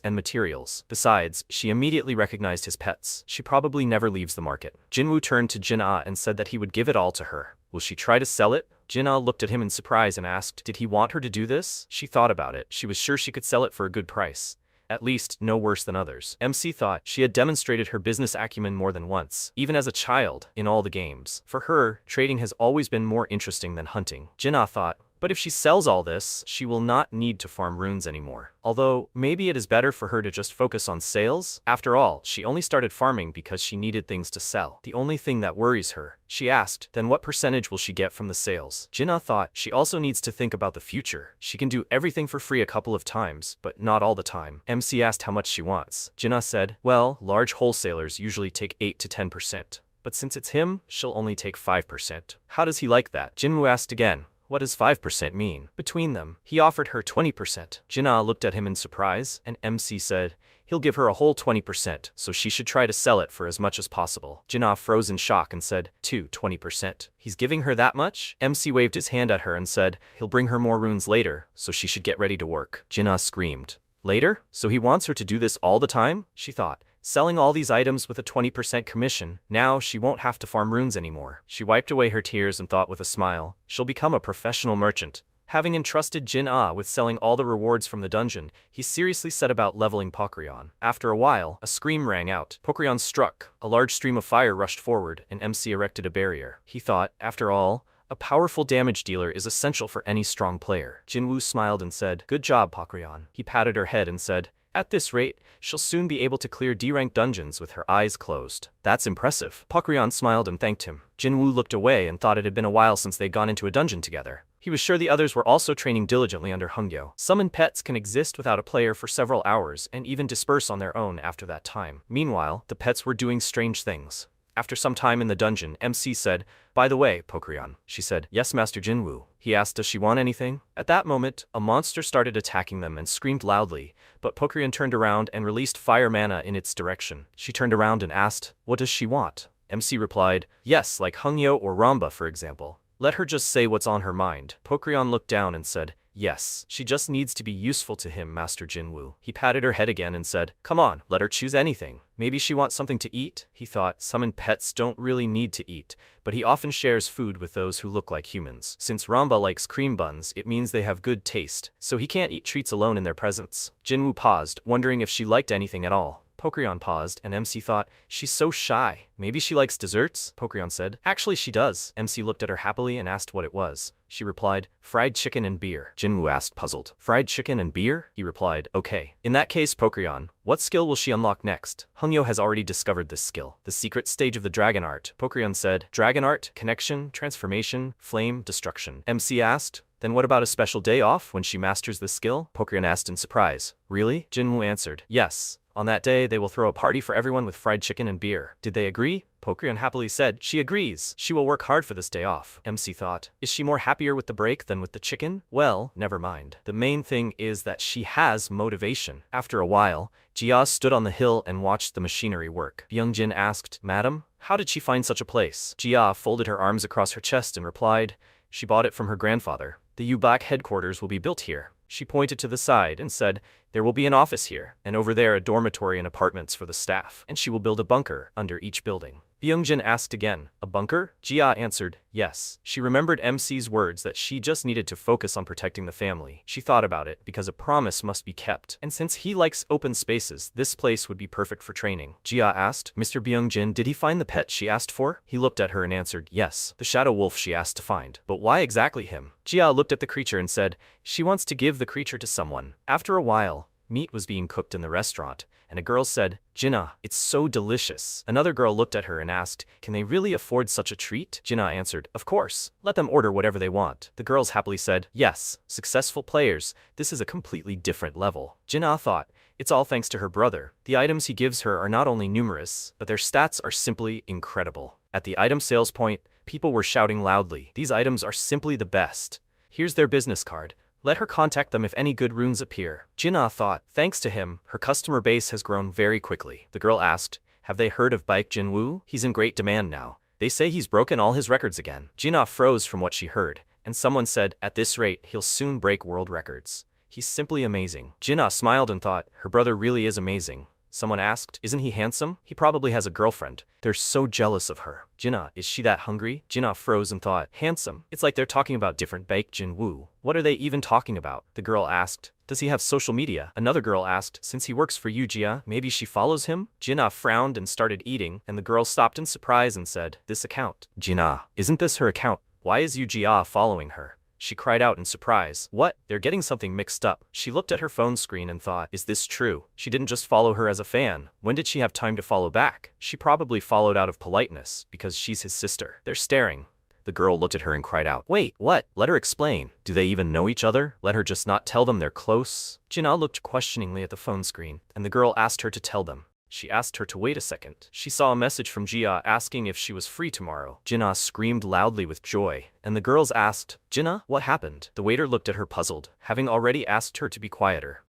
and materials. Besides, she immediately recognized his pets. She probably never leaves the market." Jinwoo turned to Jinna and said that he would give it all to her. Will she try to sell it? Jinna looked at him in surprise and asked, did he want her to do this? She thought about it. She was sure she could sell it for a good price. At least, no worse than others. MC thought she had demonstrated her business acumen more than once, even as a child, in all the games. For her, trading has always been more interesting than hunting. Jinna thought, but if she sells all this, she will not need to farm runes anymore. Although, maybe it is better for her to just focus on sales. After all, she only started farming because she needed things to sell. The only thing that worries her. She asked, then what percentage will she get from the sales? Jinna thought she also needs to think about the future. She can do everything for free a couple of times, but not all the time. MC asked how much she wants. Jinna said, well, large wholesalers usually take 8 to 10%. But since it's him, she'll only take 5%. How does he like that? Jinwoo asked again. What does 5% mean? Between them, he offered her 20%. Jinna looked at him in surprise, and MC said, he'll give her a whole 20%, so she should try to sell it for as much as possible. Jinna froze in shock and said, 20%. He's giving her that much? MC waved his hand at her and said, he'll bring her more runes later, so she should get ready to work. Jinna screamed. Later? So he wants her to do this all the time? She thought. Selling all these items with a 20% commission, now she won't have to farm runes anymore. She wiped away her tears and thought with a smile, she'll become a professional merchant. Having entrusted Jin-Ah with selling all the rewards from the dungeon, he seriously set about leveling Pokryon. After a while, a scream rang out. Pokryon struck, a large stream of fire rushed forward, and MC erected a barrier. He thought, after all, a powerful damage dealer is essential for any strong player. Jinwoo smiled and said, good job, Pokryon. He patted her head and said, at this rate, she'll soon be able to clear D-rank dungeons with her eyes closed. That's impressive. Pokryon smiled and thanked him. Jinwoo looked away and thought it had been a while since they'd gone into a dungeon together. He was sure the others were also training diligently under Hungyo. Summoned pets can exist without a player for several hours and even disperse on their own after that time. Meanwhile, the pets were doing strange things. After some time in the dungeon, MC said, by the way, Pokryon. She said, yes, Master Jinwoo. He asked, does she want anything? At that moment, a monster started attacking them and screamed loudly, but Pokryon turned around and released fire mana in its direction. She turned around and asked, what does she want? MC replied, yes, like Hungyo or Ramba, for example. Let her just say what's on her mind. Pokryon looked down and said, yes, she just needs to be useful to him, Master Jinwoo. He patted her head again and said, come on, let her choose anything. Maybe she wants something to eat? He thought, summoned pets don't really need to eat, but he often shares food with those who look like humans. Since Ramba likes cream buns, it means they have good taste, so he can't eat treats alone in their presence. Jinwoo paused, wondering if she liked anything at all. Pokryon paused, and MC thought, she's so shy. Maybe she likes desserts? Pokryon said. Actually, she does. MC looked at her happily and asked what it was. She replied, fried chicken and beer. Jinwoo asked, puzzled. Fried chicken and beer? He replied, okay. In that case, Pokryon, what skill will she unlock next? Hungyo has already discovered this skill. The secret stage of the dragon art. Pokryon said, dragon art, connection, transformation, flame, destruction. MC asked, then what about a special day off when she masters this skill? Pokryon asked in surprise. Really? Jinwoo answered, yes. On that day, they will throw a party for everyone with fried chicken and beer. Did they agree? Pokri unhappily said, she agrees. She will work hard for this day off. MC thought, is she more happier with the break than with the chicken? Well, never mind. The main thing is that she has motivation. After a while, Jia stood on the hill and watched the machinery work. Byungjin asked, Madam, how did she find such a place? Jia folded her arms across her chest and replied, she bought it from her grandfather. The U-Black headquarters will be built here. She pointed to the side and said, there will be an office here, and over there a dormitory and apartments for the staff, and she will build a bunker under each building. Byungjin asked again, a bunker? Jia answered, yes. She remembered MC's words that she just needed to focus on protecting the family. She thought about it, because a promise must be kept, and since he likes open spaces, this place would be perfect for training. Jia asked, Mr. Byungjin, did he find the pet she asked for? He looked at her and answered, yes, the shadow wolf she asked to find. But why exactly him? Jia looked at the creature and said, she wants to give the creature to someone. After a while, meat was being cooked in the restaurant, and a girl said, Jinnah, it's so delicious. Another girl looked at her and asked, can they really afford such a treat? Jinnah answered, of course. Let them order whatever they want. The girls happily said, yes, successful players, this is a completely different level. Jinnah thought, it's all thanks to her brother. The items he gives her are not only numerous, but their stats are simply incredible. At the item sales point, people were shouting loudly, these items are simply the best. Here's their business card. Let her contact them if any good runes appear. Jinnah thought, thanks to him, her customer base has grown very quickly. The girl asked, have they heard of Baek Jinwoo? He's in great demand now. They say he's broken all his records again. Jinnah froze from what she heard, and someone said, at this rate, he'll soon break world records. He's simply amazing. Jinnah smiled and thought, her brother really is amazing. Someone asked, isn't he handsome? He probably has a girlfriend. They're so jealous of her. Jinnah, is she that hungry? Jinnah froze and thought, handsome? It's like they're talking about different Baek Jinwoo. What are they even talking about? The girl asked, does he have social media? Another girl asked, since he works for you, Jia, maybe she follows him? Jinnah frowned and started eating, and the girl stopped in surprise and said, this account. Jinnah, isn't this her account? Why is Yu Jia following her? She cried out in surprise. What? They're getting something mixed up. She looked at her phone screen and thought, is this true? She didn't just follow her as a fan. When did she have time to follow back? She probably followed out of politeness, because she's his sister. They're staring. The girl looked at her and cried out, wait, what? Let her explain. Do they even know each other? Let her just not tell them they're close? Jinnah looked questioningly at the phone screen, and the girl asked her to tell them. She asked her to wait a second. She saw a message from Jia asking if she was free tomorrow. Jinnah screamed loudly with joy, and the girls asked, Jinnah, what happened? The waiter looked at her puzzled, having already asked her to be quieter.